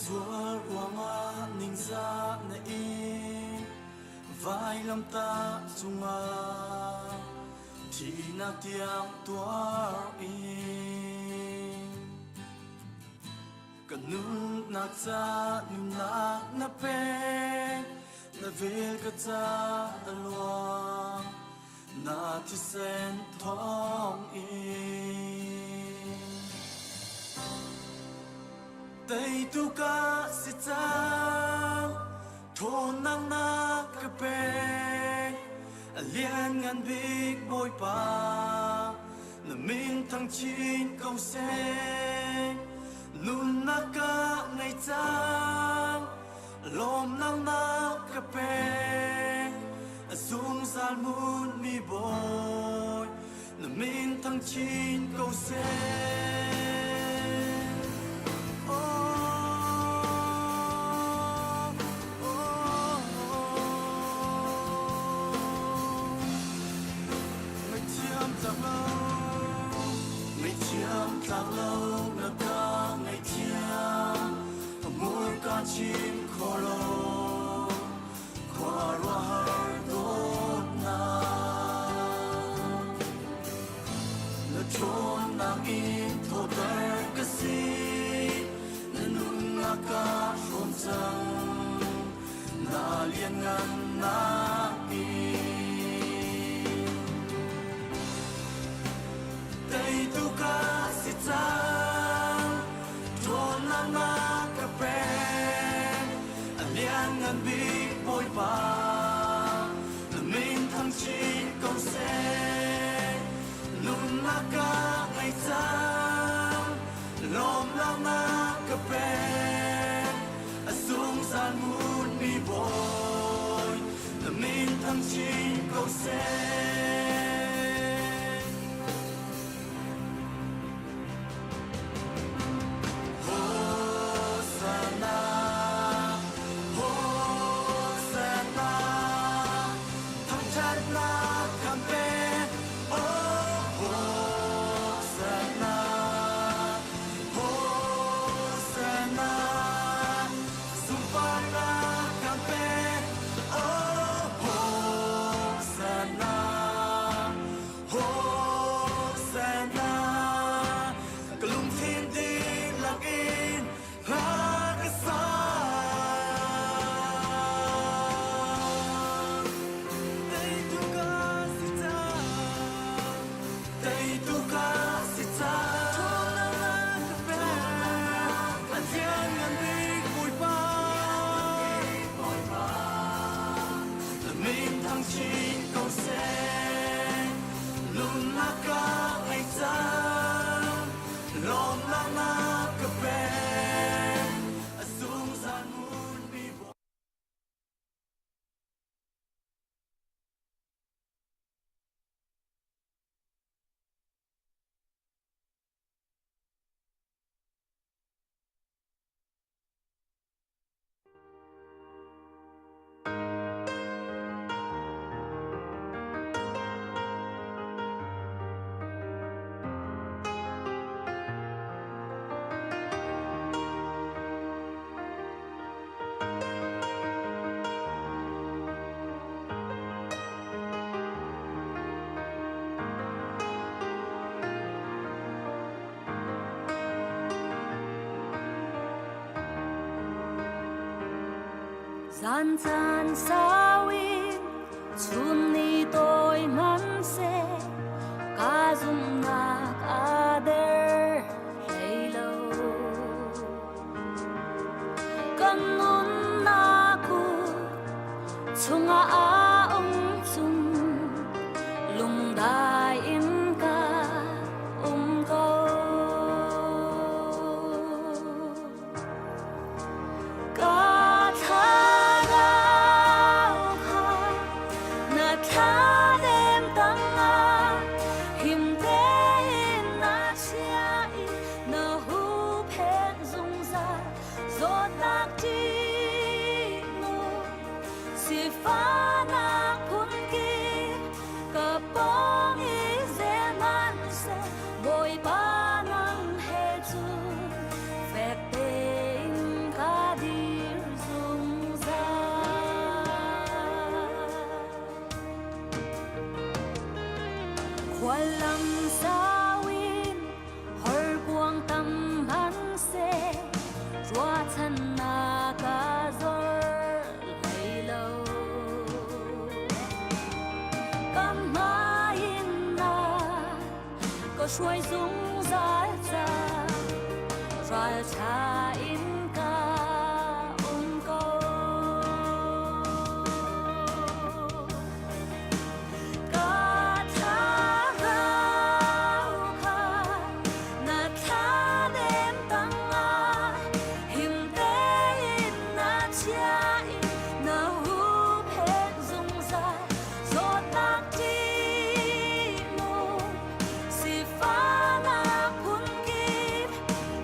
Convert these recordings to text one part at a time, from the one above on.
Chúa ruanga ning za na in vai lam ta sunga thì na tiang tua in kanun na cha nu na pe na vel ka cha alwa na ti sen thong in tay tu ka si cha thôn nang na ka pe liên ngàn big bôi pa na min thăng chín câu sen nun na ka ngày chang lom nang na ka pe zoom zal mun mi boy na min thăng chín câu sen tháng lâu ngập ca ngày chiang mùa ca chim khô lô qua loa har đốt na na chôn nang in thô tơ cái gì na nung na ca rôm trăng na liên ngăn na in tay tu ca thôn nang na ka pe liang ngan bi bôi pa na min thăng chín câu se nun na ka ngày chang lom lang na ka pe zoom san mun mi boy na min thăng chín câu se Gian gian sao in chun ni tôi man se ca zum na ca der hello kan nun na ku chunga a chung lung dai in ka go boy pa nang he chu vek te in ka suối rung rải ra rồi cha in ca ôn câu ca tha rau kha na tha đêm tăng a him te in na cha in na hu phe rung rải giọt nát đi mù si pha na phun kịp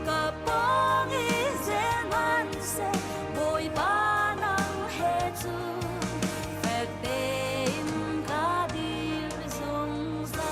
cả bóng ý dễ ngăn sẽ bồi ba nắng hè chu phép đêm cả đi rung rải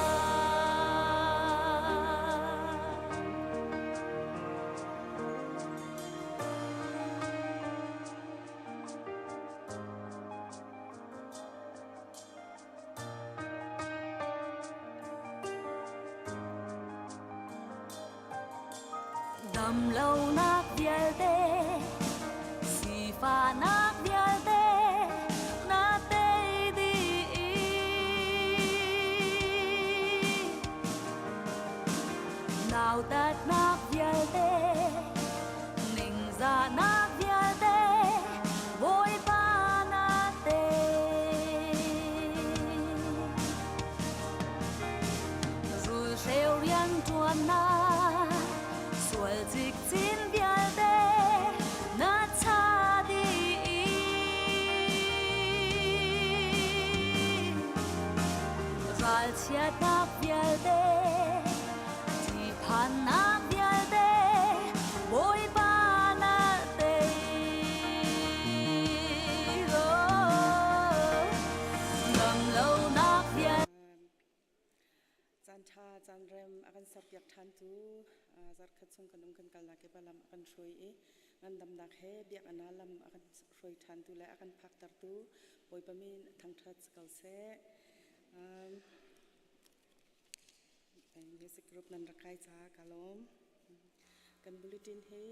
đầm lâu nát vial tê si pha nát vial tê na tê đi nào tát nát vial tê ninh ra nát vial tê vội ba nát tê rồi rêu riêng chuan na sual zik chin vial te na cha di ral chiat na vial te ti phan na vial te boy ba na te ngam lâu na vial Chan cha chan rem akan sapyak than tu zar khat sung kanum kan kal na ke balam akan shroi e ngan dam dak he biak analam akan shroi than tu la akan phak tar tu poi pamin thang that kal se music group nan rakai cha kalom kan bulletin he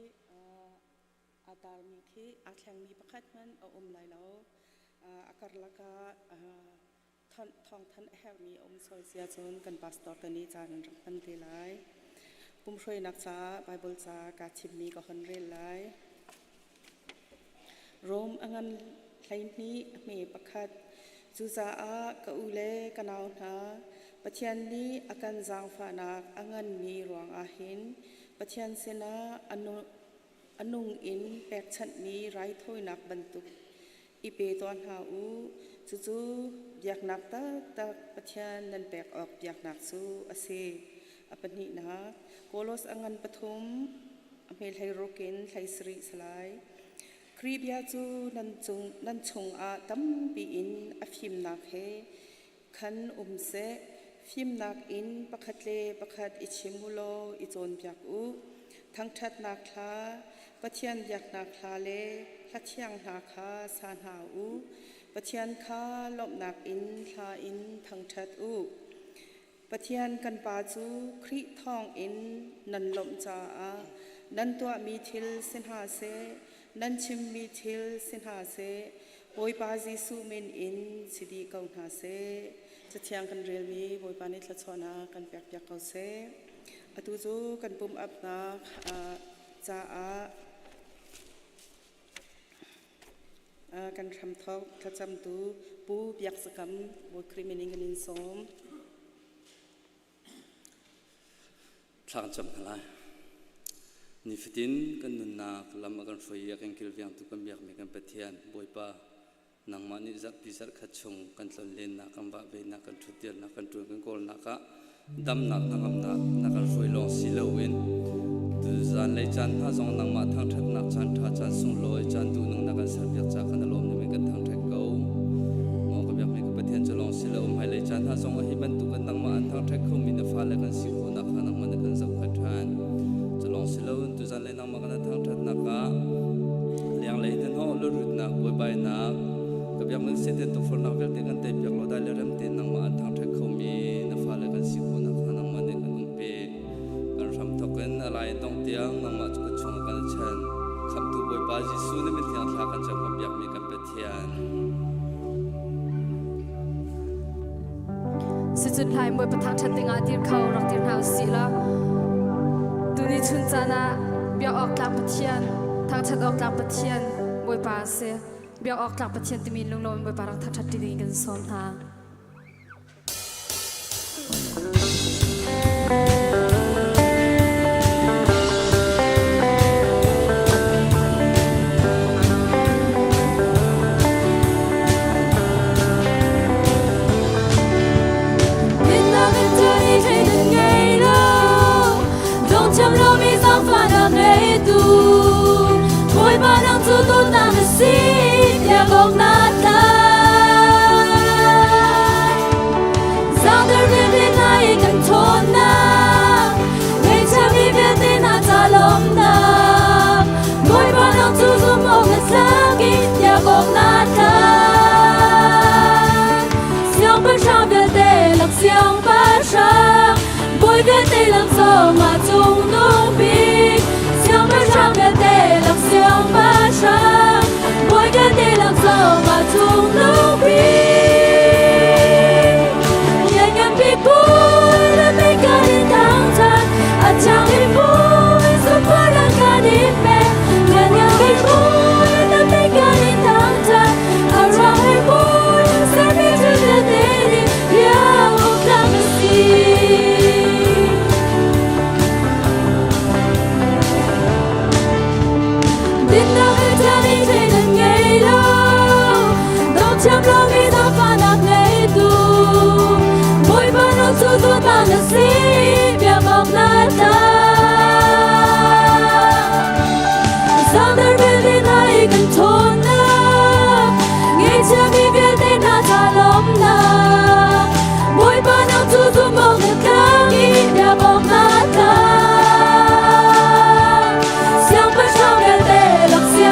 atar mi khi athlang mi pakhat man om lai lo akar laka thong than her mi soi sia chon kan pastor tani chan kan te lai pum shroi nak cha bible cha ka chim mi ka hon rel lai rom angan thlain ni me pakhat chu za a ka ule kanaw na pathian ni akan jang fa nak angan mi ruang a hin pathian sena anung in pek chat mi rai thoi nak bantuk ipe ton ha u chu biak nak ta pathian nan pek ok biak nak chu ase apani na kolos angan pathum amel hai rokin thai sri salai kribia chu nan chung a tam pi in afim nak he khan se phim nak in pakhatle pakhat ichimulo ichon biak u thang that nak kha pathian biak nak kha le thlachiang na kha san ha u pathian kha lop nak in thla in thang that u pathian kan pa chu khri thong in nan lom cha a nan tua mi thil sen ha se nan chim mi thil sen ha se boy pa jisu men in sidi kaun ha se chathiang kan rel mi boy pa ni thla chona kan pyak pyak kau se atu chu kan pum up na cha a kan tham thok thacham tu pu biak sakam boy krimining in som thang cham halai ni fitin kan nun na lam akan foi ya kan kil viang tu kan biak me kan pathian boipa nang mani zat pi zat khachung kan tlon len na kan ba ve na kan thutel na kan tu kan kol na ka dam nak nangam na kan foi long silowin tu zan le chan ha zong nang ma thang that nak chan tha chan sung loi chan tu nang na kan sar biak cha kan lom ni me kan thang that ko mo ka biak me kan pathian chalong silom hai le chan ha zong hi ban tu kan nang ma an thang that ko mi na fa le kan si ko na kha nang man kan zau khathan chalong silom tu zan le nang ma kan thang that na ka liang le den ho lo rut na boi bai na ka biak me se te to for na vel te kan te biak lo dai le ram te nang ma an thang that ko mi na fa le kan si ko na kha nang man kan um pe kan ram thok kan alai tong tiang nang ma chu chung kan chan kham tu boi ba ji su ne me tiang thla kan cham ka biak me kan pathian สุดท้ายมวยประทังชัดติงอาทิตย์เขารักที่หาสิละดูนี่ชุนจานะเบียออกกลางประเทศทางชัดออกกลางประเทศมวยป่าเสียเบียออกกลางประเทศที่มีลุงลมมวยป่ารักทังชัดติงกันซ้อนทาง chăm lo mi sang pha na ngày tu thôi ba đang tu tu ta na si ya gong na ta sang der vi vi na i kan thon na ngày cha vi vi te na ta lom na thôi ba đang tu tu mo na sang ki ya gong na ta xiang ba sha vi te lak xiang ba sha bồi viết tê làm gió mà chung nung bi xiang ba sang viết tê làm xiang ba sang bồi viết tê làm gió mà chung nung bi nhẹ nhàng bi bồi là mấy cái đi thang thang à chẳng đi bồi giúp qua là cái đi mẹ nhẹ nhàng bi bồi là mấy cái đi thang thang à chẳng đi bồi sẽ đi trên đời tê đi ya không đang gì chăm lo mi ta pha na ngày tu mỗi ba nó tu tu ta na si bia mong na ta sang der vi vi na i kan thon na ngày cha mi vi te na ta lom na mỗi ba nó tu tu mong na ka mi bia mong na ta xiang ba sang ve te lak xiang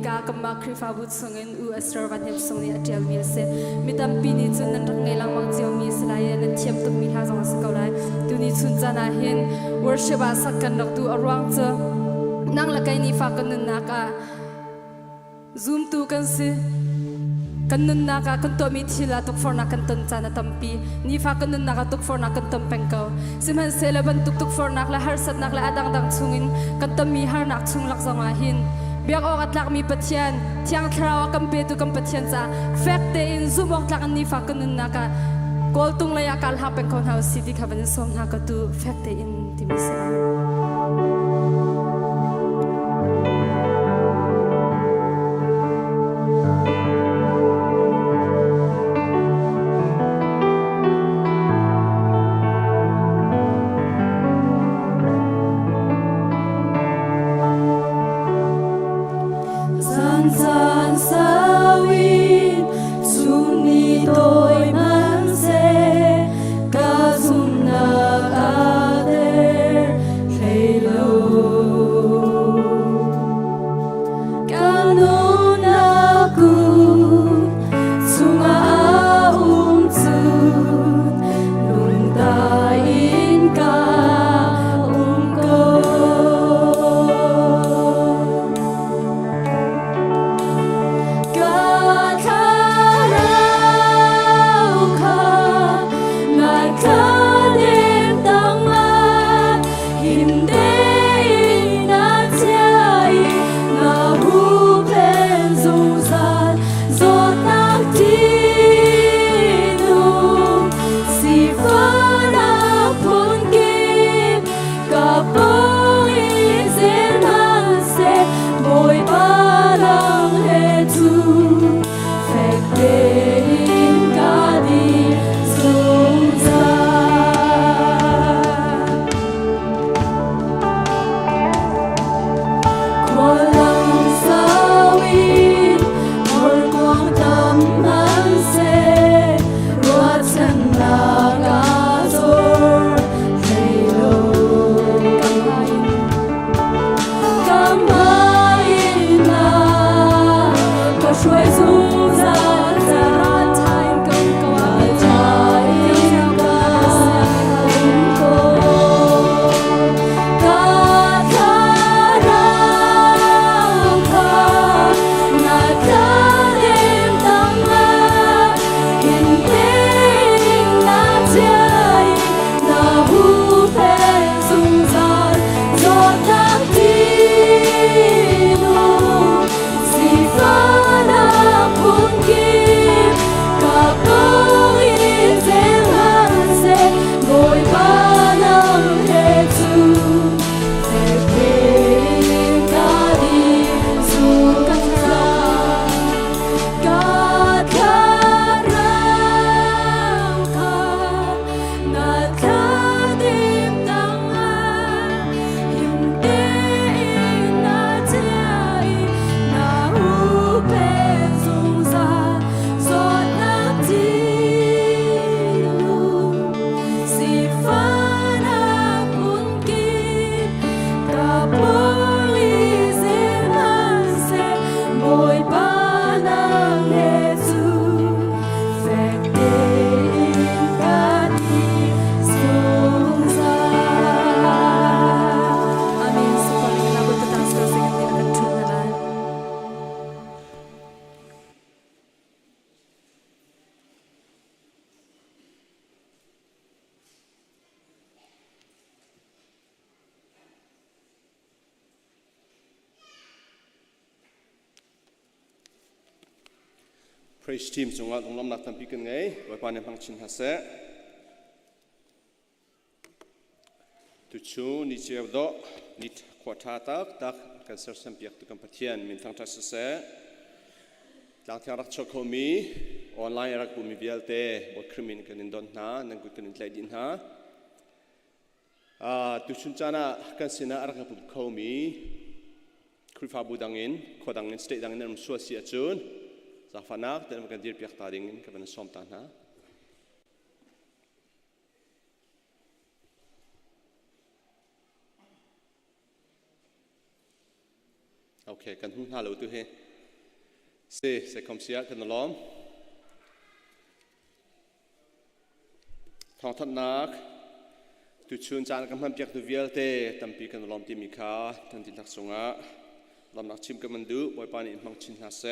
ka kama krifa but songin u astor van hem song ni atel mi se mitam pi ni chun nan rang ngai lang mang chiao mi slai na thiam tuk mi ha jong sa ko lai tu ni chun chana hin worship a sakan nak tu arwang cha nang la kai ni fa kan na ka zoom tu kan se kan nun na ka kan to mi thila tuk for na kan ton chana tampi ni fa kan nun na ka tuk for na kan tom pengkau simhan sela ban tuk for nak la har sat nak la adang dang chungin kan tam mi har nak chung lak zonga hin biak ok atlak mi pathian thiang thrawa kam pe tu kam pathian cha fact te in zoom ok tlak ni fa kan nun na ka kol tung la ya kal ha pen kon house city khaban som na ka tu fact te in timisa Praise team sunga donglam nak tampi kan ngai waipan yang pangchin hase tuchu ni chevdo nit kwatha tak kan ser sampiak tu kan pathian min thang thas se tlang thang rak chokhomi online rak bumi bialte bot krimin kan indon na nang gut kan intlai din ha tuchun chana kan sina arak bum khomi krifa budangin khodangin state dangin nam suasi achun Zafanak dan makan dir piak taringin kepada somtan ha. Okay, kan hung halu tu he. เสคำเสียกันล้อมทองทัดนักตุชวนจานกำลังเปียกตุเวียลเตตั้มปีกันล้อมที่มีค่าทันทีนักสงะลำนักชิมกันมันดูบ่อยปานิมังชินหาเส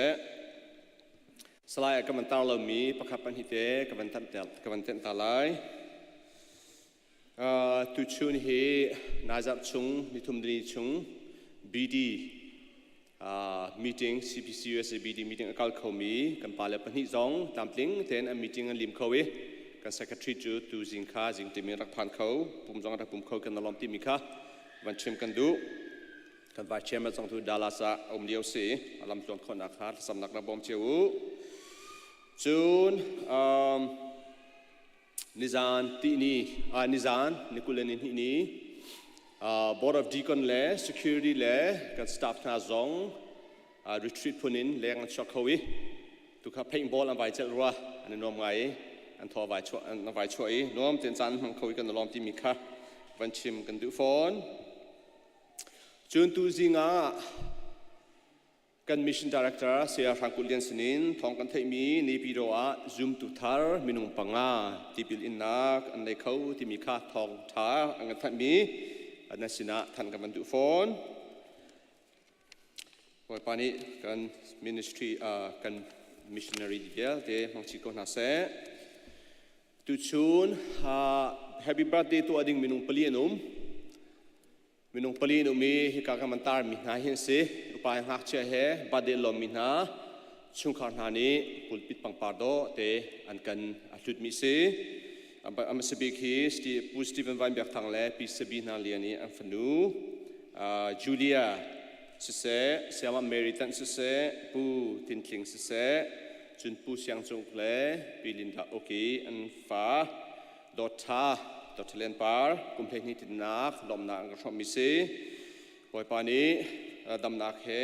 สลายกันมันตาเรามีประคับปันหิเตกันมันตันเตลกันมันเตนตาไลตุชวนเฮนาจับชงนิทุมดีชงบีดีmeeting CPCUS BD meeting akal khomi kan pale pani zong tampling ten a meeting an lim khowe kan secretary tu jingkha jing timi rak phan kho pum zong rak pum kho kan lom ti mikha van chim kan du kan vice chairman zong tu dalasa liu se alam tlon khona kha samnak na bom cheu chun nizan ti ni nizan nikulenin hi ni Board of Deacon le security le kan staff na zong retreat punin leng an chokhawi tu kha paintball an vai chel ruwa an nom ngai an tho vai choi nom ten chan hang khawi kan lom ti mi kha van chim kan du phone chun tu zinga kan mission director sia hangkulian sinin thong kan thei mi ni piro a zoom tu thar minung panga tipil innak an nei khau ti mi kha thong tha an than miอันนั้นสินะท่านกำลังดูโฟนวันปานี้กัน ministry กัน missionary เดียวเดี๋ยวมังชิโกนาเซตุชูนhappy birthday ตัวดิ่งมินุงปลีนุ่มมีฮิกากามันตาร์มินาเห็นสิอุปายหักเชื่อเฮบัดเดลลมินาชุงขารนานี้ปุลปิดปังปาร์โดเตอันกันอัตุดมิเซam sebiki Stephen Weinberg thang le pi Sabina liani am fanu Julia se Selma Meritan se pu Tintling se chun pu siang chung le pi Linda Oki an fa dot len par kumple ni tinak lom na ang shom mi se poi pa ni dam nak he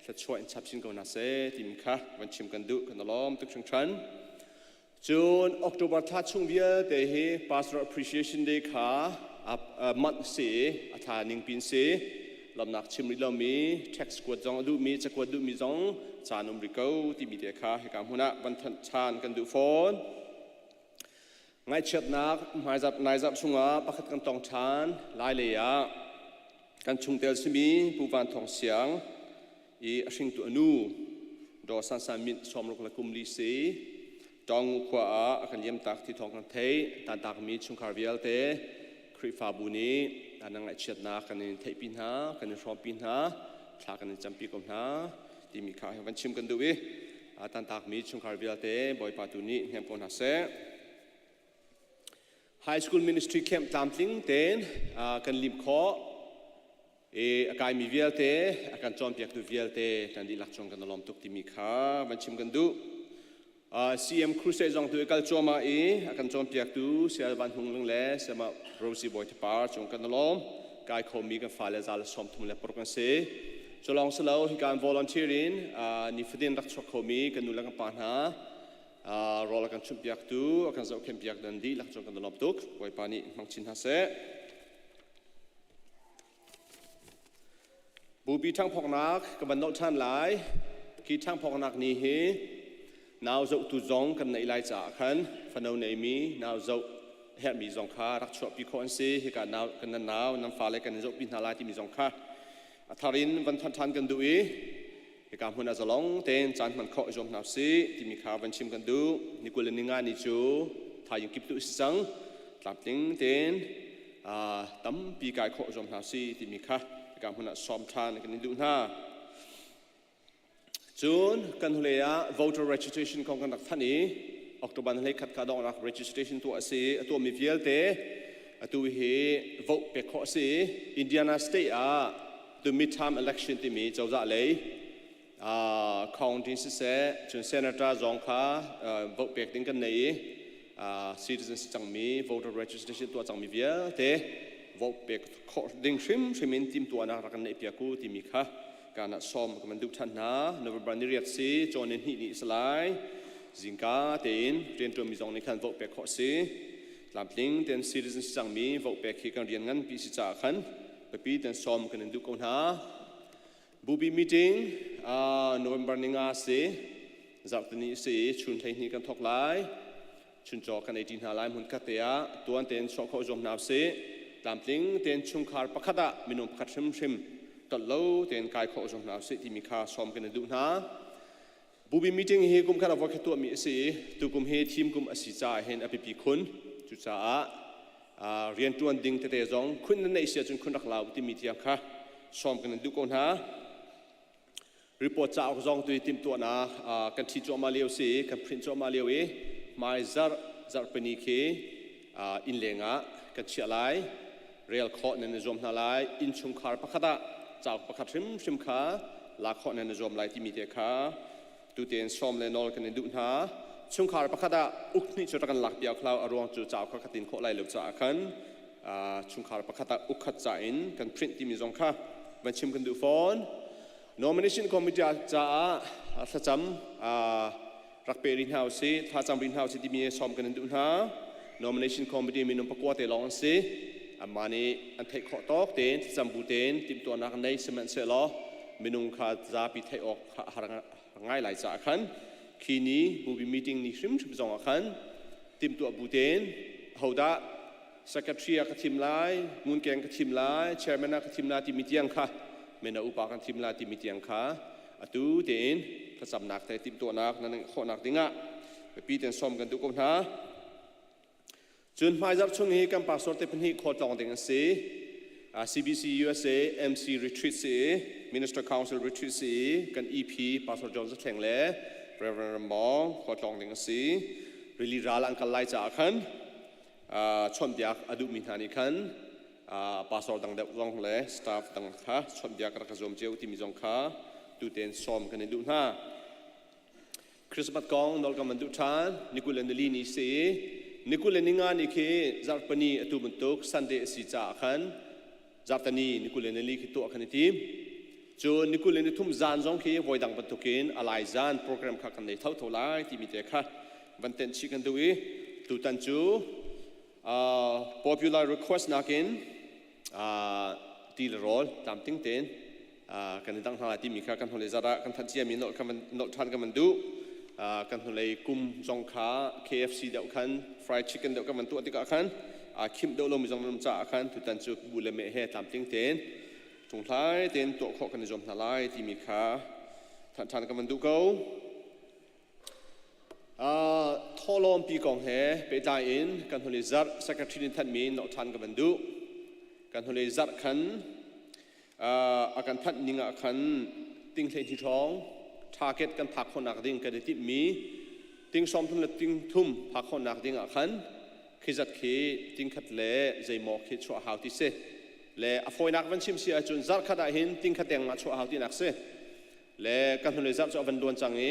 la choi chap sin ko na se tim kha wan chim kan du kan lom tuk chung chan June October ท่าช่วงเวียเตะ Pastor Appreciation Day ค่ะมัดเสียอาทานิงปินเสียลำนักชิมริลมี tax กวดจองดูมีจะกวดดูมีจองจานุมริเกาที่มีเดียค่ะให้การหัวหน้าบรรทัดชานกันดูโฟนไงเชิดนักนายจับช่วงปักกันตองชานลายเลยะกันชุงเตลซิมีผู้วันทองเสียงอีชิงตัวนูดอสันสามินสมรกละกุมลีเสียจองขวากันเยี่ยมตักที่ทองกันเทยตานตักมีชุงคาร์เวียลเตคริฟาบุนีอันนั้นไอเชียดนากันเทยปินหากันชอมปินหาพลากันจำปีกมหาที่มีข่าววันชิมกันดูวิตานตักมีชุงคาร์เวียลเตบอยปาตุนีเฮมปนหาเซ High School Ministry Camp ตามทิ้งเตนกันลิมคอกายมีเวียลเตกันจอมเปียกดูเวียลเตกันดีหลักจงกันลอมตุกที่มีข่าววันชิมกันดูCM Crusade จงตัวกัลจอมากันจอมเปียกดูเสียบันหุงลงเล่เสียมา Rosie Boy ที่ปาร์จงกันล้อมกายเขามีกันฝ่ายและจัลสมทุมเล่ปรกันเสียจะลองสลาวให้การ volunteering นิฟดินรักชกเขามีกันนู่นแล้วกันปัญหารอแล้วกันชุมเปียกดูกันจะเอาเข้มเปียกดันดีหลักจงกันล้อมตุกไว้ปานี้มังชินหาเสบูบีทั้งพอกนักกับบันโนท่านหลายคิดทั้งพอกนักนี้เฮนาวจะตุจงกันในไลน์จากขันฟันเอาในมีนาวจะเห็นมีจงค่ารักชอบปีคอนซีให้การนาวกันนาวน้ำฟ้าเลยกันจะปีนาลายที่มีจงค่าทารินวันทันกันดูให้การหุ่นอาจะลงเต้นจานมันเคาะจมนาวซีที่มีข่าววันชิมกันดูนิกุลนิงานิจูทายังกิบตุสิสังหลับทิ้งเต้นตั้มปีกายเคาะจมนาวซีที่มีข่าวให้การหุ่นอาซ้อมทานกันดูหน้าจูนกันหุเลยvoter registration ของกันนักท่านนี้ออกตัวบันเลยขัดขาดองนัก registration ตัวเสียตัวมีเวียลเตตัวเฮ vote ไปข้อเสีย Indiana State the midterm election ที่มีเจ้าจะเลย county เสียจน senator จงค่ะ vote ไปดิ้งกันใน citizens จังมี voter registration ตัวจังมีเวียลเต vote ไปข้อดิ้งชิมทีมตัวนักรักกันในเปียกูที่มีค่ะการนัดซ้อมกับมันดูท่านนะนวบรันนิเรียสีจอนินหินิสลายจิงกาเต็นเรียนตัวมีจงในขันวกเปกข้อสีลำลิงเต็นซีรีส์จังมีวกเปกที่การเรียนงั้นปีสิจ่าขันไปปีเต็นซ้อมกันดูกันนะบูบีมีติ้ง November นี้งาสิจากตอนนี้สิชุนเทนี้กันทกไลชุนจอกันในดินหาไลมุนกัตเตียตัวเต็นชอกเขาจมน้ำสิตามติงเต็นชุงคาร์ปะขัดมินุมขัดชิมตลอดเต็นกายเขาจมน้ำสิที่มีค่าซ้อมกันในดูนะบูบีมีติ้งเฮกุมกันเอาไว้แค่ตัวมีสิตัวกุมเฮทีมกุมอสิจ่าเห็นอภิปีคุณจุดจ้าเรียนตัวดิ่งเตะจงคุณนั่นในเสียจนคุณรักเราที่มีเทียมค่ะซ้อมกันในดูก่อนฮะรีพอร์ตจากจงตัวทีมตัวนะกันที่จอมาเลี้ยวสิกันพริ้นจอมาเลี้ยวมาซาร์เป็นอีกอินเลงะกันเชียร์ไลเรียลข้อในนจอมนาไลอินชุมคาร์ปะขัดจากปะขัดชิมขาลาข้อในนจอมไลที่มีเทียค่ะตัวเต็นซ้อมเลนอลกันในดูนะชุมคาร์ปะขัดอุกนี่จุดกันหลักเดียวคราวอารมณ์จุดจากข้อขัดตินข้อไลเลือกจากกันชุมคาร์ปะขัดอุกขัดใจอินกันพริ้นที่มีจงค่ะวันชิมกันดูฟอน nomination committee จะถ้าจำรักเปรินเฮาสิถ้าจำรินเฮาสิที่มีซ้อมกันดูนะ nomination committee มีนมประกวดเตลองสิมานี่อันเทคข้อตอกเต็นจำบูเต็นทีมตัวนักในสมัยเสลอมีนุงขาจะปิดให้ออกง่ายหลายจากขันคีนี้บูบีมีติ้งนี่ชิมจงขันทีมตัวบูเต็นเขาได้ secretary กับทีมไล่มุนแกงกับทีมไล่ chairman กับทีมไล่ที่มีเตียงค่ะเมนาอุปการทีมลาที่มีเตียงขาตูเดินผสมนักแต่ทีมตัวนักนั่นข้อนักดิ้งะไปปีเต็นซ้อมกันทุกคนฮะจนมาจากช่วงนี้กันปัสสาวะเต็มที่ข้อตองดิ้งสิ CBC USA MC Retreat สิ Minister Council Retreat สิกัน EP ปัสสาวะจอมจะแข่งเล่ Reverend มองข้อตองดิ้งสิริลีราลังกันไล่จากขันชมอยากอดุมิธานิขันปัสสาวะดังเด็กลงเลยสตาฟดังข้าชมอยากรักษาเจ้าที่มีจงข้าดูเต็นซ้อมกันในดูน่าคริสต์มาสกองนอลกันมันดูทานนิคุเลนลีนี่สินิคุเลนิงานนี่คือจัดปนีอตุบันตุกซันเดย์สิจ่าขันจัดตานีนิคุเลนลีคือตัวขันทีมจนนิคุเลนทุ่มจานจงคือวัยดังบันตุกินอะไรจานโปรแกรมข้ากันในเท่าไรที่มีเด็กข้าวันเต็นชิกันดูตูตันจูpopular request นักินตีลโรลตามติ้งเต็นกันตั้งหาที่มีค่ากันทะเลซาระกันทันเจียมีโนดทันกันมันดูกันทะเลกุมจงขา KFC เดียวกัน fried chicken เดียวกันมันตัวที่กันคิมเดียวลงมีจงน้ำจ่ากันทุกท่านจะบุเลเมเฮตามติ้งเต็นจงท้ายเต็นตัวข้อกันในจอมนาไลที่มีค่าทันกันมันดูเขาทอลอมปีกองเฮไปจ่ายอินกันทะเลซัด secretary ท่านมีโนดทันกันมันดูกันทะเลจัดขันอาการทัดนิงอาขันติ้งเทนที่ท้องทาร์เก็ตกันผักคนนักดิ้งกันที่มีติ้งซ้อมทุ่มและติ้งทุ่มผักคนนักดิ้งอาขันคือจัดขี้ติ้งขัดเล่ใจหมอกขี้ชัวหาวที่เสเล่อฟอยนักวันชิมเสียจนจัดขัดได้เห็นติ้งขัดแดงมาชัวหาวที่นักเสเล่กันทะเลจัดจะวันดวนจังเอ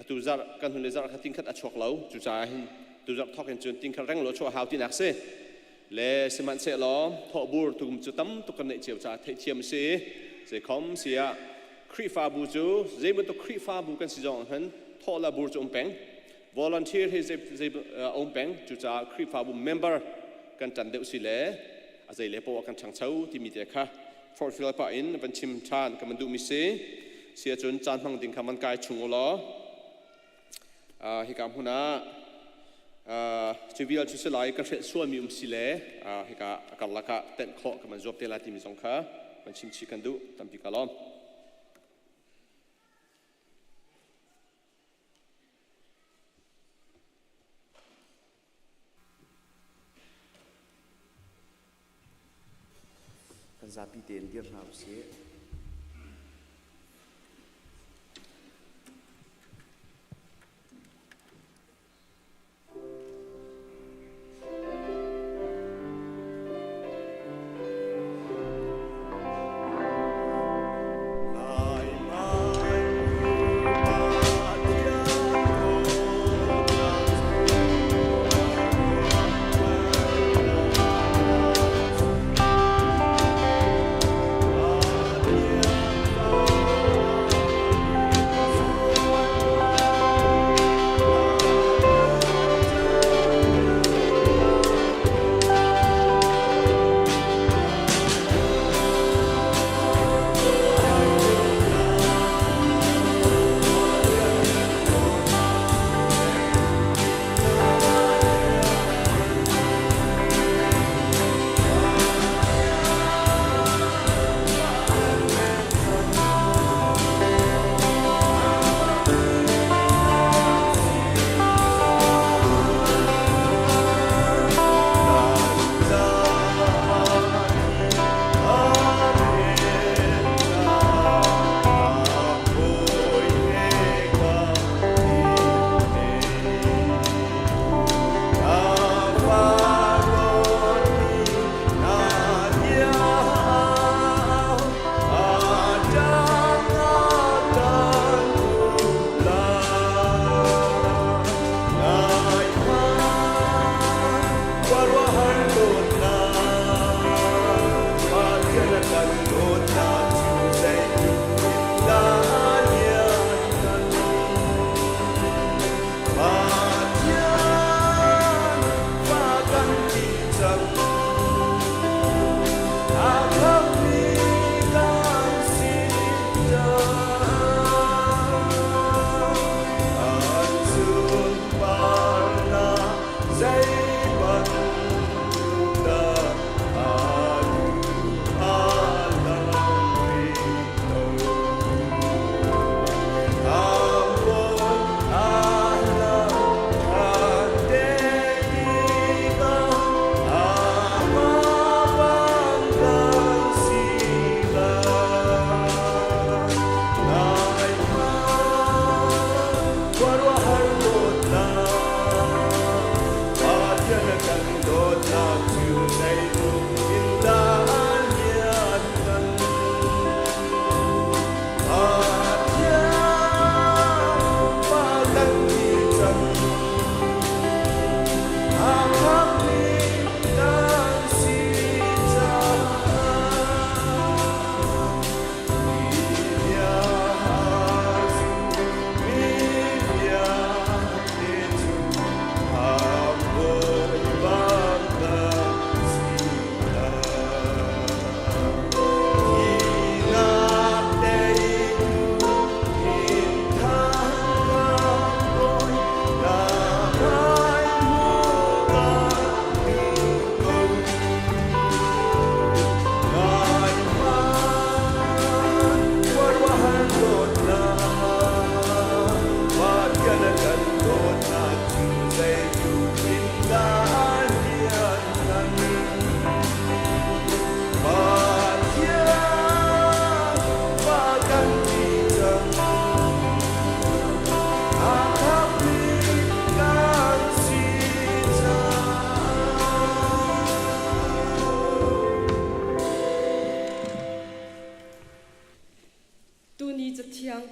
ตุจัดกันทะเลจัดขัดติ้งขัดอัดชัวเหลาจุจ่าเห็นตุจัดทอกเห็นจนติ้งขัดแรงหลวชัวหาวที่นักเสเล่สมันเสล้อทอบูร์ตุกจุดตั้มตุกันในเจียวจ่าเทียมเสียเสียคอมเสียครีฟาบูจูเจมันตุครีฟาบูกันสิจงหันทอลาบูร์จุ่มแปง volunteer ให้เจอมแปงจุจ่าครีฟาบู member กันจันเดวสิเล่อาศัยเล่ปว่ากันช่างเช้าที่มีเด็กค่ะ for Philippine วันชิมชานกันมันดูมิเสียจนจานพังดิ่งคำมันกายชุงล้อฮิกามหุนาชีวิตชุดสลายกันเฟส่วนมีสิเล่ฮิกากันละกะเต็นข้อกันมันจบเตลาที่มีสงค่ะมันชิมชิกันดูตั้มพิกาลอมกันซาปีเต็นเดียร์นาเสีย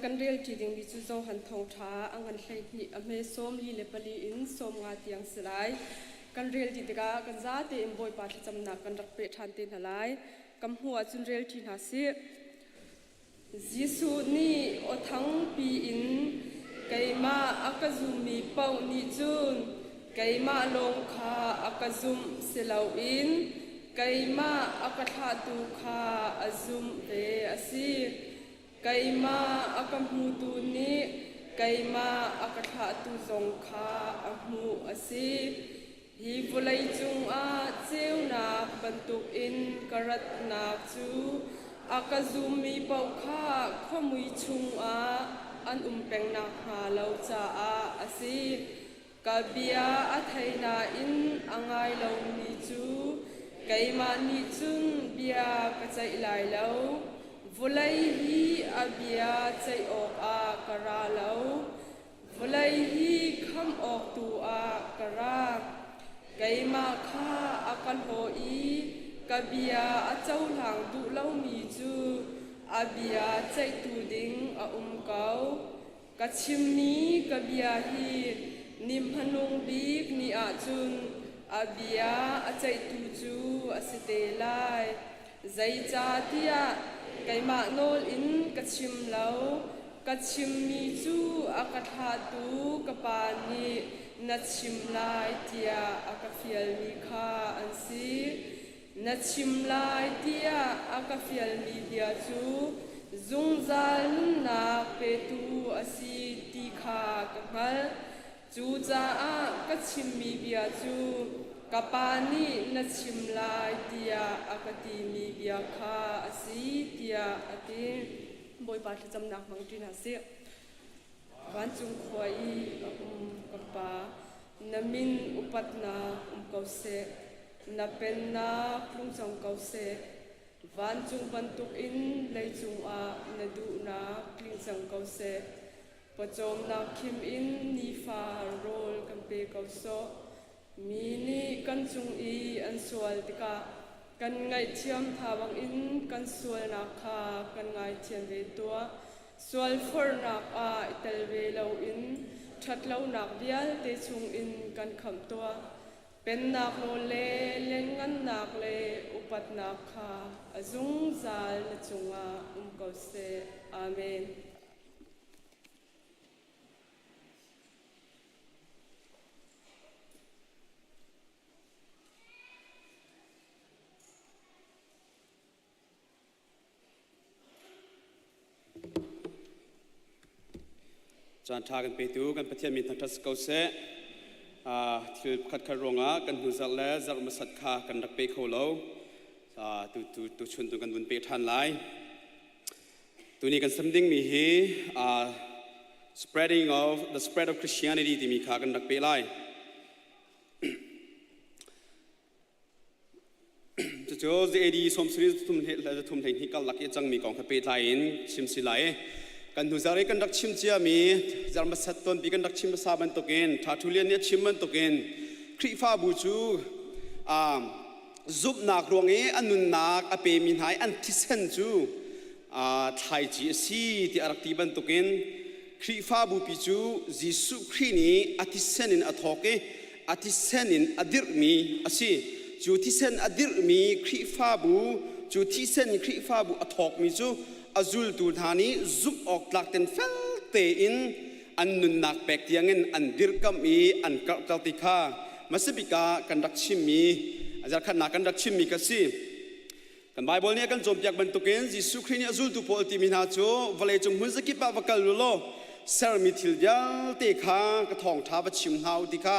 kan rel ti ding bi chu zo han thong tha angan hlei ni a me som li le pali in som nga tiang silai kan rel ti daga kan za te em boy pa thacham na kan rak pe than tin halai kam huwa chun rel ti na si jisu ni o thang pi in kaima akazumi pau ni chun kaima long kha akazum silau in kaima akatha tu kha azum ve asi kaima akamhu tu ni kaima akatha tu zong kha amu asi hi volai chung a cheu na bantuk in karat na chu akazumi pau kha khomui chung a an peng na ha lo cha a asi kabia athaina in angai lo ni chu kaima ni chun bia ka chai lai lo volai hi abia chai ok a kara lo volai hi kham ok tu a kara kaima kha akal ho i kabia achau lang du lo mi chu abia chai tu ding a kau kachim ni kabia hi nim hanung bik ni a chun abia achai tu chu asite lai zai cha tia kaima nol in kachim lo kachim mi chu akatha tu kapani nachim lai tia akafial mi kha ansi nachim lai tia akafial mi dia chu zungzal na pe tu asi ti kha kamal chu cha a kachim mi bia chu kapani nachim lai tia akati mi bia kha asi tia ati boy pa cham nak mang tin ase wan chung khoi kapa namin upatna kause na penna plung chang kause wan chung bantuk in lei chung a na du na kling chang kause pachom na khim in ni fa rol kampe kauso mini kan chung i an sual tika kan ngai thiam thawang in kan sual na kha kan ngai thiam ve tua sual for na a itel ve lo in that lo nak bial te chung in kan kham tua เป็นนักโนเลเล่นงันนักเลอุปัตนักค่ะจุงจาลนจุงอากอเสอาเมนจานทากันไปดูกันประเทศมีทั้งทัศกเสที่ขัดขรองกันหูจักและจักมาสัตคากันรักไปเขาเราตัวชนตัวกันบุญไปทันไลตัวนี้กันสำดึงมีฮี the spread of Christianity ที่มีขากันรักไปไลจะเจอเจดีสมศรีทุ่มเทและทุ่มเทที่กันรักยังจังมีกองขับไปไลน์ชิมสิไลกันดูจารีกันรักชิมเจียมีจารมาสัตตนปีกันรักชิมภาษาบันตุกินท้าทุเรียนเนี่ยชิมบันตุกินครีฟ้าบูจูจุบนักรวงอันนุนนักอเปมินหายอันทิเซนจูไทยจีซีที่อารักตีบันตุกินครีฟ้าบูปิจูจิสุครีนี้อทิเซนินอทอกอทิเซนินอดิรมีอาศัยจูทิเซนอดิรมีครีฟ้าบูจูทิเซนครีฟ้าบูอทอกมีจูอาจุลตูธานีจุบออกหลักเต็นเฟลเตอินอันนุนนักแปกยังเงินอันดิรกัมมีอันกัลติคามาสบิกากันรักชิมมีอาจารย์ขันนักกันรักชิมมีกันสิกันไบเบิลเนี่ยกันจมจากบรรทุกเงินจิสุครีนี่อาจุลตูโพลติมินาโจวเลจงหุ่นสกิปะวกัลลุโลเซอร์มิทิลยาเตคากระทองท้าบชิมฮาวติคา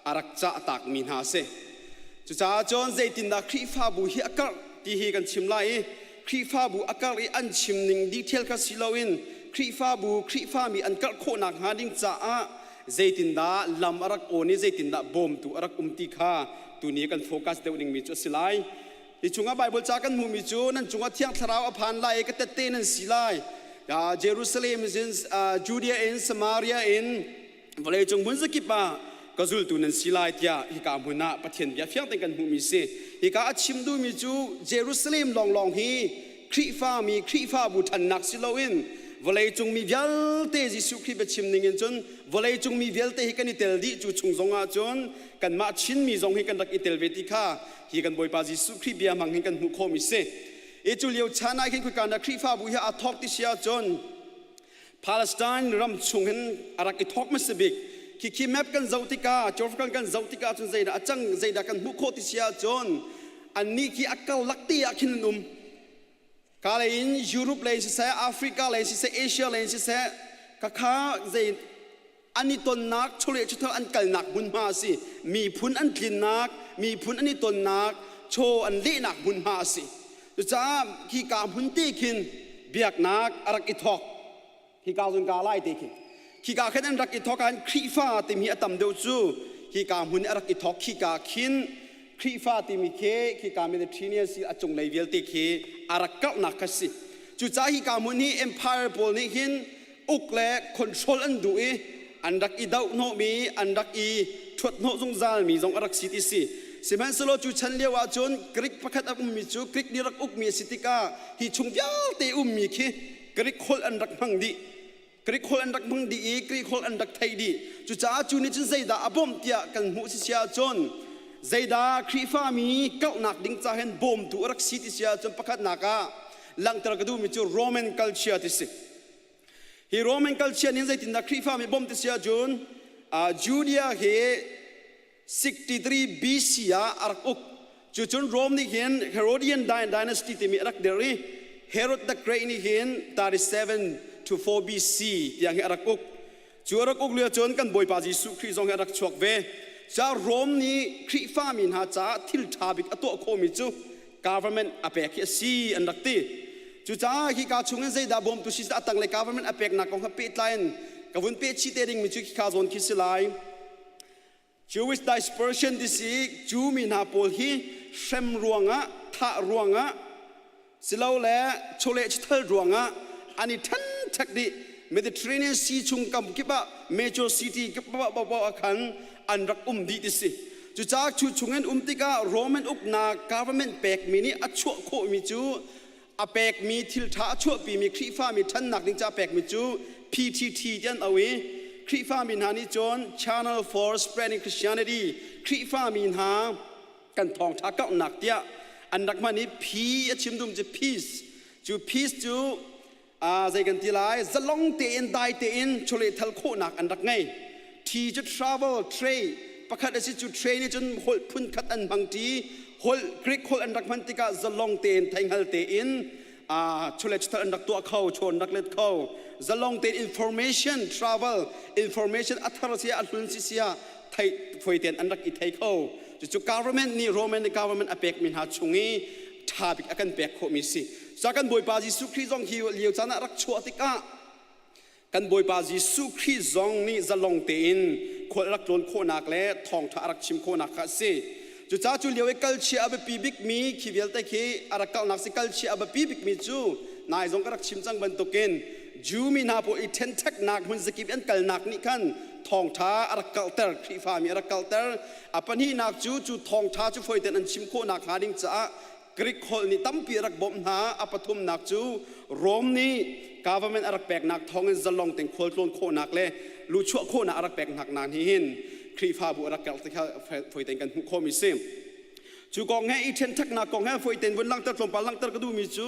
อารักจะตักมินาเซจุจ้าจอนเจตินดักครีฟ้าบุฮิอักที่ฮีกันชิมไลครีฟ้าบูอากาศอันชิมนิงดีเทลกับสิลาวินครีฟ้าบูครีฟ้ามีอันกัดโคนักหาดิ้งจ้าเจตินดาลำอารักโอนี่เจตินดาบอมตัวอารักติคาตัวนี้กันโฟกัสเดวิงมีจุดสิไลที่จุงอาไบเบิลจากกันมูมิจูนั่นจุงอาเที่ยงทราวอภันไลก็เตเตนันสิไลเยรูซาเล็มอินจูเดียอินสมาเรียอินวันเลยจงมุนสกิปะก็จุลตัวนั้นสิไลที่ฮิกามุนาประเทศเบียเฟียงแต่กันมูมิเซฮิกาชิมดูมิจูเยรูซาเล็มลองฮีครีฟ้ามีครีฟ้าบุทันนักสิลาวินวันเลยจงมีเวลเตจิสุครีเบชิมนิงจนวันเลยจงมีเวลเตฮิกันอิเตลดีจูชงจงอาจนกันมาชินมีจงฮิกันดักอิเตลเวติคาฮิกันบอยปาจิสุครีเบียมังฮิกันหุโคมิเซจูเลียวชานาฮิคุกันดักครีฟ้าบุฮิอาทอกติเชียจนปาเลสไตน์รำชงฮินอารักอิทอกมัสบิกคิแมปกันเจ้าติกาจอฟกันเจ้าติกาจนใจดาจังใจดากันหุโคติเชียจนอันนี้คิอักกัลลักตีอักขินนุมกาเลนยุโรปเลยสิเสแอฟริกาเลยสิเสเอเชียเลยสิเสกะข้าใจอันนี้ต้นนักชุเลชุดเท่าอันกัลนักบุญมาสิมีพุนอันกลิ่นนักมีพุนอันนี้ต้นนักโชอันเละนักบุญมาสิจ้าขี้กาพุนตีขินเบียกนักอารักอิทอกขี้กาจุนกาไล่ตีขินขี้กาแค่นั้นรักอิทอกกันครีฟ้าติมีอตัมเดียวจูขี้กาพุนอารักอิทอกขี้กาขินครีฟ้าติมีเคขี้กาเมดิเตอร์เรเนียนสิอจงเลยเวลติเคอารักกัลนักกันสิจุจ้าขี้กามุนีเอ็มพายร์บอลนี่หินอุกเล่คอนโทรลอันดูอันรักอีดาวโนมีอันรักอีทวดโนจงจาลมีจงอารักสิติสิสิมันสโลจูชันเลียวอาจนกริกพักอักมีจูกริกนิรักอุกมีสิติกาฮิชุงยาเตอุมมีเคกริกคนอันรักมังดีกริกคนอันรักมังดีกริกคนอันรักไทยดีจุจ้าจูนิจินใจดาอบอมเตียกันหูสิเชียจนใจดาครีฟ้ามีเก้าหนักดิ้งจ่าเห็นบอมตัวรักสิติเชียจนพักนักาหลังตระกดูมีจูโรมันคัลเชียติสิฮีโรมันคัลเชียนี่ใจตินดาครีฟ้ามีบอมติเชียจนจูเดียเฮ63 BC อารักอุกจุดโรมนี่เห็น Herodian dynasty ที่มีอารักเดรี Herod the Great นี่เห็น37 to 4 BC อย่างอารักอุกจูอารักอุกเลือจนกันบอยปาจิสุคริสต์องอารักชวกเวจ้าโรมนี่คริฟ้ามินหาจ้าทิลทาบิกอตัวโคมิจู government อเปกซีอันรักตีจูจ้าฮิกาชงเงินใจดาบอมตุชิสตังเลย government อเปกนักของฮับเปตไลน์กับวันเปตชิเตดิงมิจูฮิกาโซนคิสไลJewish dispersion disi Jew mina pol hi shem ruanga tha ruanga silau le chole chthal ruanga ani than thak di Mediterranean Sea chung kam kiba major city kiba ba akhan anrak di disi chu chak chu chungen tika Roman ukna government pek mini achu kho mi chu apek mi thil tha chu pi mi khri fa mi than nak ding cha pek mi chu PTT jan awi คริฟ้ามินหานี่จน Channel for Spreading Christianity คริฟ้ามินหากันทองทักก็หนักเดียอันดักมันนี่พีชิมดุมจะ peace จู peace จูใจกันทีไรจะลงเตอินได้เตอินชเลทัลโคหนักอันดักไงที่จะ travel trade ประคัดอาศัยจุด trade นี่จนหดพุ่นคัดอันบางทีหดกรีกหดอันดักมันติกาจะลงเตอินแทงฮัลเตอินชเลทัลอันดักตัวเขาชนดักเล็ดเขาจะลงเตอิน information travel information อัตราเสียอัตรุนเสียไทยฝอยเตียนอันดักอีไทยเขาจุด government นี่ Roman government อเปกมินหาชุงีทาบิกอากันเปกโคมิสิจากกันบอยปาจิสุคริซองฮิวเลียวจานะรักชัวติกากันบอยปาจิสุคริซองนี่จะลงเตอินคนรักโดนโคนักและทองทารักชิมโคนักข้าสิจุดจ้าจุเลียวกัลเชียอับปีบิกมีขีเวลแต่ขีอารักเก่านักสิกัลเชียอับปีบิกมีจูนายจงกรักชิมจังบันตุกินจูมีนาโปอีเทนเทคนักมันสกิบอันกัลนักนี่ขันทองท้าอารักเก่าเตอร์ครีฟามีอารักเก่าเตอร์อปันฮีนักจูทองท้าจูฝอยเตนอันชิมโคนักหาดิ้งจ้ากรีกคนนี่ตั้มปีรักบ่มหาอปทุมนักจูโรมนี่ government อารักแปกนักทองเงินจะลงแต่งโคลนโคนักเลยรู้ชั่วโคนักอารักแปกนักนานที่เห็นครีฟาบุอารักเก่าที่เขาฝอยเตนกันโคมิซิมจูกองให้อีเทนทักนักกองให้ฝอยเตนวันลังเตอร์ลงปาลังเตอร์ก็ดูมีจู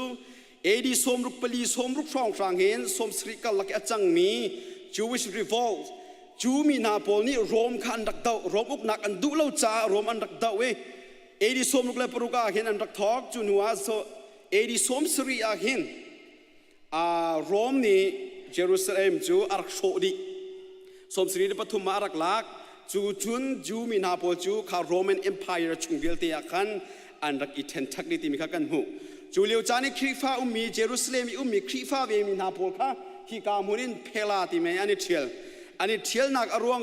เอดีสมรุปปลีสมรุปฟองฟางเห็นสมสริกัลลักจังมี Jewish revolt จูมีนาโปลนี่โรมขันดักเตาโรมอุกนักอันดูเล่าจ้าโรมอันดักเตาเวเอดีสมรุกเลปรุกาเห็นอันดักทอกจูนัวโซเอดีสมสริอาเห็นโรมนี่เยรูซาเล็มจูอารักโชดิสมสริปฐุมมาอารักลักจูจุนจูมีนาโปลจูข้าโรมันเอ็มพายร์ชุงเวลเตียขันอันดักอีเทนทักดิติมิกันหูจูเลียวจานี่คริฟ้ามีเยรูซาเล็มมีคริฟ้าเวมีนาโปลค่ะฮิกามุนินเพลาติเมอันนี้เทียลนักอรวง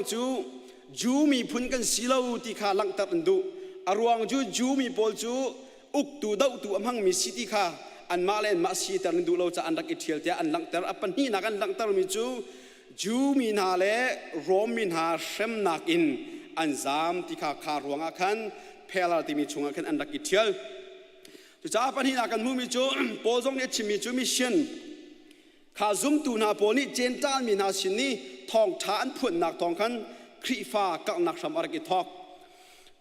จูมีพุนกันสิลาวติขาลังตับอันดูอรวงจูมีโปลจูอุกตูดาวตูอมังมีสิติขาอันมาเลนมาสีตันดูเราจะอันดักเทียลเตียอันลังตับอัปนี้นักอันลังตับมีจูมีนาเลโรมินหาเชมนักอินอันซามติขาคารวงอาคันเพลาติมีชงอาคันอันดักเทียลจะอัปนี้นักอันมูมีจูโปลจงเนี่ยชิมีจูมิเชนข้าซุมตูนาโปนี่เจนตัลมีนาชินีทองท้าอันพุ่นนักทองคันครีฟ้ากักนักสมาร์กิทอก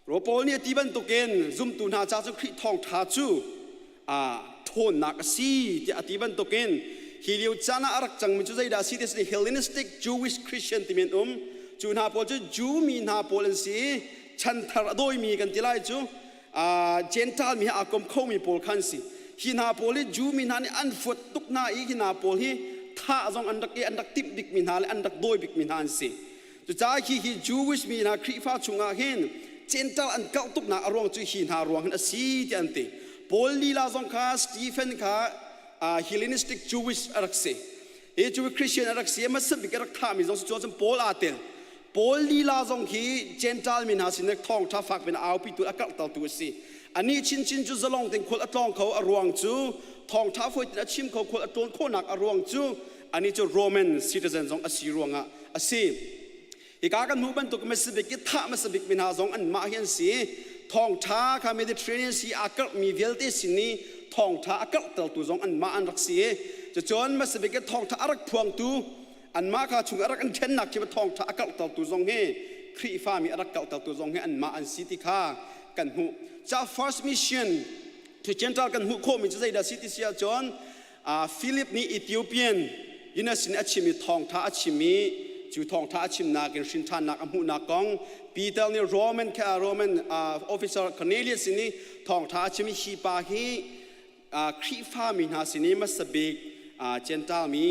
โรโปนี่ที่บันตุเกนซุมตูนาจ้าจุครีทองท้าจูโทนนักสีที่อธิบันตุเกนฮิลิวจานาอารักจังมิจูใจดาสีที่สิเฮเลนิสติกจูวิชคริสเตียนที่มีจูนาโปจูมีนาโปเลนสีฉันทาร์โดยมีกันที่ไรจูเจนตัลมีอากรมเข้ามีโปลคันสีฮินาโปลีจูมินานี่อันฟุตตุกนาอีฮินาโปลีท่าจงอันดักติบบิกมินาเลอันดักโดยบิกมินานสิจุดจ้าฮิจูวิชมีนาคริฟ้าชุงอาเห็นเจนตัลอันเก่าตุกนาอรวงจุฮินารวงอันสีที่อันติโปลีลาจงข้าสตีเฟนข้าฮิเลนิสติกจูวิชอารักเซเอจูวิคริสเตียนอารักเซมาสบิกอารักท่ามีจงสุดจงโปลอาเตลโปลีลาจงฮิเจนตัลมินาสินักทองท่าฟักเป็นอาปิตุอากาศตัลตัวสิอันนี้ชินจูจะลงถึงคนอัตลองเขาอรวงจูทองท้าฝอยติดชิมเขาคนอัตลองโคนักอรวงจูอันนี้จะโรมันซิติเซนจงอาศิรวงอาศิอีกากันหูบันตุกมาสบิกท่ามาสบิกมินาจงอันมาเห็นสีทองท้าข้าเมดิเตอร์เรเนียนสีอากาศมีเวลเตสินีทองท้าอากาศตัลตัวจงอันมาอันรักสีจะจนมาสบิกทองท้าอารักพวงตูอันมาข้าชุงอารักอันเทนนักที่มาทองท้าอากาศตัลตัวจงเฮครีฟ้ามีอารักเก่าตัลตัวจงเฮอันมาอันสิติข้ากันหูจาก first mission to Gentile กันหูโคมิจะได้ดาสิติเสียจอนฟิลิปนี่อิธิโอเปียนยินสินอาชิมิทองท้าอาชิมิจูทองท้าอาชิมนาเกนชินทานักอมุนักกองปีเตลนี่โรมันofficer Cornelius นี่ทองท้าอาชิมิฮีปาฮีครีฟ้ามีนาสินีมาสบิกGentile มี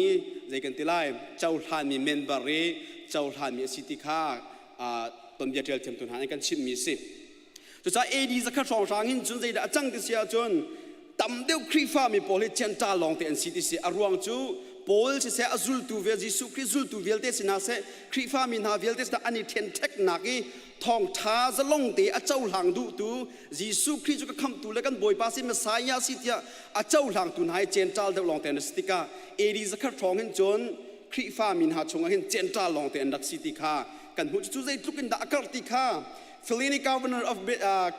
ใจกันติไลเจ้าทานมีเมนบารีเจ้าทานมีสิติข้าตนเดียเทลเทมตุนหาในกันชิมมีสิจุดจ้าเอดีจะขัดสองทางหินจนใจได้จังที่เสียจนตั้มเดียวครีฟ้ามีโปลิเจนตาลองเตนสิที่เสียอรวงจูโปลเสียอซุลตูเวลจิสุคริซุลตูเวลเตสินาเสครีฟ้ามีนาเวลเตสนาอันนี้เทนเทคนักทองท้าจะลงเตอเจ้าหลังดูตูจิสุคริจุกคำตูแล้วกันบอยปาสิมาสายาสิที่อเจ้าหลังตูนายเจนตาลเดลองเตนสติกาเอดีจะขัดสองหินจนครีฟ้ามีนาชงหินเจนตาลองเตนดักสิติกากันหูจุดใจทุกินดักกัลติกาFelini governor of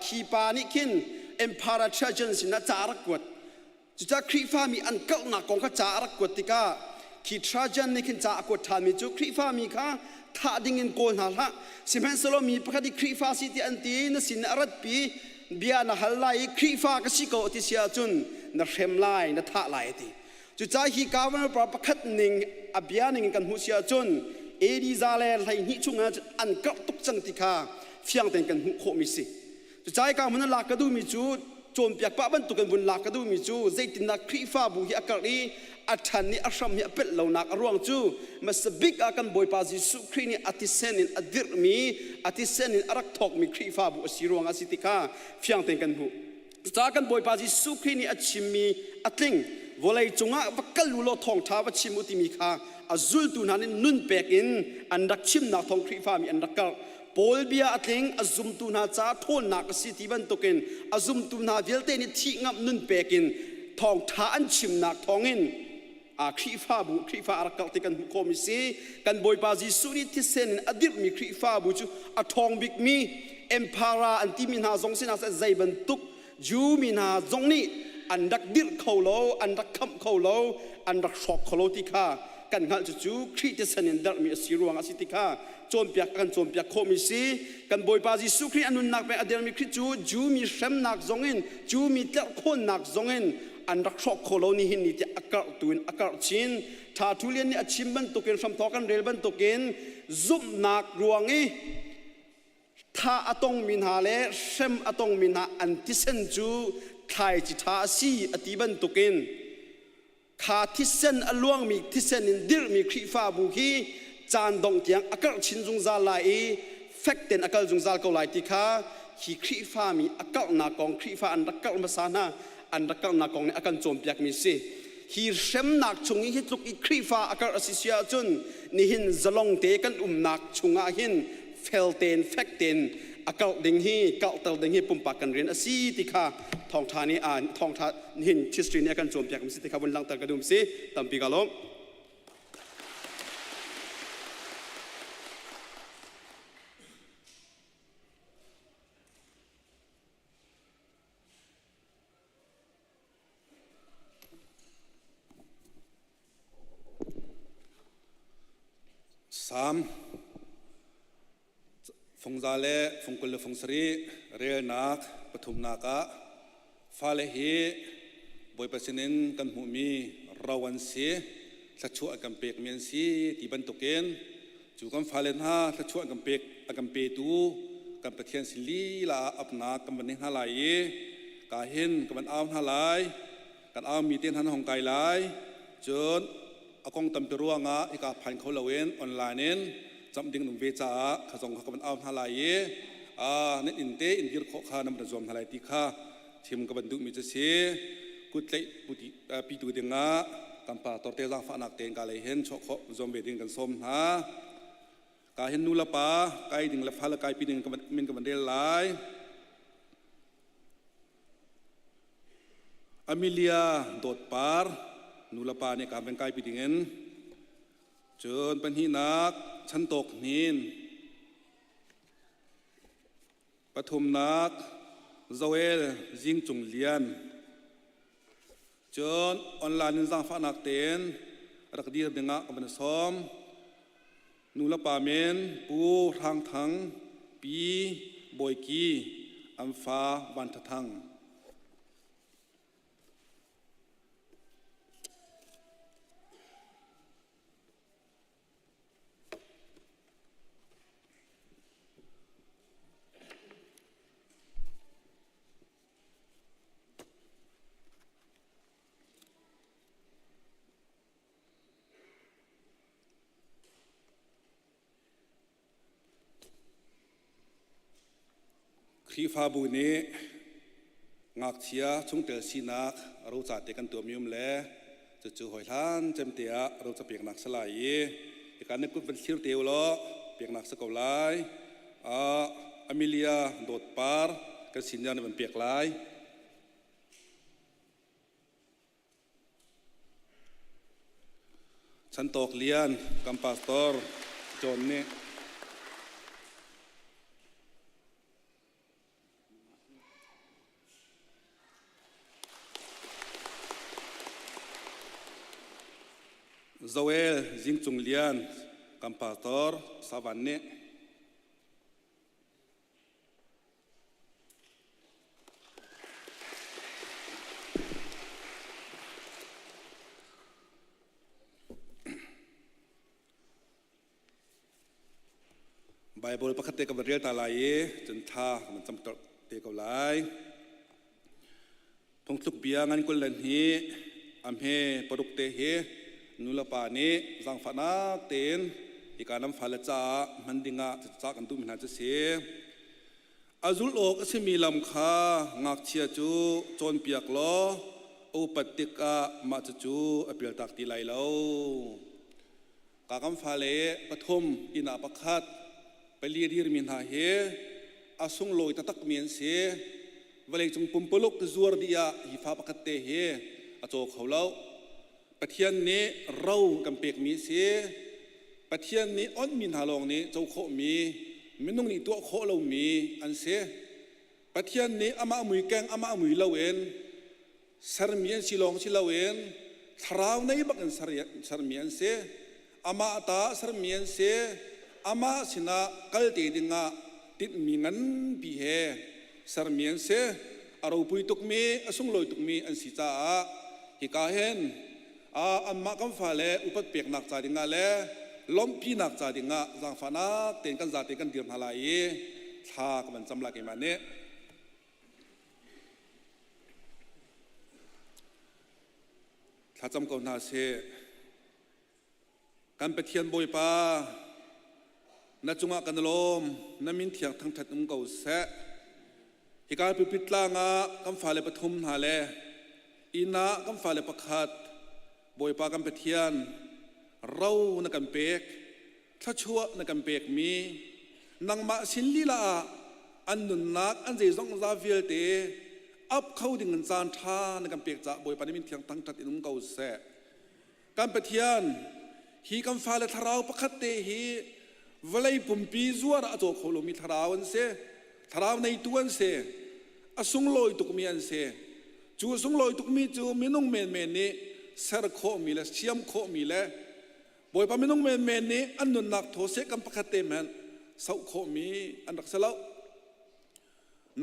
Kipanikin Empire Trajan sin na Tarakwat. Juta Krifa mi ankal na kong ka Tarakwat tika. Ki Trajan nikin Tarakwat tami ju Krifa mi ka ท่าดิ่งอินโกนหาละสิมันสโลมีประคดีครีฟ้าสิที่อันตีนสินอรัดปีเบียนะฮัลไลครีฟ้าก็สิโกที่เสียจุนนะเข็มไลนะท่าไลตีจุดใจฮีกาวันปราประคัดหนึ่งอเบียหนึ่งกันหูเสียจุนเอดีซาเลไลนิชุงอันกระตุกจังติคาเฟียงเต็งกันหูโคมิสิจุดใจกามันลากระดูมิจูโจมเปียกป้าบันตุกันบุญลากระดูมิจูใจตินักครีฟ้าบุฮีอากาลีอัฐานีอัชรมีเป็ดเหล่านักร่วงจูมาสบิกอากันบอยปาจิสุครีนี่อธิเซนินอดิรมีอธิเซนินอารักทอกมีครีฟ้าบุสิรวงอาสิติคาเฟียงเต็งกันหูจากกันบอยปาจิสุครีนี่อัชิมีอัติงวลัยจงอาบักกลุโลทองท้าวชิมุติมีคาอาจุลตุนันนุนเปกินอันดักชิมนักทองครีฟ้ามีอันดักกลปอลเบียอัติงอาจุมตุนาจ้าทนนักสิติบันตุกินอาจุมตุนาเวลเตนิที่งับนุนเปกินทองท้าอันชิมนักทองอินครีฟ้าบุครีฟ้าอารักติกันบุคมิสีกันบอยปาจิสุนิทิเซนอดิบมีครีฟ้าบุจูอทองบิกมีเอ็มพาราอันที่มินาจงสินาเซใจบันตุกจูมินาจงนี้อันดักดิรเขาโลอันดักคำเขาโลอันดักช็อกเขาโลติคากันหัลจูครีติเซนดักมีสิรวงอสิติคาโจมเปียกกันโจมเปียกคมิสีกันบอยปาจิสุครีอนุนักเป็นอเดลมีครีจูมีเชมนักจงอินจูมีเตลคนนักจงอินอันรักชอบโคโลนีหินนี่จะอากาศตุนอากาศชินถ้าทุเรียนนี่ชิมบันตุกินสัมทอกันเรลบันตุกินซุบนักรวงอีถ้าอตงมินหาเลเชมอตงมินหาอันทิเซนจูไทยจิตาสีอติบันตุกินขาทิเซนอลวงมีทิเซนินดิรมีครีฟ้าบุกีจานดงเตียงอากาศชินจงซาลายเฟกเตนอากาศจงซาลก็ลายติคาฮีครีฟ้ามีอากาศนากองครีฟ้าอันรักกัลมาสานาอันรักกันนักองเนี่ยอาการโจมเปียกมีสิฮีเชมนักชงฮิตลุกอีครีฟ้าอาการอสิเซียจุนนี่หินจะลงเตกันนักชงอาหินเฟลเตนเฟกเตนอาการดิ่งฮีเกาเตลดิ่งฮีปุ่มปากกันเรียนอสิติคาทองทานี่ทองทาหินทิสตรีเนี่ยอาการโจมเปียกมีสิติคาบนหลังตะกระดุมสิตัมปีกาลมสามฟงซาเลฟงกุลฟงสรีเรียนักปฐุมนากะฟาเลฮีบอยประสินินกันหูมีราวันสีสัชวกันเปกเมียนสีที่บรรทุกเกนจูกันฟาเลนฮาสัชวกันเปกกันเปตูกันประเทียนสิลีลาอับนากันบันเนฮาลายกาเห็นกันบันอ้าวฮาลายกันอ้าวมีเตียนหันของไกลายจนอากงตำเปรัวงาอีกาพันเขาละเวนออนไลน์เน้นจำดิ่งหนุ่มเวจ้าขจงเขาเป็นเอาทลายเน้นอินเตอินดิรขข้านำประจอมทลายติข้าทีมกับบรรดุมิจฉากุดเตปุติปีตูเดงากัมปาตอร์เตจังฝานักเตงกาเลยเห็นชกเขาจอมเวดิงกันสมฮะกาเห็นนูละปาไกดิ่งละฟ้าละไกปีดิ่งกับมินกับบันเดลไลอเมเลียโดดปาร์นูลปาเนี่ยการเป็นไกปีดิ่งเงินเชิญเป็นหินักชั้นตกนินปฐุมนักโซเอลยิงจุงเลียนเชิญออนไลน์นิสังฟ้านักเตนรักดีระเบงะกับเป็นซ้อมนูลปาเมนปูทางทั้งปีบอยกีอัมฟ้าวันทังครีฟ้าบุญงักเชียชงเตลซีนักเราจัดเด็กกันตัวมิวมเล่จะจู่หอยท่านเจมเตียเราจะเปียกหนักสลายอีกการนึกเป็นชิลเตียวล้อเปียกหนักสกอลายอเมเลียโดดปาร์กันสินยานเป็นเปียกลายฉันตกเลียนกัมปาสตอร์จนนี่โซเอลยิงจุงเลียน กัมปาตอร์สวรรค์เนี่ยไบเบิลประคัตเตกับเรียลตาลายจนท่ามันจำตเตกับลายพงสุกเบียงันกุลเลนฮีอัมเฮปรุกเตเฮนุลปานีสังฟานาเตนอีการน้ำฟ้าละจ้ามันดิงะจะจากกันตุมินาจะเสียอาจุลโอกสิมีลำคางักเชียจูโจนเปียกล้ออุปติกะมาจูอเปียตักตีไหลเล่ากากำฟ้าเละปฐมอินาปคัดไปเลียดีรมินหาเฮอาสุงลอยตะตักเมียนเสียเวลาจงปุ่มปลุกตะจวร์ดียาฮิฟ้าปคัดเตเฮอาโจเขาเล่าปะเทียนนี้เรากำเปกมีเสียปะเทียนนี้อ้อนมินหาลองนี้เจ้าโคมีมินุ่งนี้ตัวโคเรามีอันเสียปะเทียนนี้อามามุยแกงอามามุยเล่าเองสารเมียนสิลองสิเล่าเองทราวในบักอันสารเมียนเสียอามาตาสารเมียนเสียอามาสินะกัลตีดิงะติดมีงันปีเฮสารเมียนเสียอารูปุยตุกมีอสุงลอยตุกมีอันสิจ้าฮิกาเฮนอันมากำฟ้าเล่อุปเปียกหนักจ่าดิงะเล่ล้มพี่หนักจ่าดิงะจังฟ้านักเต็นกันจ่าเต็นกันเดือดหาลายท่ากับมันจำลักเองมันเนี่ยถ้าจำก่อนนาเสการไปเทียนบอยปาณจุงะกันลมณมินเทียงทั้งทัดนุ่มเก่าเสฮิการปิดลางะกำฟ้าเล่ปฐมหาเล่อินะกำฟ้าเล่ประคัดบอยปากันไปเทียนเราในกันเปกถ้าชัวในกันเปกมีนางมาสินลีลาอันนุนนักอันเจซองซาเฟียเตอับเข้าดิ่งเงินจานท่าในกันเปกจะบอยปานิมินเทียงตั้งทัดอินุ่มเก่าแสการไปเทียนฮีกันฟ้าและทาราวประคัตเตฮีเวลัยปุ่มปีจัวระโจโคลมีทาราวันเสทาราวในตัวเสอสุงลอยตุกมีอันเสจูสุงลอยตุกมีจูมินุ่งเมนเมนนี้เสรโคมีและเชียมโคมีและบอยปามินุ่งเมนเมนนี้อันนุนนักโทเสกันประคัตเตมันสาวโคมีอันรักษาแล้ว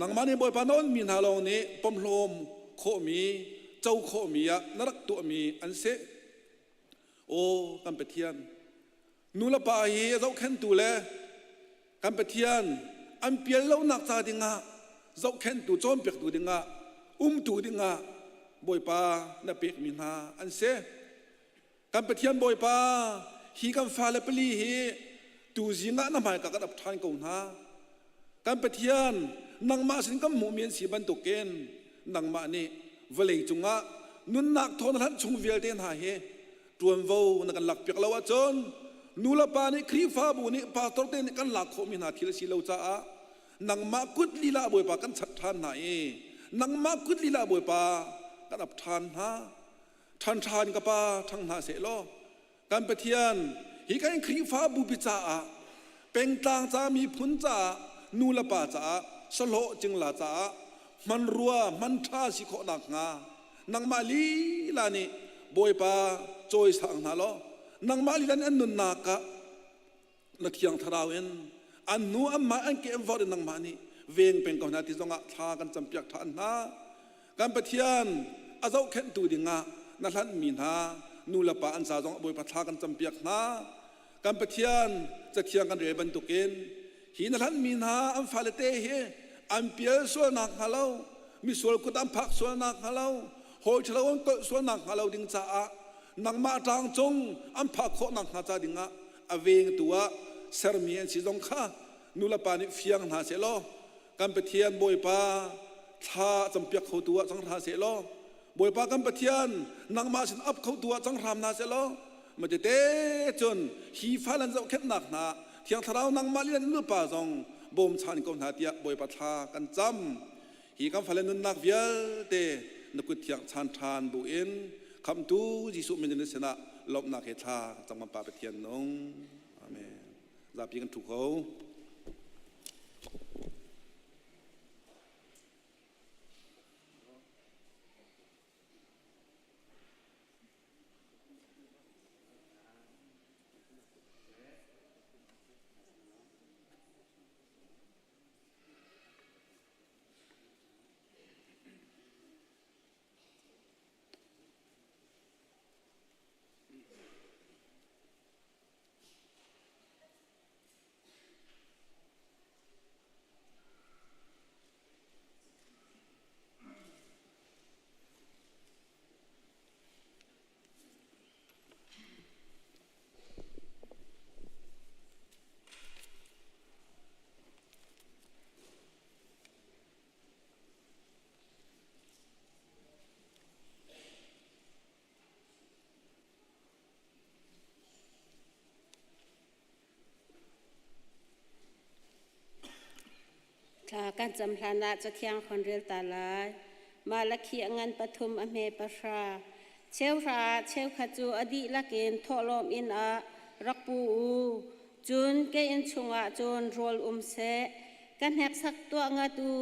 นังมันนี่บอยปานอนมีนาลองนี้ปมลมโคมีเจ้าโคมีอะนรักตัวมีอันเสโอ้กันไปเทียนนูละปาฮีเจ้าแค้นตัวแลกันไปเทียนอันเปียเล่าหนักจ่าดิงะเจ้าแค้นตัวจอมเปียกตัวดิงะตัวดิงะบอยปาณเปียกมีนาอันเสกันไปเทียนบอยปาฮีกันฟ้าและปลีฮีตูจิงะน้ำหายกับดับทานกงนากันไปเทียนนังมาสินกับหมูเมียนสีบันตุเกนนังมานี่เวลจุงะนุนนักทนทันชงเวลเตนหาเฮตวนโวนักหลักเปียกละวะจนนูละปานี่ครีฟ้าบุนี่ปาตรเตนกันหลักโคมินาทีละสีเลวจ้านังมากุดลีลาบอยปากันชัดทานไหนนังมากุดลีลาบอยปากันดับทานฮะทานกับปาทั้งหาเสลอการไปเทียนฮีกันครีฟ้าบุปิจ้าเป็นต่างจ้ามีพุนจ้านูละปาจ้าสโลจึงลาจ้ามันรัวมันท่าสิโคนักงานังมาลีลานี่บอยปาจอยสังนาลอนังมาลีลานี่อันนุนนักะนักยังทราวินอันนูอันมาอันเก็บวอร์นังมานี่เวงเป็นก่อนนาที่ต้องทากันจำเปียกทานนะการไปเทียนอาเจ้าเข็นตูดิงะนั่นท่านมีนานูละปาอันสาจงบอยปาทากันจำเปียกนะการไปเทียนจะเทียงกันเรียบันตุกินฮีนั่นท่านมีนาอันฟาเลเตเฮอันเปียส่วนนักฮาเลามีส่วนกุดอันพักส่วนนักฮาเลาโหยเฉลวันก็ส่วนนักฮาเลาดิงจ้านังมาจางจงอันพักโคนักฮาจาดิงะอเวงตัวเซอร์เมียนสิจงข้านูละปานี่เฟียงหาเสลอการไปเทียนบอยปาท่าจำเปียกเขาตัวจังหาเสลอบอยปากันไปเทียนนังมาสินอับเขาตัวจังรามนาเสลอมันจะเตจนฮีฟ้าลันเจ้าเข็ดหนักนาเทียงทาราวนังมาลีนันนูป่าจงบ่มชานกองหาเตียบอยปาทากันจำฮีกันฟ้าลันนุนนักเวียเตนักกุเทียงชานทานบุเอ็นคำตูจิสุมินเนสนะลบนักเฮทาจังมันป่าไปเทียนนงอาเมนรับยิงกันถูกเขา การจำพลานาจะเที่ยงคนเรียลตาลายมาละเขียงันปฐุมอเมปราเชลราเชลขจูอดีละเกนทอลอมอินอารักปูจุนเกอินชงอาจนโรลเสกันแหกสักตัวงาตู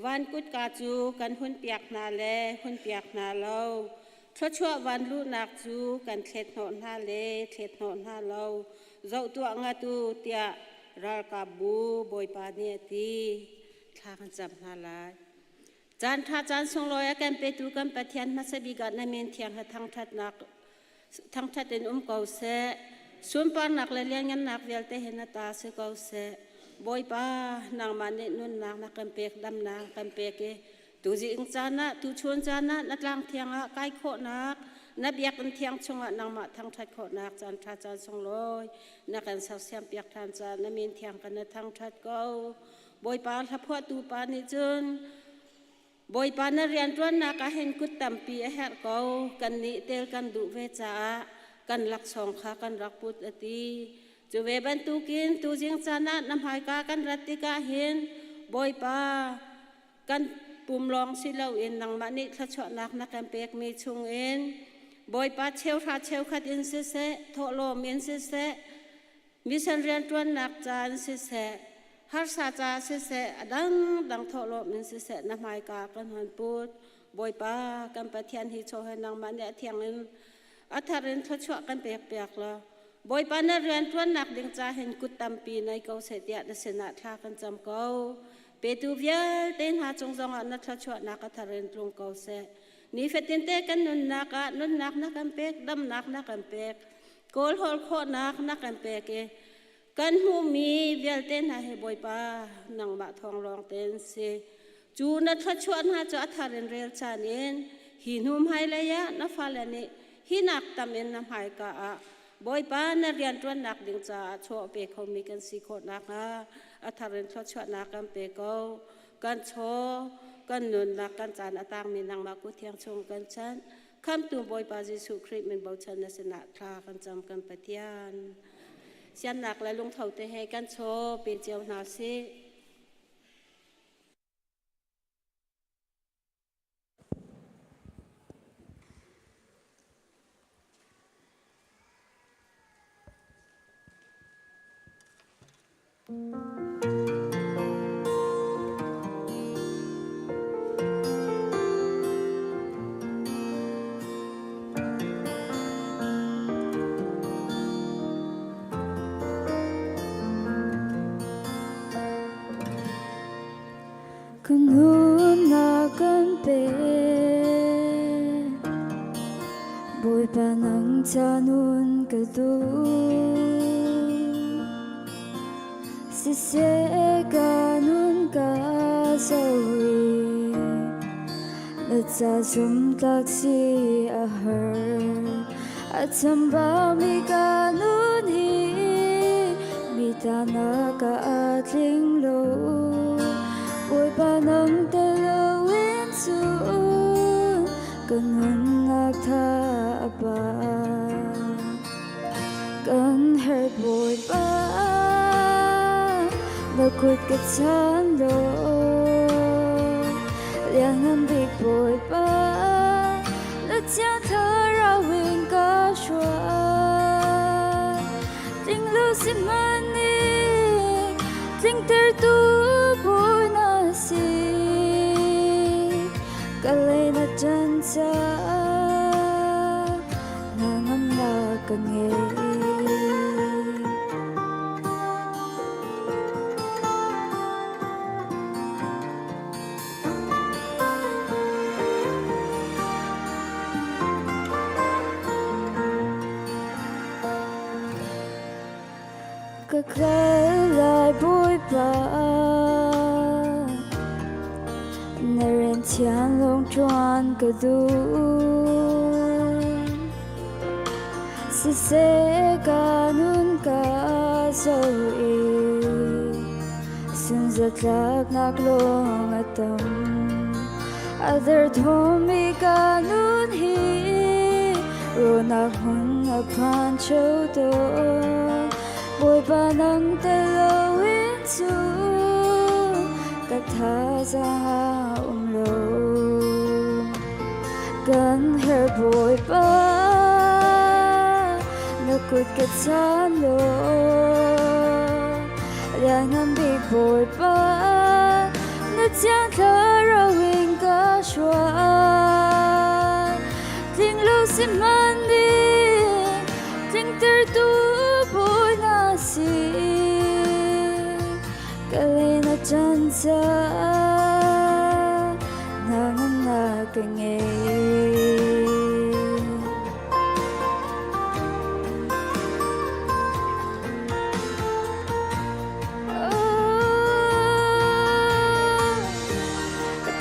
วันกุดกาจูกันหุ่นเปียกนาเลหุ่นเปียกนาเลาชั่ววันลูนักจูกันเทศโนนาเลเทศโนนาเลาเจ้าตัวงาตูเตียรัลกาบูบอยปาเนตีทางจำนาลายจานท่าจานทรงลอยกันไปดูกันปะเทียนมาสบิกันในเมียนเทียงทางทัดนักทางทัดเป็นเก่าเสส่วนปานนักเลี้ยงเงินนักเวลเตเห็นตาเสเก่าเสบอยปานางมันนุ่นนางนักกันเปกดำนางกันเปกตูจิงจานะตูชวนจานะนัดลางเทียงไก่โคนักนับเบียกันเทียงชงนางมาทางทัดโคนักจานท่าจานทรงลอยนักกันสาวเสียมเปียกทานจานในเมียนเทียงกันทางทัดเก่าบอยปาทับพัวตูปานิจนบอยปานเรียนตัวนักเห็นกุดตัมปีแหกเก่ากันนิเตลกันดุเวจากันรักสองขากันรักพุทธตีจูเวบันตุกินตูจิงจานะนำหายกากันรัติกาเห็นบอยปากันปุ่มลองสิเลาเอ็นนังมันนิทชนักนักกันเปกมีชงเอ็นบอยปาเชลราเชลขัดอินเสเสโทโลมินเสเสมิสันเรียนตัวนักจานเสเสฮาร์ซาจาเสเสดังโทโลมินเสเสนำหายกากันหันปุดบอยปากันปะเทียนฮิโชให้นังมันเนี่ยเทียงนั้นอัธรินทชกันเปียกๆละบอยปานเรียนตัวนักดึงจ่าเห็นกุดตัมปีในเกาเสตียดเสนาท่ากันจำเกาเปตูเวียเต้นหาจงจงอันนัทชนักอัธรินตรงเกาเสนี่เฟตินเตกันนุนนักนักกันเปกดำนักกันเปกโกลฮอลโคนักกันเปกกันหูมีเวียเต้นหาให้บอยปานังบะทองรองเต้นเสจูนัทชวนหาจอัธรินเรียลจานเอ็นหินหุมไฮเลยะนัฟาเลนิหินักตำเอ็นนำหายกาบอยปานเรียนตัวนักดึงจ่าโชเปกเขามีกัน4 คนนักอัธรินชดนักกันเปกเขากันโชกันนุนนักกันจานต่างมีนางมากุเทียงชงกันฉันคำตัวบอยปาจิสุคริตเป็นเบาชันนสนาทากันจำกันปฏิญาณเสียนนักและลงเท่าเตให้กันโชเป็นเจียวนาซีคุณหูนักกันเปบอยปานังจานุนกระดูสิเสกานุนกาสวีและจะจุมตักสีอาหารอาจำบ่มีกานุนฮีมีตานักอาทิงโลบอยปานังเตลวินซูกันหุนนักท่าบากันเฮิร์บอยปานักคุดกับฉันโลเลี้ยงน้ำบิ๊กบอยปาและเจ้าเธอเราวิ่งก็ชัวจริงรู้สิมันนี่จริงเธอตัวบอยน่าสิก็เลยน่าจันทร์นางำลากันเองก็ใครลายบอยปาในเรียนเทียนลงจวนก็ดูสิเสกานุนกาโซอีสุนจัดลักนักลงอัตมอาเดอร์ทอมีกานุนฮีโรนักหุ่นอพันโชโตบอยปานังเตลวินซูกัด tha za lo kan her boy pa na kut kat sa lo yang am big boy pa na chang tha ra wing ka shwa ting lo si man di ting ter tu boy na si kalina chan sa nang na kange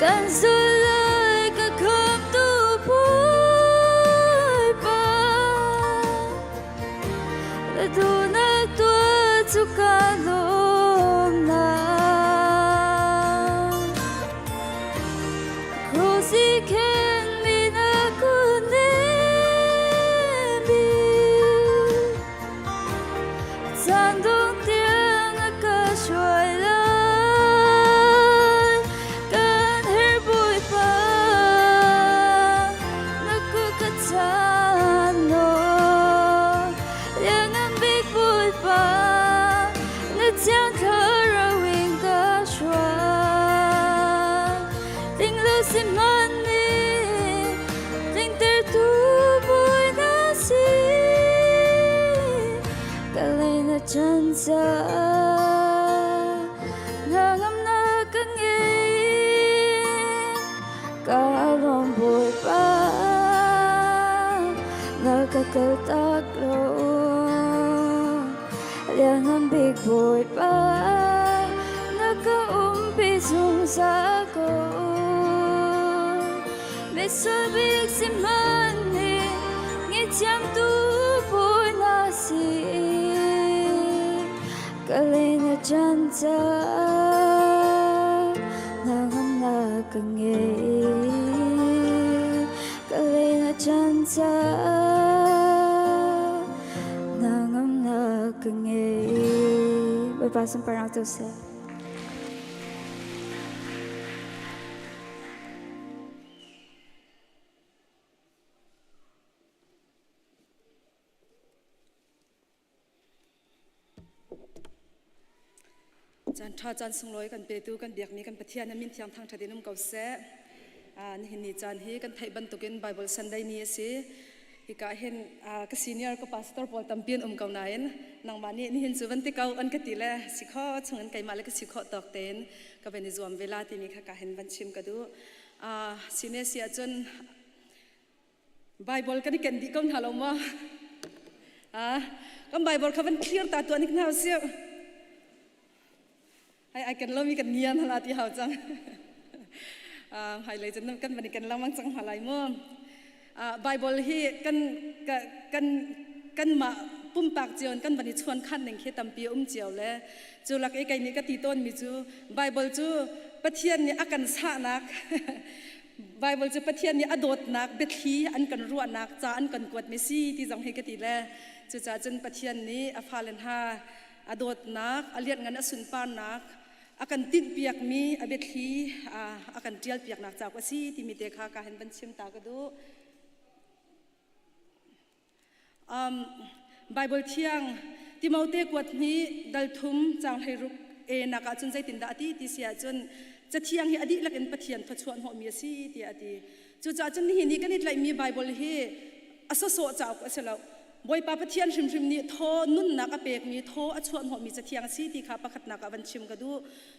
kan sulay ka kham tu boy pa la tu na tu chu ka lom na Rosi ken mi na ku ne bi san dong tiang ka shuai la kan her boy pa na ku ka chan no yang am big boy pa na chang ka ra wing ka shuai ting lo si man ni ting ter tu boy na si kalay na chan sa nangam na kangin kalong boy pa nakakaltak lo liang ang big boy pa nakaumpi sung sa ko may sabik si mani ngityang tu boy na si kalay na chan sa nangam na kange kalay na chan sa nangam na kange Bapasang parang to saจันทราจันสงลอยกันเปตูกันเบียกมีกันปะเทียนมินเทียมทางทะเลน้ำเก่าเสนี่เห็นนี่จันฮีกันไทยบรรทุกินไบเบิลซันได้นี่สิฮิกาเห็นก็ซีเนียร์ก็พาสตอร์พอลตัมเปียนเก่าไหนนางมานี่เห็นสุวรรณที่เก่าอันกติแลสิข้อชงอันไก่มาแล้วก็สิข้อตอกเต็นก็เป็นในส่วนเวลาที่มีข้าเห็นบัญชิมก็ดูซีเนียเสียจนไบเบิลกันนี่กันดีก็หาลงมาก็ไบเบิลเขาเป็นเคลียร์ตาตัวนี้น่าเสียไอ้กันเรามีกันเนียนขนาดที่เขาจังไฮเลยจนกันวันนี้กันเรามั่งจังหาไรมั่งไบเบิลที่กันมาปุ่มปากเจียวกันวันนี้ชวนขั้นหนึ่งแค่ตำปีเจียวแล้วจูหลักไอ้ไก่นี้ก็ตีต้นมีจูไบเบิลจูปะเทียนนี่อากันสะนักไบเบิลจูปะเทียนนี่อดดนักเบ็ดทีอันกันรัวนักจ้าอันกันกวดเมซี่ที่จังให้กตีแล้วจูจ้าจนปะเทียนนี้อฟาเลนฮาอดดนักอเลียนงันอสุนปานนักakan tin piak mi abet hi akan tial piak nak chak asi ti mi te kha ka hen ban chim ta ka du bible thiang timote kwat ni dal thum chang hai ruk e na ka chun jai tin da ti ti sia chun cha thiang hi adi lakin pathian phachuan ho mi si ti ati chu cha chun hi ni kan it lai mi bible hi aso so chak aselo boi pa pathian shim shim ni tho nun na ka pek mi tho achuan ho mi cha thiang si ti kha pakhat na ka ban chim ka du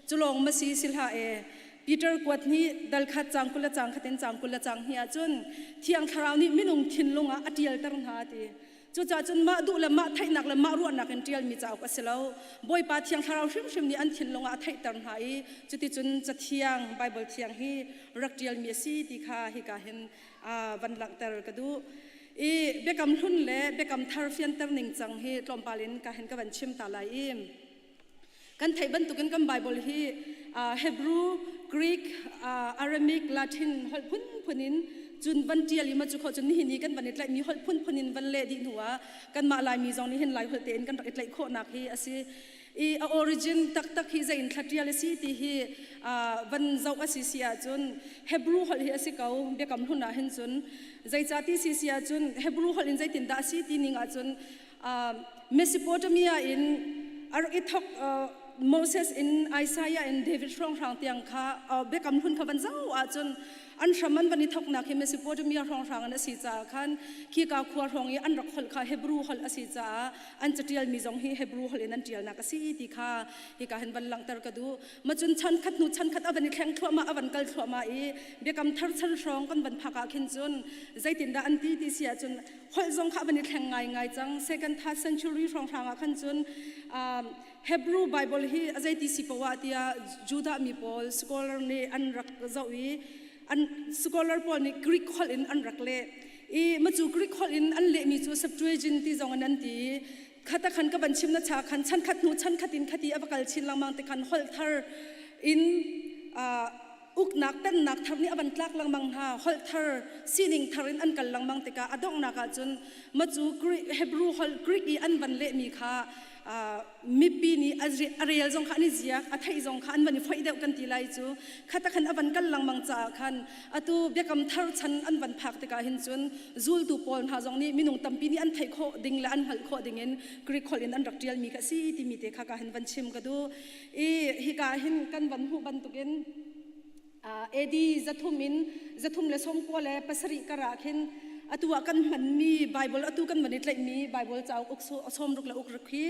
chulong ma si silha e Peter kwat ni dal khat chang kula chang khaten chang kula chang hi a chun thiang tharau ni minung thin lunga atial tar na ti chu cha chun ma du la ma thai nak la ma ru nak en tial mi chaw ka selo boi pa thiang tharau shim shim ni an thin lunga thai tar na hi chu ti chun cha thiang bible thiang hi rak tial mi si ti kha hi ka hen van lang tar ka du e bekam hun le bekam thar fian tar ning chang hi tlom palin ka hen ka ban chim ta lai im kan thai ban tu kan bible hi Hebrew Greek Aramaic Latin hol phun phunin chun van tial ima chu kho chun ni ni kan banit lai mi hol phun phunin van le di nuwa kan ma lai mi jong ni hen lai hol ten kan rak lai kho nak hi asi origin tak hi zain thatial si ti hi van zau asisia chun Hebrew hol hi asikau bekam huna hin chun zai chati sisia chun Hebrew hol in zai tin da si ti ninga chun Mesopotamia in ithok Moses in Isaiah in David rong rang tiang kha bekam hun kha van zau a chun an shaman bani thok na khi Mesopotamia rong rang an si cha khan khi ka khwa rong i an rak khol kha Hebrew hol asi cha an chatial mi jong hi Hebrew hol in an tial na ka si ti kha hi ka hen ban lang tar ka du ma chun chan khat avani thleng thwa ma avan kal thwa ma i bekam thar chan rong kan ban phaka khin chun zaitin da an ti sia chun hol jong kha avani thleng ngai chang second third century rong rang a khan chun Hebrew Bible hi azai ti si pawatia Judah mi pol scholar ne an rak zawi an scholar pol ni Greek hol in an rakle machu Greek hol in an le mi chu Septuagint ti zong an ti khata khan ka ban chim na cha khan chan khat nu chan khatin khati abakal chin lang mang te khan hol thar in uk nak tan nak thar ni aban tlak lang mang ha hol thar sining tharin an kal lang mang te ka adong na ka chun machu Hebrew hol Greek i an ban le mi kha mipi ni ariel zong kha ni zia athai zong kha an bani faida kan ti lai chu khata khan aban kal lang mang cha khan atu bekam thar chan an ban phak te ka hin chun zul tu pol ha zong ni minung tampi ni an thai kho ding la an hal kho ding in Greek hol in an raktial mi ka si ti mi te kha ka hin ban chim ka du hi ka hin kan ban hu ban tukin edi zathum le som ko le pasari ka rakhin atu akan man mi Bible atu kan manit lai mi Bible chau ukso som ruk la uk rakhi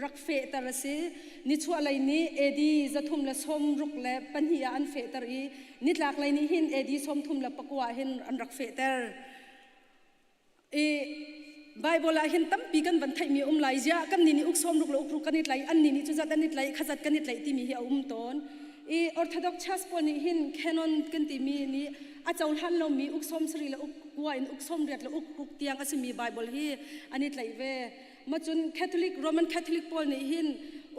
rak fe tarase ni chua lai ni edi zathum la som ruk le panhia an fe tar i nitlak lai ni hin edi som thum la pakwa hin an rak fe tar Bible la hin tampi kan ban thai mi lai ja kan ni uk som ruk la uk ruk kanit lai an ni chu zat anit lai khazat kanit lai ti mi hi ton Orthodox Church pol ni hin canon kan ti mi ni achau han lo mi uk som sri la uk wa in uk som riat la uk tiang asimi Bible hi anit lai ve machun Roman Catholic pol ni hin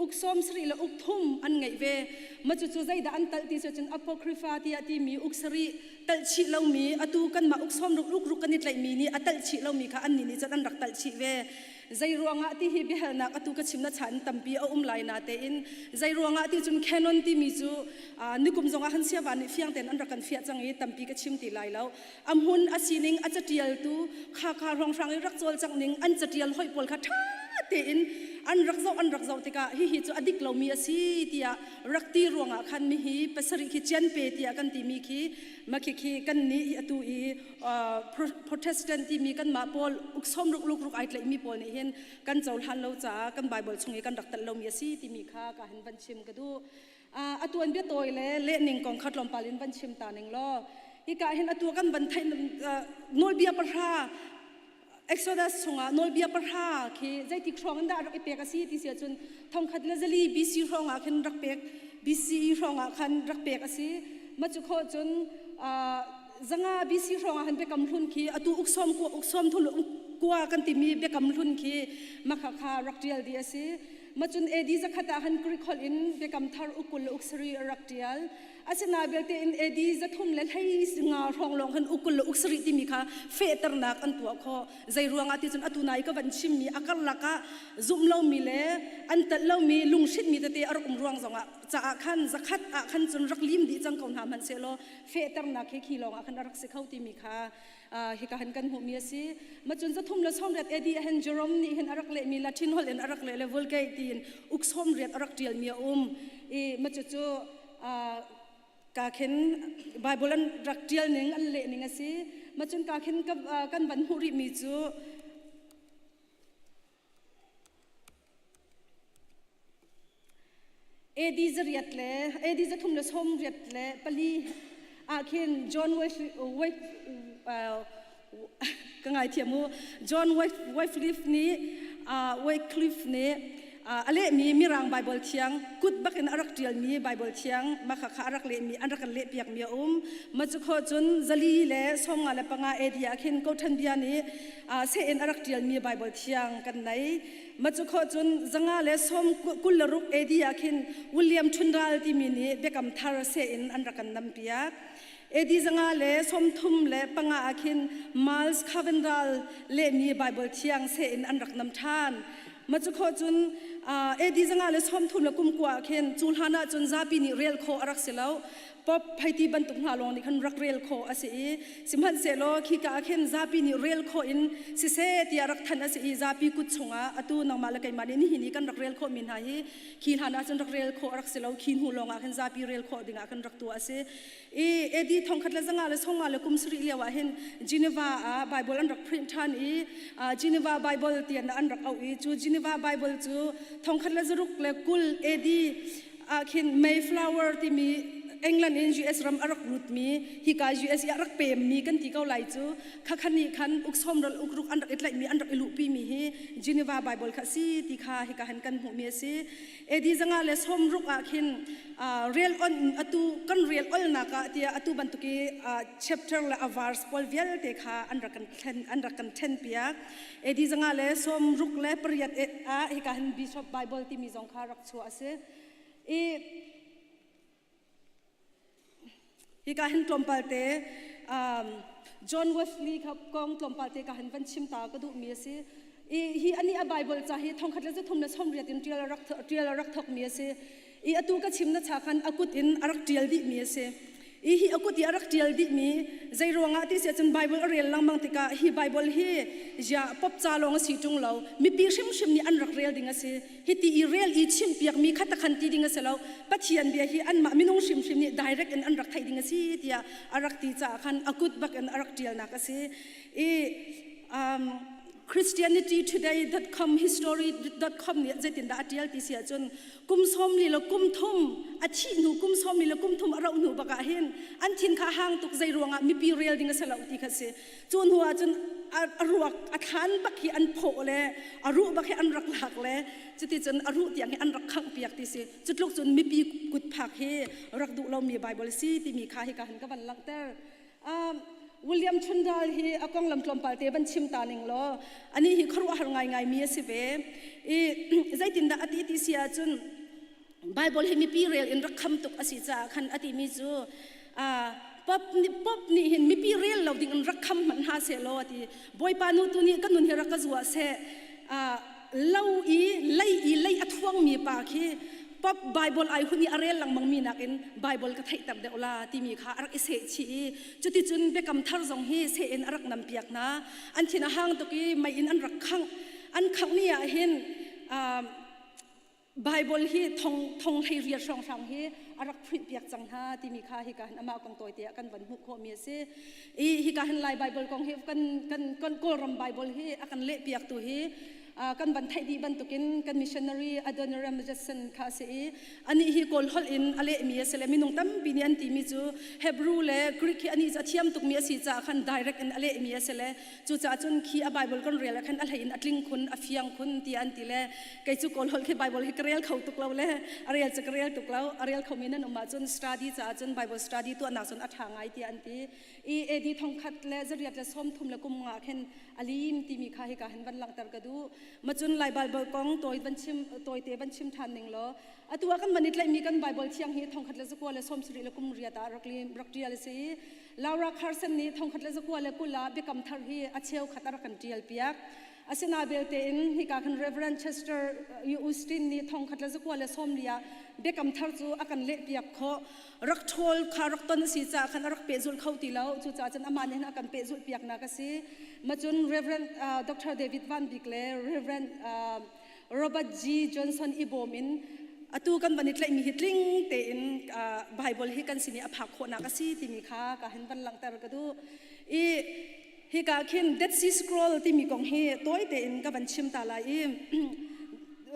uk som sri la uk thum an ngai ve machu chu zai da an tal ti chun apocrypha ti ati mi uk sri tal chi lo mi atu kan ma uk som ruk kanit lai mi ni atal chi lo mi kha an ni chat an rak tal chi ve zai ruanga ti hi behel na atu ka chimna chan tampi a lai na te in zai ruanga ti chun canon ti mi chu nikum zonga han sia ban fiang ten an rakan fia changi tampi ka chim ti lai lo amhun asining achatial tu kha rong rang rak chol chang ning an chatial hoi pol kha tha te in an rak zau te ka hi chu adik lo mi asi tia rakti ruanga khan mi hi pasari khi chen pe tia kan ti mi khi makhi khi kan ni atu Protestant ti mi kan ma pol uksom ruk ait lai mi pol ni hen kan chol han lo cha kan Bible chungi kan rak tal lo mi asi ti mi kha ka han ban chim ka du atuan be toy le ning kong khatlom palin ban chim ta ning lo hi ka hen atu kan ban thai nol bia parha Exodus sunga nol bia parha khi zai ti khrong da rak pe ka si ti sia chun thong khat la zali BC rong a khen rak pek BC rong a khan rak pek asi ma chu kho chun zanga BC rong a han be kam hlun khi atu uksom thul kwa kan ti mi be kam hlun khi makha kha rak tial di asi ma chun edi zakhata han kri khol in be kam thar ukul uksri rak tial asina belte in edi zathum le thai singa rong long han ukul uksri ti mi kha fe tar nak an tu kho zai ruanga ti chun atu nai ka ban chim mi akal laka zum lo mi le an tal lo mi lung shit mi te ar ruang zonga cha khan zakhat a khan chun rak lim di chang kon ha man se lo fe tar nak he khi long a khan rak se khau ti mi kha hi ka han kan hu mi asi ma chun zathum la som ret edi hen Jerome ni hen arak le mi latin hol en arak le level kai tin uksom ret arak tial mi ma chu ka khen Bible an rak tial ning an le ning asi ma chun ka khen kan ban hu ri mi chu edi zariat le edi zathum la som riat le pali khen John kangai thiamu John Wycliffe ni ale mi mirang Bible thiang kut bakin arak tial mi Bible thiang makha kha arak le mi arak le piak mi ma chu kho chun zali le somnga le panga edia khin ko than bia ni se en arak tial mi Bible thiang kan nai ma chu kho chun zanga le som kul ruk edia khin William Thundal ti mi ni bekam thar se en an rakan nam pia edi zanga le som thum le panga akhin Miles Cavendal le mi Bible thiang se en an rak nam than ma chu kho chun เอดีจังอะไรซ้อมทุนละกุมกว่าเข็นจูลฮานาจนซาปีนี่เรียลโคอารักเสลาปอบไพตีบันตุกนาลงนี่คันรักเรียลโคอาศัยสิมหันเสลอขี้กาเข็นซาปีนี่เรียลโคอินสิเซตีรักทันอาศัยซาปีกุดชงอาตูนองมาละไกมานี่หินี่กันรักเรียลโคมินหายขี้ฮานาจนรักเรียลโคอารักเสลาขี้หูลงอาเข็นซาปีเรียลโคดิ่งอาคันรักตัวอาศัยเอดีทองคัดละจังอะไรส่งมาละกุมสรีเลียวเห็นจีนีวาไบเบิลอันรักพรินทันจีนีวาไบเบิลเตียนอันรักเอาจูจีนีวาไบเบิลจูทองคัดละจรุกle kul edi akhin Mayflower ti mi England in US ram arak root mi hi ka US ya arak pem mi kan ti kau lai chu khakhani khan uksom ral ukruk an itlai mi an ilu pi mi hi Geneva Bible kha si ti kha hi ka han kan hu mi si edi zanga le som ruk akhin real on atu kan real ol na ka ti atu bantuki chapter la verse pol vial te kha an rakan ten pia edi zanga le som ruk le priyat a hi ka han Bishop Bible ti mi zong kha rak chu ase hi ka hin tlompalte John Wesley kha kong tlompalte ka hin van chim ta ka du mi ase hi ani a Bible cha hi thong khatla thum na som riatin trial rak thok mi ase atu ka chimna cha khan akut in arak trial di mi ase hi akut arak trial di mi zaironga ti se chun Bible real lang mang tika hi Bible hi ja pop cha long si tung lo mi pi shim shim ni an rak real ding ase hi ti real i chim piak mi khata khan ti ding ase lo pathian bia hi an ma minung shim shim ni direct an rak thai ding ase tia arak ti cha khan akut bak an arak trial na ka se christianitytoday.com history.com ni zaitin da atial ti sia chun kum som li lo kum thum athi nu kum som li lo kum thum arau nu baka hen an thin kha hang tuk zai ruanga mi pi real ding ase lo ti kha se chun huwa chun aruak athan bakhi an pho le aru bakhi an rak lak le chuti chun aru tiang he an rak khang piak ti se chutlok chun mi pi kut phak he rak du lo mi Bible si ti mi kha hi ka han ka ban lang ter William Tyndale hi akong lam tlom palte ban chim ta ning lo ani hi khru har ngai mi ase be zaitin da ati ti sia chun Bible he mi pi real in rakham tuk asi cha khan ati mi chu pop ni hin mi pi real lo ding an rakham man ha se lo ati boy pa nu tu ni kanun hera ka zuwa se lau lei athuang mi pa khi pop Bible ai huni arel lang mang mi nakin Bible ka thai tab de ola ti mi kha arak ise chi chuti chun be kam thar jong hi se en arak nam piak na an thina hang to ki mai in an rak khang an khang ni a hin Bible hi thong thei ria song hi arak phri piak chang ha ti mi kha hi ka ama kong toy te kan ban hu kho mi se hi ka hin lai Bible kong hi kan kol ram Bible hi akan le piak tu hi kan ban thai di ban tukin kan missionary Adoniram Jackson kha se ani hi kol hol in ale mi se le minung tam pini an ti mi chu Hebrew le Greek ani cha thiam tuk mi si cha khan direct in ale mi se le chu cha chun khi a Bible kon real khan al hein atling khun afiang khun ti an ti le kai chu kol hol ke Bible hi real khau tuk lo le arial cha real tuk lo arial khomin an ma chun study cha chun Bible study tu na chun athangai ti an ti edi thong khat le zariat le som thum le kum nga khen alim ti mi kha hi ka han ban lang tar ka du machun lai Bible kong toy te ban chim than ning lo atua kan manit lai mi kan Bible thiang hi thong khat le zakwa le som sri le kum ria ta raklim raktial se Laura Carson ni thong khat le zakwa le kula be kam thar hi acheu khatar kan tial piak asina belte in hi ka khan Reverend Chester Austin ni thong khat le zakwa le som lia be kam thar chu akan le piak kho rak thol kha rak ton si cha khan rak pe zul khau ti lo chu cha chan aman hen akan pe zul piak na ka si machun Reverend Dr. David Van Bikle Reverend Robert G. Johnson Ibomin atu kan banit lai mi hitling te in Bible hi kan sini aphak kho na ka si ti mi kha ka hen ban lang tar ka du hi ka khin Dead Sea Scroll ti mi kong he toy te in ka ban chim ta la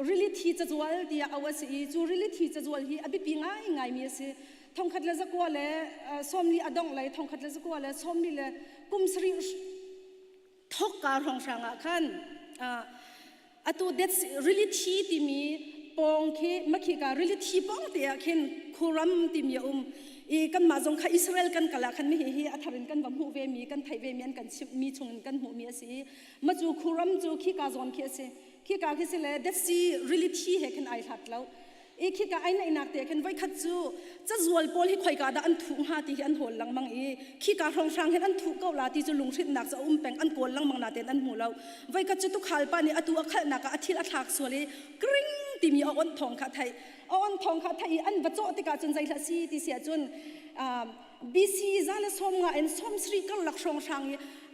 really thi cha zual dia awas chu really thi cha zual hi abi pi ngai mi se thong khat la zakwa le somni adong lai thong khat la zakwa le somni le kum sri thok ka rong sanga khan atu that's really thi ti mi pong khi makhi ka really thi pong te khin khuram ti mi kan ma jong kha Israel kan kala khan mi hi atharin kan bam hu ve mi kan thai ve mi an kan mi chung kan hu mi si ma chu khuram chu khi ka zon khi se khi ka khi se le that's really thi he kan ai that lo khi ka ai nai nak te kan vai khat chu cha zual pol hi khoi ka da an thu ha ti an hol lang mang khi ka rong sang hen an thu ko la ti chu lung thrit nak cha peng an kol lang mang na ten an mu lo vai ka chu tu khal pa ni atu akhal na ka athil athak suali kring ตีมีอ่อนทองขัดไทยอ่อนทองขัดไทยอันบัจโจติกาจนใจละซีที่เสียจนบีซีจานสมงาอันสมสรีกันหลักชงช่าง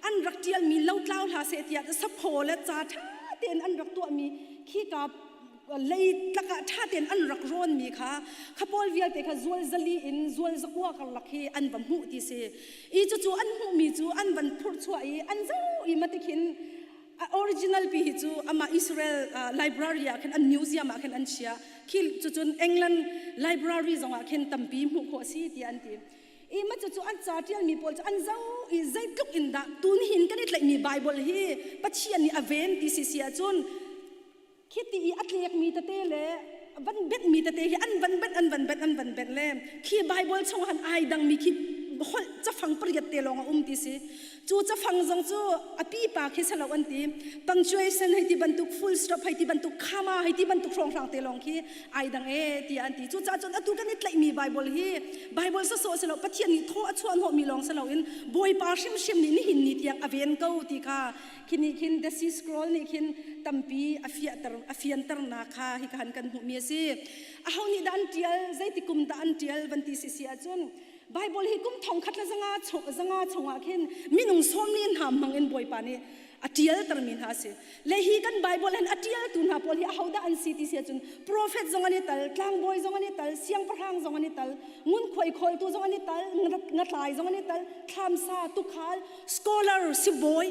อันรักเดียลมีเล่าเล่าหาเสียที่สะโพและจ่าท่าเตียนอันรักตัวมีขี้กับเลยตะกะท่าเตียนอันรักร้อนมีค่ะขบวนเวียลเตะขจวลจลีอินจวลสักว่ากันหลักเฮอันบัมหูที่เสียอีจู่อันหูมีจู่อันบันพูดช่วยอันเจ้าอีมาติขินoriginal ปีจู่อามาอิสราเอลlibrary อ่ะคันอันมิวเซียมอ่ะคันอันเชียคิดจู่อังกฤษ library จงอ่ะคันตั้มปีมุขหัวซีที่อันที่อีมาจู่อันจ่าที่อันมีพอลอันเจ้าอีใจทุกอินดาตุนหินกันนี่เลยมีไบเบิลฮีปัจเจียนนี่อเวนที่เสียจู่คิดที่อัตเลียกมีตะเตเลบันเบ็ดมีตะเตอันบันเบ็ดเลยขี้ไบเบิลช่องหันไอดังมีขี้จะฟังประโยชน์เตลองที่สิจู่จะฟังจังจู่อภิปาคิสลาวันที่ punctuation ให้ที่บรรทุก full stop ให้ที่บรรทุกคำให้ที่บรรทุกรองเตลองขี้ไอดังที่อันที่จู่จะจนอตุกันนี่เลยมีไบเบิลฮีไบเบิลสโซสลาปัจเจียนนี่โทษชวนหัวมีลองสลาอินบอยปาชิมนี่หินนี่ที่ยังอเวนเก้าที่ค่ะคินเดซิสครอลนี่คินตัมปีอฟิอันตรนาคาฮิกันหูมีสิอาหนี่ดันเทียลใจติกุมดันเทียลวันที่เสียจนไบเบิลฮิกุมทองคัดละจังอาชงอาเข็นมินุงสมลีนหามมังเอ็นบอยปานี่อเทียลตรมินหาสิเลฮีกันไบเบิลเห็นอเทียลตุนหาพอลฮิอาหดาอันซีที่เสียจนโปรเฟตจงอันนี้ตัลกลางบอยจงอันนี้ตัลเสียงประหังจงอันนี้ตัลงุนคอยตัวจงอันนี้ตัลงัดลายจงอันนี้ตัลคลามซาตุคาลสกอลาร์สิบอย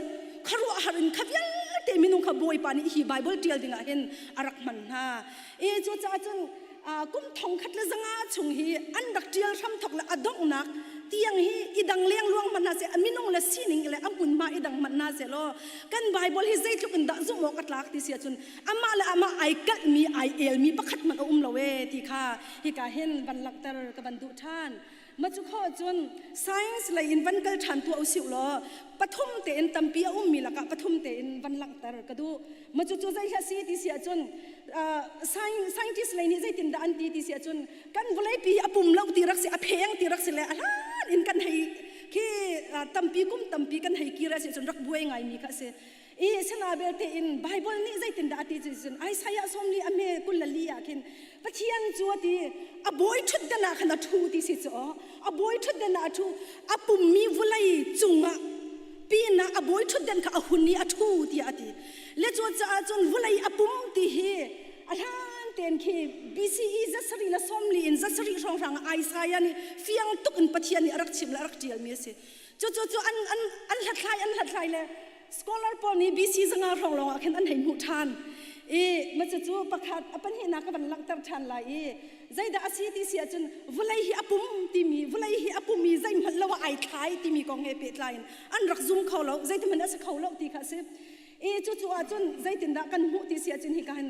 ขรุอาหารขยันเตมินุงขบอยปานี่ฮีไบเบิลเทียลดิ่งเห็นอารักมันฮะจู่จ้าจนกุมทองคัดละจังอาชงฮีอันดักเทียลทำถกละอดอกนักเตียงฮีอีดังเลี้ยงล่วงมันน่าเสียมินงละซีนิงเลยอัมบุญมาอีดังมันน่าเสียล้อกันไบเบิลฮีใจทุกอินดาจุมกัดลักที่เสียจนอามาละอามาไอกัดมีไอเอลมีประคัดมันละเวที่ค่ะที่กาเห็นบันลักเตอร์กับบันดุท่านมาจุข้อจน science เลยอินวันเกิดทันตัวเอาสิวล้อปฐมเตนตัมปีมีละกะปฐมเตนวันลักเตอร์กระดูมาจุใจแค่ซีที่เสียจนscientist เลยนี่ใจตินดาอันตีที่เสียจนกันวลัยปีอปุ่มเล่าตีรักเสียอเพงตีรักเสียเลยอะไรอินกันให้ที่ตัมปีกันให้กีระเสียจนรักบวยไงมีค่ะเสียอีสนาเบลเตอินไบเบิลนี่ใจตินดาตีจนไอสายสมลีอเมกุลลีอาคินปะเทียนจัวตีอบอยชุดเดนาขนาดทูที่สิจ้ออบอยชุดเดนาทูอปุ่มมีวลัยจุงะปีน่ะอบอยชุดเดนกับอหุนนี่อทูที่อดีเลจัวจะจนวลัยอปุ่มที่เฮอาหารเต็นคีบีซีอีจัสรีละสมลีอินจัสรีช่องทางไอสายนี่เฟียงตุกอินปะเทียนนี่รักชิมและรักเจียลมีสิจู่อันหลัดไทยเลยสกอลาร์ปอนี่บีซีจังอาร้องร้องอันให้หมู่ทานมันจู่ประคัดปัญหานักบันลักตัดทันละใจดาอาศีที่เสียจนวลัยฮิอปุ่มที่มีวลัยฮิอปุ่มมีใจมันละว่าไอคายที่มีกองเฮเป็ดไลน์อันรักซุ่มเขาแล้วใจที่มันน่าจะเขาแล้วที่ค่ะสิจู่จนใจตินดากันหูที่เสียจนฮิกัน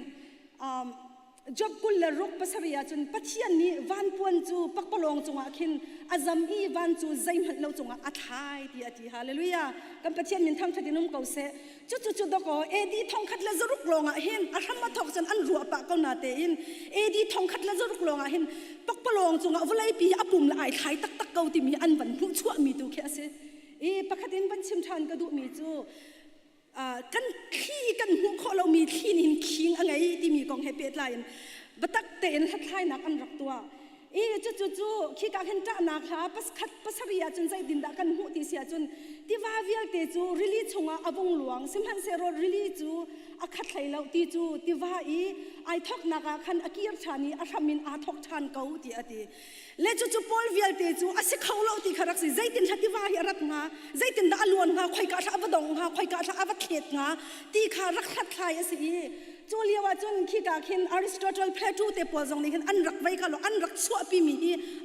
จบกุลรุกภาษาเรียจนปัจจัยนี้วันปวนจูปักปลองจงอาคินอาจำอีวันจูใจมันเราจงอาทายที่อธิฮาเลลูยากันปัจจัยนี้ทำทัดินุ่มเก่าเสจู่ดอกดีทองคัดละจรุกลองอาเห็นอาทำมาทอกจนอันรัวปะก็นาเตอินดีทองคัดละจรุกลองอาเห็นปักปลองจงอาวลัยปีอปุ่มละไอทายตักเก่าที่มีอันบันผู้ชั่วมีตัวแค่เสปักขัดินบันชิมทานกระดูมีจูกันขี้กันหัวข้อเรามีขี้นินคิงอะไรที่มีกองเฮเปตไลน์บัตักเตนทักทายนักอันรักตัวจู่ขี้กาเห็นจ้านักฮะปัสริยาจนใจดินดากันหัวตีเสียจนที่ว่าเวียเตจูริลีชงอาบงหลวงสิมหันเซโรริลีจูอาคัดไหลเราตีจูที่ว่าไอทอกนักคันอากีร์ชานีอาทามินอาทอกชานเกาตีอดีเลจู่ปอลเวียเตจูอาศัยเขาเราตีขรักสิใจดินทัดที่ว่าฮิรัตงาใจดินดาอลวนงาคอยกาชาบดงงาคอยกาชาอบเขตงาตีขารักทัดทายสิจูเลียวจนขี้กาเห็นอริสโตเติลเพลโตเตปอลจงนี่เห็นอันรักไว้กันเราอันรักชั่วปีมี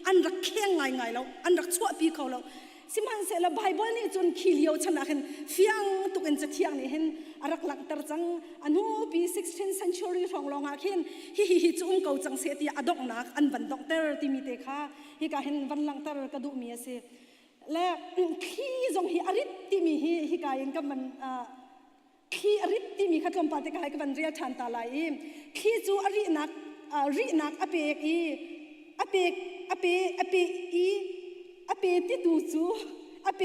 อันรักแข็งไงเราอันรักชั่วปีเขาเราสิมันเสร็จแล้วไบเบิลนี่จนขี้เลียวชนะเห็นเฟียงตุกันจะเที่ยงนี่เห็นรักหลักตรจังอันนู้ปี 16th century ของลองอาเห็นฮิจุ่มเก่าจังเสียที่อดอกนักอันบันดอกเตอร์ที่มีเตค่ะฮิกาเห็นวันหลังเตอร์กระดูมีเสียและขี้จงฮิอริตที่มีฮิกาเห็นกับมันขี้อริตที่มีขัดลมปาติกายกับมันเรียชันตาลายขี้จูอรินักอเปกอเปที่ดูจูอเป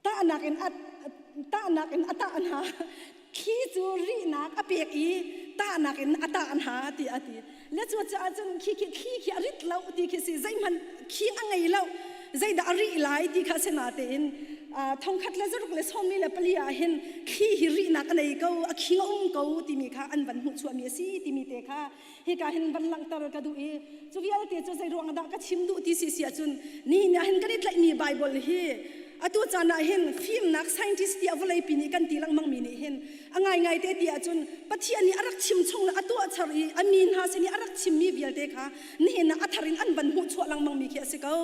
ตานักเอ็นอัตานักเอ็นอัตานา ขี้จูรีนักอเปียกอีตานักอัตาอันหาตีอตีและจูจ้าจนขี้อริดเล่าตีขี้สิใจมันขี้อังไงเล่าใจดาริไลตีข้าเสนาเตนทองคัดและจรุกและส้มนี่และปลียเห็นขี้หิรินักอันไหนก็ขี้งงก็ตีมีข้าอันวันหุ่นชัวมีสิตีมีเตข้าเฮกาเห็นวันลังตารกดูเอจูวิอาเตจูใจรวงดาก็ชิมดูตีสิเสียจุนนี่เนี่ยเห็นกันได้มีไบเบิลเฮอตัวจานาเห็นฟิล์มนักไซน์ทิสที่เอาไว้ปีนี้กันตีลังมังมีนี่เห็นง่ายเตะจนปัจจัยนี้อารักชิมชงละอตัวชารีอามีนหาเสนีอารักชิมมีเบียลเตะค่ะนี่เห็นนะอัธรินอันบันหูชัวลังมังมีเขียสิเขา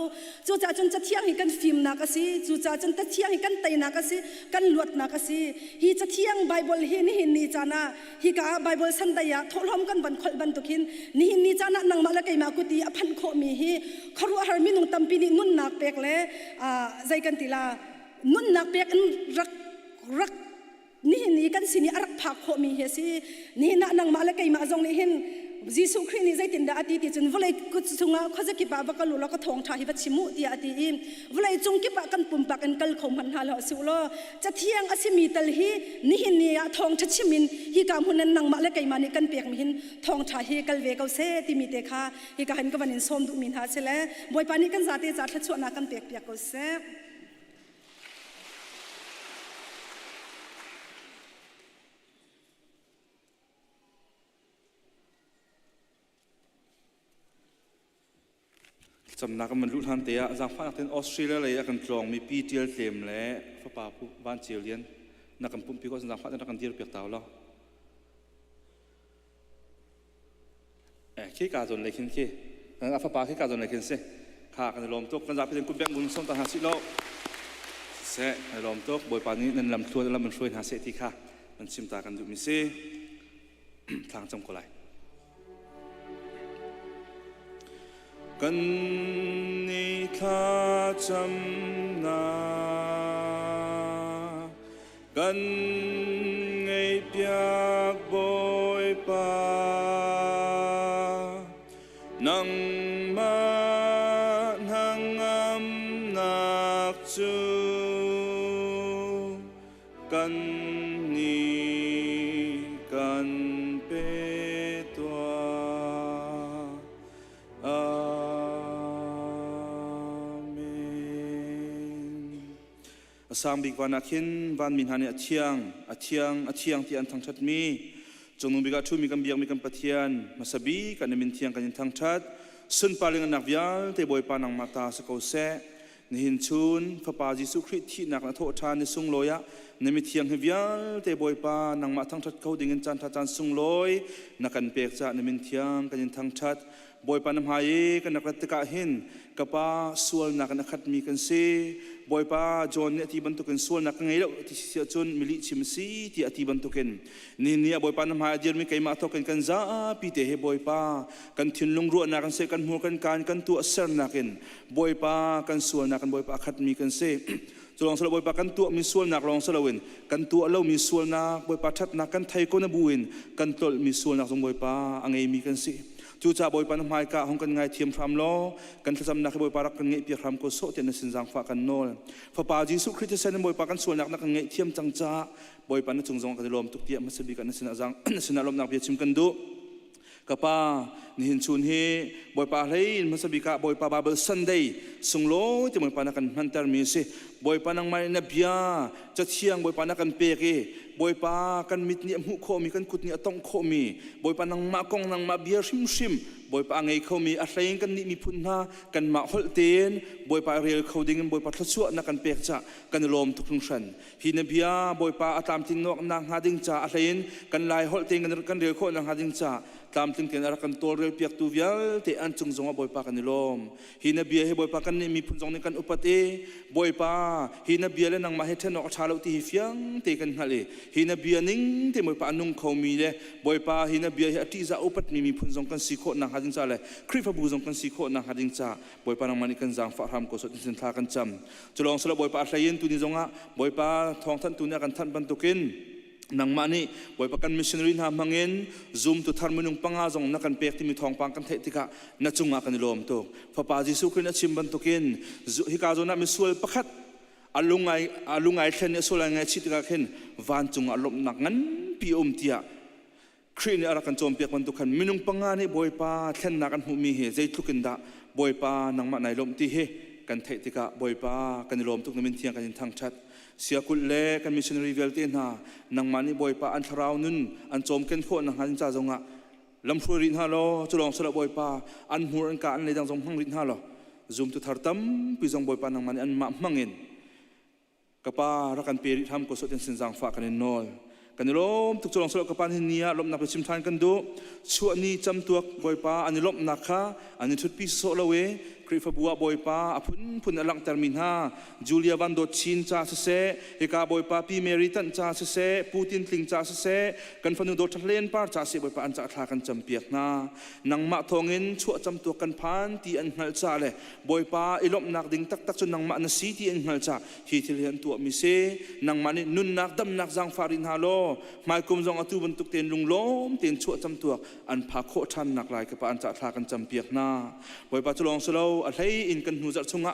จู่จ่าจนจะเที่ยงให้กันฟิล์มนักสิจู่จ่าจนจะเที่ยงให้กันไตนักสิกันลวดนักสิฮีจะเที่ยงไบเบิลเห็นนี่เห็นนี่จานาฮีกาไบเบิลสันดายะทอลมกันบันขลบันตุกินนี่เห็นนี่จานะนังมาละไกมากุตีอภันโคมีฮีคารัวฮาร์มินุงตัมปีนี่นุ่นนักเปกเลยใจกันตีลานุ่นนักเปียกรักนี่กันสินี่รักผักโคมีเฮสินี่น่ะนังมาเลกัยมาจงนี่เห็นยิสุคริสต์นี่ใจตินดาอดีตจนวันเลยกุศลเขาจะกิบบักลุแล้วก็ทองทาหิบัชิมุตีอดีตวันเลยจงกิบกันปุ่มปักกันกัลคมพันหาลสิวโลจะเที่ยงอาศิมีตลฮีนี่เห็นนี่ทองชัดชิมินฮีกามหุนนังมาเลกัยมานี่กันเปียกมิหินทองทาฮีกัลเวกเอาเซติมีเตค่ะฮีกาเห็นกับวันนี้ส้มดุมินหาเสละบอยปานี่กันจัดทัดชวนนักกันเปียกเอาเซจำนักมันรู้ทันเตียจากฝั่งที่ออสเตรเลียเลยกันกลองมีปีเจียเต็มและฟ้าป่าผู้บ้านเจียวเลียนนักกันปุ่มปีก็จากฝั่งที่นักกันเดียร์เปียกเต่าแล้วขี้กาจนเลยขึ้นขี้งั้นฟ้าป่าขี้กาจนเลยขึ้นเสข้ากันลมตกกันจากเป็นกุญแจมุนส่งตาหาสิโลเสลมตกบอยปานี้นั่นลำช่วยแล้วมันช่วยหาเสที่ข้ามันชิมตากันดูมิเสทางจำก็ไรกันนี่ข้าจำนากันไงเปียกบอยป่านังมานังอำนักจูกันนี่กันเปตัวสามบิกวันอาคินวันมินหานี่เชียงที่อันทั้งชัดมีจงนุ่มบิกาชูมีกันเบียงมีกันปะเทียนมาสบีกันในมินเทียงกันยันทั้งชัดสุนปาลิงนักวิญเตบอยปานังมาตาสกาวเซนิหินชุนพระปาจิสุคริสที่นักนักโทษทานในสุงลอยในมิเทียงเฮวิญเตบอยปานังมาทั้งชัดเขาดิ่งจันทัดจันสุงลอยนักกันเปียกจะในมินเทียงกันยันทั้งชัดบอยปานำหายกันนักรัตกะหินกับป้าส่วนนักนักขัดมีกันเซบอยป้าจอนเนี่ยที่บรรทุกันส่วนนักไงแล้วที่เสียจนมิลิชิมซีที่อธิบรรทุกันนี่เนี่ยบอยปานำหายเดียร์มีใครมาทอกันกันจ้าปีเตะบอยป้ากันทิ้งลงรัวนักกันเซกันหัวกันตัวเสร์นักกันบอยป้ากันส่วนนักกันบอยป้าขัดมีกันเซจะลองสลับบอยปากันตัวมีส่วนนักลองสลับเวนกันตัวเรามีส่วนนักบอยปาทัดนักกันไทยก็นับวินกันตลมีส่วนนักตรงบอยปาอังไงมีกันสิจู่จ่าบอยปานหายกะห้องกันไงเทียมพรำล้อกันทำนักบอยปารักกันไงเปียกพรำก็โซ่เจนสินจังฝากกันโน่ฟ้าป่าจิสุคริสต์เซนบอยปากันส่วนนักกันไงเทียมจังจ้าบอยปานจงจงกันลมตุกเตียมัสบีกันสินจังสินลมนักเปียชิมกันดูกับป้านี่เห็นชุนเฮบอยปาเลยมัสบิกะบอยปาบาเบลซันเดย์ส่งโลจะบอยปานักันมันตามีสิบอยปานังไม่นับยาจะเชียงบอยปานักันเปรย์บอยปากันมิดเนี่ยมุโคมีกันกุดเนี่ยต้องโคมีบอยปานังมากงนังมาเบียชิมบอยปาไงเขามีอะไรกันนี่มีพุ่นหน้ากันมาฮอลเตนบอยปาเรียลเขาดิ่งบอยปาทศวรนักกันเปรย์จะกันลมทุกทุกชันฮีนเบียบอยปาตามทิ้งนกนางหาดิ่งจะอะไรกันลายฮอลเตนกันเรียลเขานางหาดิ่งจะตามถึงเกณฑ์อารักตัวเรือเปียกตูวิลเตอันจงบอยปากันนิลมฮินาเบียให้บอยปากันนี่มีพุ่งจงในกันอุปเตบอยปาฮินาเบียและนางมาให้เทนออกชาลอุติฮิฟยังเตกันฮัลเลฮินาเบียนิ่งเตบอยปานุ่งเขามีเลยบอยปาฮินาเบียให้อติจะอุปัตมีพุ่งจงกันสิโคนางหัดิงจ่าเลยคริฟบูจงกันสิโคนางหัดิงจ่าบอยปานางมันกันจางฝากรำก็สดสินทากันจำจะลองสลับบอยปาใส่ยินตุนิจงะบอยปาทองท่านตุนี่กันท่านบรรทุกินนังมานี่บอยปากันมิชชันนารีนามังเงินซูมตุทาร์มุนุงปังอาจงนักกันเปียกที่มีทองปังกันเทติกะนัดจงอากันลมโตฟ้าป่าจิสุคริสต์ชิมบันตุกินฮิกาโจนักมิสวลปักขัด alungai khen ne sola ngai chit ka khen van chung alop nak ngan pi tia krin ara kan chom pek man tu khan minung pangani boipa thlen na kan hu mi he zai thukin da boipa nangma nai lom ti he kan thei tika boipa kan lom tuk namin thiang kan in thang that sia kul le kan missionary velte na nangmani boipa an tharau nun an chom ken kho na han cha zonga lamphur rin ha lo chulong sala boipa an hur an ka an le dang jong hang rin ha lo zoom tu thartam pi jong boipa nangmani an ma mangin kapa rakan peri tham ko so ten sin jang fa kan nol kan lom tuk chulong sala kapan hin nia lom na pe sim than kan du chuani cham tuak boipa an lom na kha an thut pi so lawe krifa bua boipa apun alang termin ha Julia van dot chin cha se heka boipa pi mary tan cha se Putin tling cha se kan fanu dot thlen par cha se boipa an cha thla kan champiak na nangma thongin chu cham tu kan phan ti an hnal cha le boipa ilom nak ding tak tak chu nangma na si ti an hnal cha hi thil hian tu mi se nangma ni nun nak dam nak jang farin ha lo mai kum jong atu ban tuk ten lunglom ten chu cham tu an pha kho than nak lai ka pa an cha thla kan champiak na boipa chulong selo a thei in kan hu zar chunga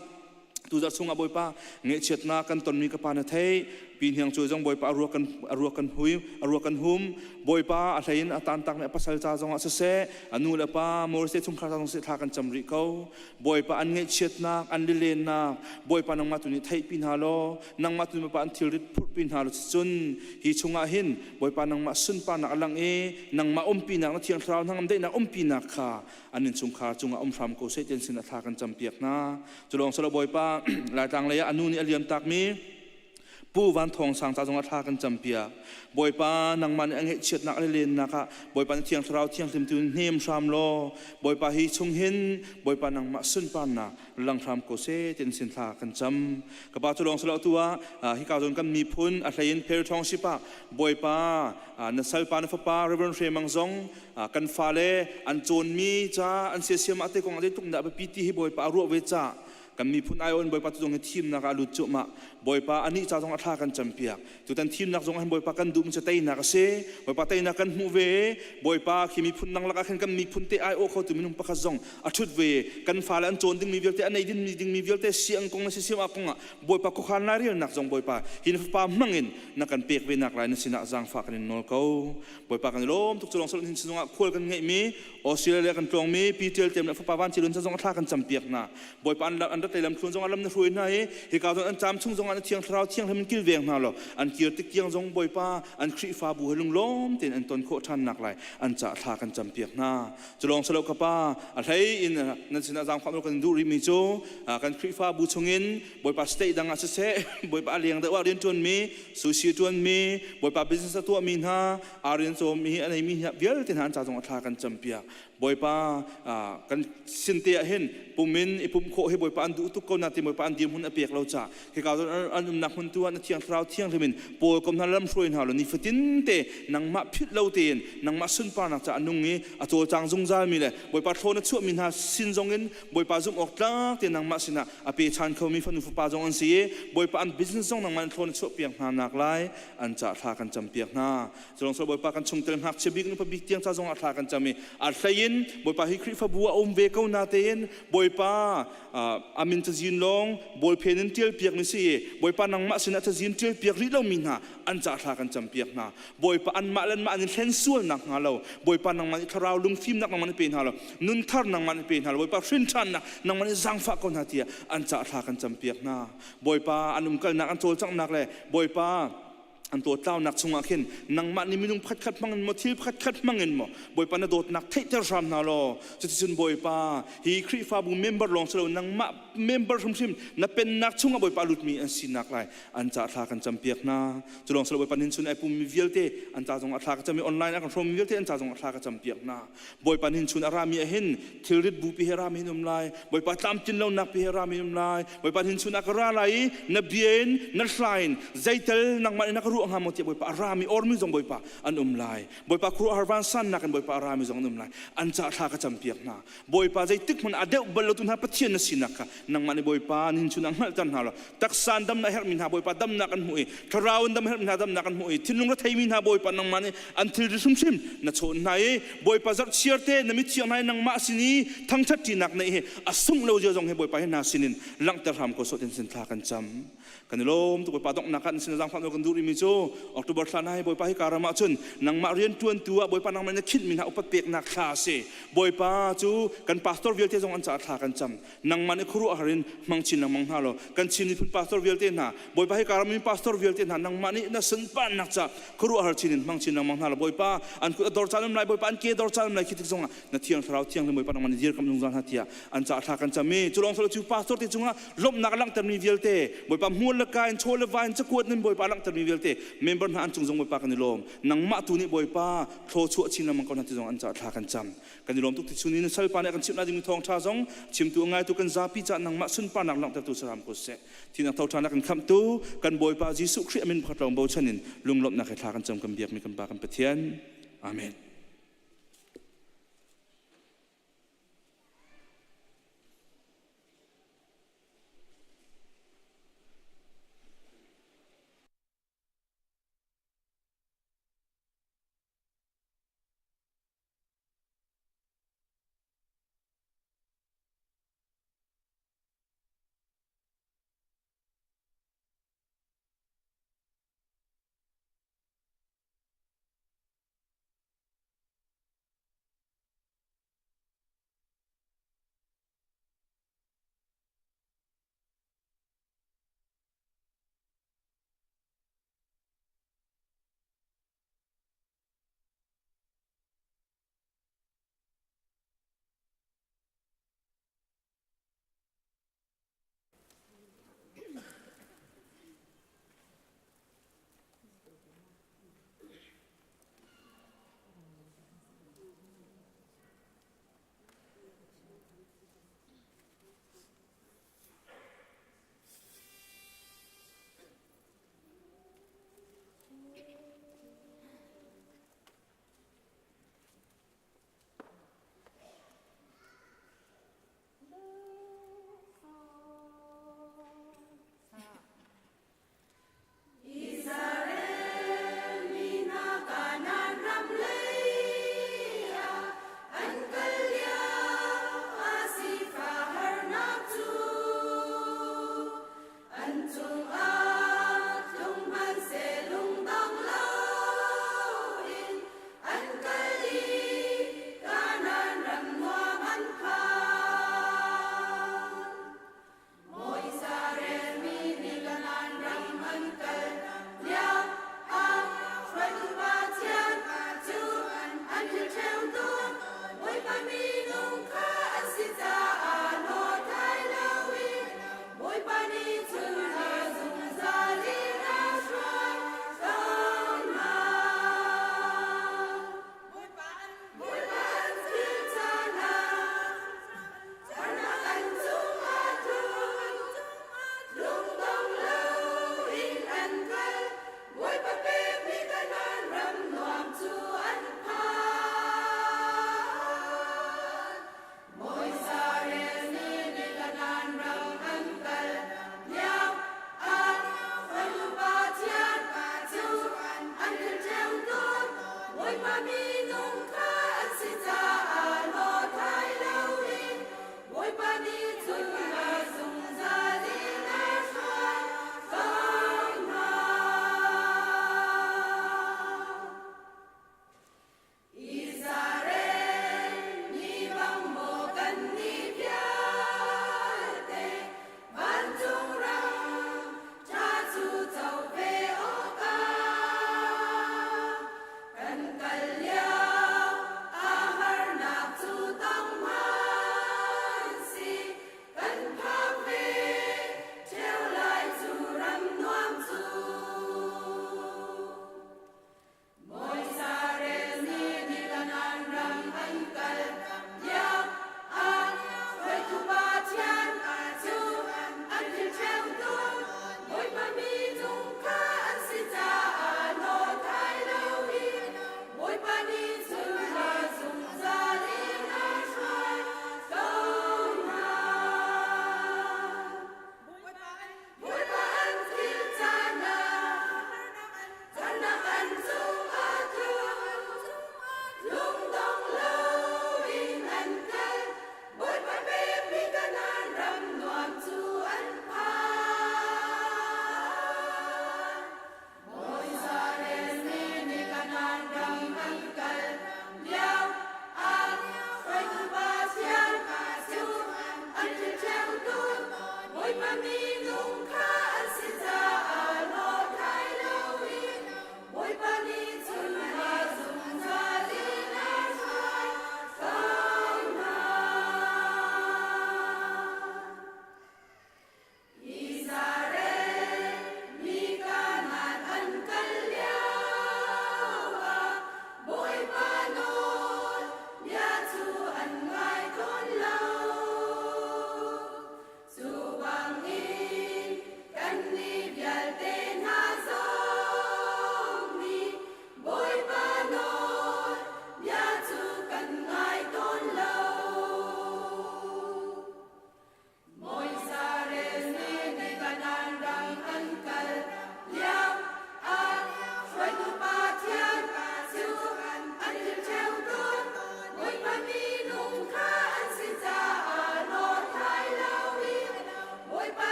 tu zar chunga boipa nge chetna kan ton mi ka pa na thei pin hiang chu jong boipa arua kan hum boipa a thein atan tak ne pasal cha jong a se anu la pa mor se chung kha jong se tha kan chamri ko boipa an nge chetna an lilen na boipa nang ma tu ni thei pin ha lo nang ma tu ma pa an thil rit phut pin ha lo chun hi chunga hin boipa nang ma sun pa na alang e nang ma pi na thiang thrau nang de na pi na kha anin chung kha chunga ram ko se ten sin a tha kan champiak na chulong sala boipa la tang le anu ni aliam tak mi pu van thong sang cha jong a tha kan champia boipa nangman ange chet nak le len naka boipa thiang thrau thiang tim tu nem sam lo boipa hi chung hin boipa nang ma sun pan na lang ram ko se ten sin tha kan cham ka ba chulong sala tuwa hi ka jon kan mi phun a hlein per thong sipa boipa na sal pan fa pa reverend remang zong kan fa le an chon mi cha an se siam ate kong ate tuk na ba pt hi boipa ru we cha kan mi phun ai on boipa tu jong thim na ka lu chu ma boipa ani cha jong atha kan champiak tu tan thim nak jong han boipa kan dum cha tai na ka se boipa tai na kan hu ve boipa khimi phun nang la ka khen kan mi phun te ai o kho tu minum pakha jong athut ve kan fa la an chon ding mi velte anei din mi ding mi velte siang kong na si sim akonga boipa ko khan na ri nak jong boipa hin fa mangin na kan pek ve nak lai na sina jang fa kan nol ko boipa kan lom tuk chulong sol hin sinunga khol kan ngai mi Australia kan tong mi PTL tem na fa pa wan chilun cha jong atha kan champiak na boipa an da tailam thun jong alam na ruin na he ka an cham chung jong an thiang thrau thiang hem kil veng na lo an kir tik tiang jong boipa an khri fa bu helung lom ten an ton kho than nak lai an cha tha kan champiak na chulong salo ka pa a thei in na sina jang kham kan du ri mi chu kan khri fa bu chungin boipa stay dang a se boipa aliang da wa rin ton mi su si ton mi boipa business tu mi na arian so mi anei mi vial ten han cha jong tha kan champiak boipa kan sinte hen pumin ipum kho he boipa an du tu ko na ti boipa an dim hun apek lo cha ke ka an nak hun tu an thiang thrau thiang lemin pol kom na lam hroin ha lo ni fatin te nang ma phit lo ten nang ma sun pa na cha anungi a chol chang jung za mi le boipa thona chu min ha sin jong in boipa zum ok tla te nang ma sina ape chan kho mi fanu fu pa jong an si boipa an business jong nang man thona chu piang na nak lai an cha tha kan cham piak na jong so boipa kan chung tel hak chebik ni pa bik tiang cha jong a tha kan chami a thain boipa hi khri fa bua ve ko na ten boipa amin cha jin long bol phenin tel piak ni si boipa nang ma sina cha jin tel piak ri lo min ha an cha tha kan cham piak na boipa an ma lan ma an thlen sual nak nga lo boipa nang ma tharau lung phim nak nang man pe ha lo nun thar nang man pe ha lo boipa hrin than na nang man jang fa ko na tia an cha tha kan cham piak na boipa anum kal nak an chol chang nak le boipa an to tau nak chunga khin nang ma ni minung phat khat mangin mo thil phat khat mangin mo boipa na dot nak thei ter ram na lo chun boipa hi khri fa bu member long selo nang ma member sim na pen nak chunga boipa lut mi an sinak lai an cha tha kan champiak na chulong selo boipa nin chun ai pum mi velte an cha jong atha ka chami online ak from velte an cha jong atha ka champiak na boipa nin chun arami hin thilrit bu pi heram hinum lai boipa tam tin lo nak pi heram hinum lai boipa nin chun akara lai na bien na hlain zaitel nang ma na ru งามที่บอยปารามีออร์มิจงบอยปาอันไลบอยปาครูฮาร์วันสันนักบอยปารามีจงไลอันจะท่ากระจำเปียกนาบอยปาใจตึกมันอเดวบลลุตุนหาปะเทียนสินักนังมันบอยปานินชุนังหัลตันฮาลตักสันดำนาเฮร์มินหาบอยปาดำนักันมวยทราวน์ดำเฮร์มินหาดำนักันมวยทินุงรัฐมินหาบอยปานังมันอันทิลซุมซิมนัชนนายบอยปาจักเชียร์เตนมิเชียงนายนังมาสินีทั้งชัดจีนักในอสุงเลวเจอจงให้บอยปาให้นาสินินลังเตอร์ฮามก็สดเต็มสินท่ากันจำกันลมตุกปาดอกนักกันสินจังฟังกันดูริมิโจออกตุบอร์ทลานให้บอยปาให้การมาจุนนังมาเรียนทวนตัวบอยปานังมันคิดมินหาอุปเปกนักคลาเซบอยปาจูกันพาสตอร์วิลเตจงอันจะท่ากันจำนังมันครูอารินมังชินนังมังฮาโลกันชินนี่พุ่นพาสตอร์วิลเตน่ะบอยปาให้การมินพาสตอร์วิลเตน่ะนังมันนี่น่ะสันปันนักจ้าครูอารินมังชินนังมังฮาโลบอยปาอันคุดอร์จานมไลบอยปาอันเกดอร์จานมไลคิดจงอ่ะนัดเที่ยงทราวเที่ยงเลยบอยปานังมันเดียร์กำลังจานฮัตยาอันจะท่ากันจำมีจุลองสโลจูพาสตอร์ที่จงอ่ะลมนักลังเตมีวิลเตบอยปามัวละกายโชว์ละวายจะกวดนั่นบอยปาลังเตมีวิลเตเมมเบอร์นั้นจงบอยปากันลมนังมาตุนี่บอยปาโทชัวชินนังมังกรฮัตจงอันจะท่ากันจำกันลมทุกที่ชุนี้นั่นสัลปานกันชิมนาจิมทองชาจงชิมตัวง่ายตัวกันซาพิจานังมาสุนปานักลังเตตุสรามกุศลที่นักเท่าทานักกันคำตู้กันบอยปาจิสุคริมินพัดลองโบชันินลุงลบนักให้ท่ากันจำกันเบียกมีกันปากันเปทียนอาเมนKanya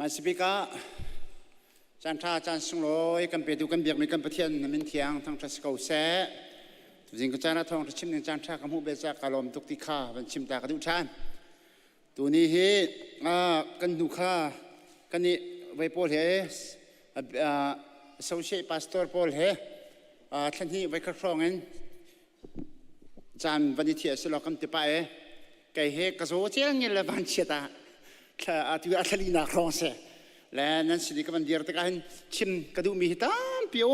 มาสิบิกาจันทราจันทร์สงลอยกันเปิดดูกันเบียกมีกันประเทียนมินเทียงทั้งทัศกาแสจริงก็จานทองชิมหนึ่งจันทราคำหูเบจากกาลมตุกติข้าเป็นชิมตากระดุชานตัวนี้เฮกันดูข้ากันนี่ไว้โพลเฮโซเชียลพาสตอร์โพลเฮท่านที่ไว้ครองเงินจานวันนี้เทียสลอกันติไปไก่เฮกระโซเจียงเงินละบันเชียตาที่อัลลีนาครองเสและนั้นสิ่งที่มันเดียร์ตะการชิมกระดูมีตามเปียว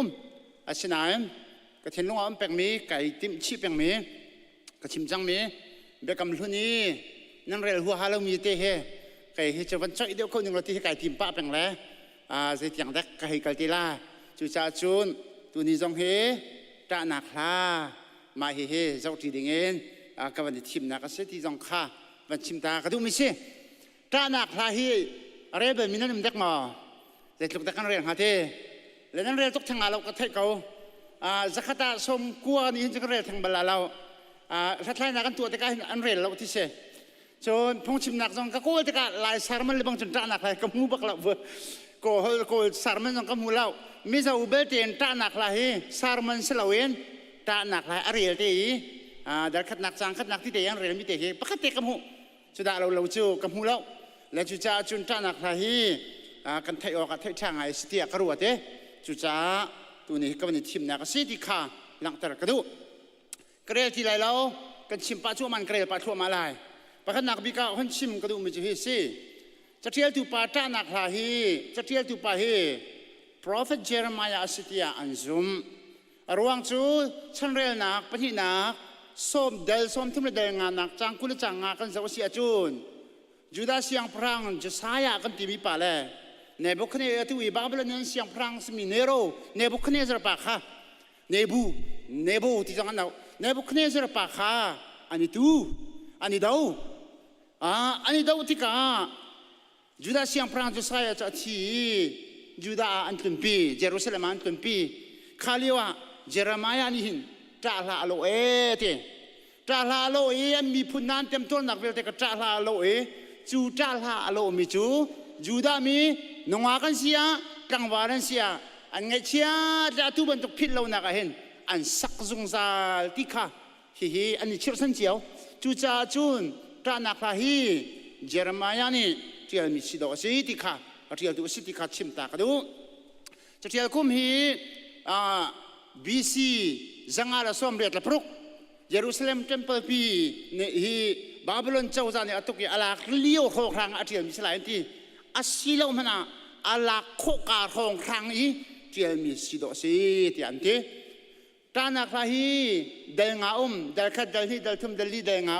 อาชนายกระเทียนลงอ้อมแปงมีไก่ติมชีแปงมีกระชิมจังมีเบกำลุนีนั่งเรียลหัวฮาลมีเตะเฮไก่เฮจะวันใจเดียวคนหนึ่งเราที่ไก่ติมป้าแปงแล้วเสียงเด็กไก่กัลติลาจูจ่าจูนตัวนี้จงเฮตาหนักลามาเฮเจ้าที่ดิ่งเงินกับวันที่ชิมนักเสียที่จงข้าวันชิมตากระดูมีเสียตาหนักลาเฮอะไรแบบนี้นั่นมันเด็กมาแต่ลูกตะกันเรียนหาเทแล้วนั่นเรียนทุกทางเราก็เทเขาสักตาสมกัวนี่จะเรียนทางบาลาเราถ้าใครนักกันตัวตะกันอันเรียนเราที่เสจนพงชิมนักจงก็โก้ตะกันลายสารมันเลยบางจนตาหนักเลยก็มูบักเราโก้สารมันจงก็มูเรามิจะอุเบตินตาหนักเลยสารมันเสลาเองตาหนักเลยอะไรที่เดี๋ยวขัดหนักจังขัดหนักที่เดียนเรียนมิเตะปกติก็มูสุดาเราจูก็มูเราและจุจ้าจุนตานักลาฮีกันไทยออกกันไทยช่างไอ้สติกระโดดจุจ้าตัวนี้ก็เป็นทีมนักสิที่ขาหลังตระกระดูกระเรียที่ไรเรากันชิมปลาชั่วมันกระเรียปลาชั่วมาลายปะขันนักบิกาหันชิมกระดูมิจุฮิสิจะเที่ยวตุปาตานักลาฮีจะเที่ยวตุปาฮี Prophet Jeremiah สติอันซุมระวังจูฉันเรียนนักปฏินักส้มเดลส้มทุ่มเดลงานนักจังกุลจังงากันเจ้าเสียจูนยูดาเสียงพรังจะสายกันที่มีป่าเลยเนบุคเนเอตุยบาบิโลเนียนเสียงพรังสมิเนโรเนบุคเนซร์ปาค่ะเนบูที่จังนั้นเนบุคเนซร์ปาค่ะอันนี้ตูอันนี้ดาวอันนี้ดาวที่กายูดาเสียงพรังจะสายจะที่ยูดาอันตุนปีเยรูซาเล็มอันตุนปีข้าเรียกว่าเยเรมียานี่หินจ่าลาโลเอเตจ่าลาโลเอมีพุนนันเต็มต้นนักเวลเตกจ่าลาโลเอจูจ่าลาโลมิจูจูดามีนงอากันเสียกังวารันเสียอันไงเชียจะทุบันตุกพิษเราหนักเห็นอันสักจงซาลที่ข้าฮิอันนี้เชื่อสันเจียวจูจ่าจูนตานักลาฮีเยเรมียานี่เที่ยวมีสิโดสิที่ข้าเที่ยวดูสิที่ข้าชิมตากระดูจะเที่ยวคุมฮีBC จังอาราสมเรียดละพรุกเยรูซาเล็มเทมเพิลปีเนี่ยฮีบาบิโลนเจ้าจานเนี่ยตุกยาลากเลี้ยวโคครั้งอาเทียมมิสลายที่อาศิลมันอาลากโคกาโคครั้งอีเทียมมิสิโดสิที่อันที่ตานักลาฮีเดลงาเดลขัดเดลฮีเดลทุมเดลลีเดลงา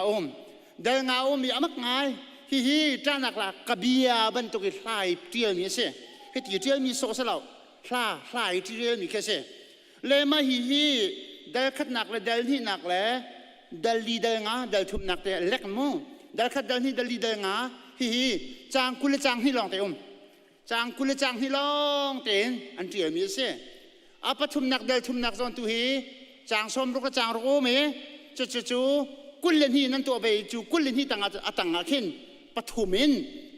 เดลงามีอามักง่ายฮีตานักลากบียาบันตุกิลายเทียมมิเสให้ที่เทียมมิโซสลาวลายที่เทียมมิเคเสเลมาฮีเดลขัดหนักเลยเดลที่หนักเลยเดลลีเดลงาเดลทุมหนักแต่เล็กมั้งเดลขัดเดลที่เดลลีเดลงาฮีจางกุลจางที่ลองแต่จางกุลจางที่ลองแต่อันเดียวมีเสียอาปทุมหนักเดลทุมหนักจนตัวฮีจางสมรุกจางรู้ไหมจู่กุลเลนฮีนั่นตัวไปจู่กุลเลนฮีต่างขึ้นปทุมิน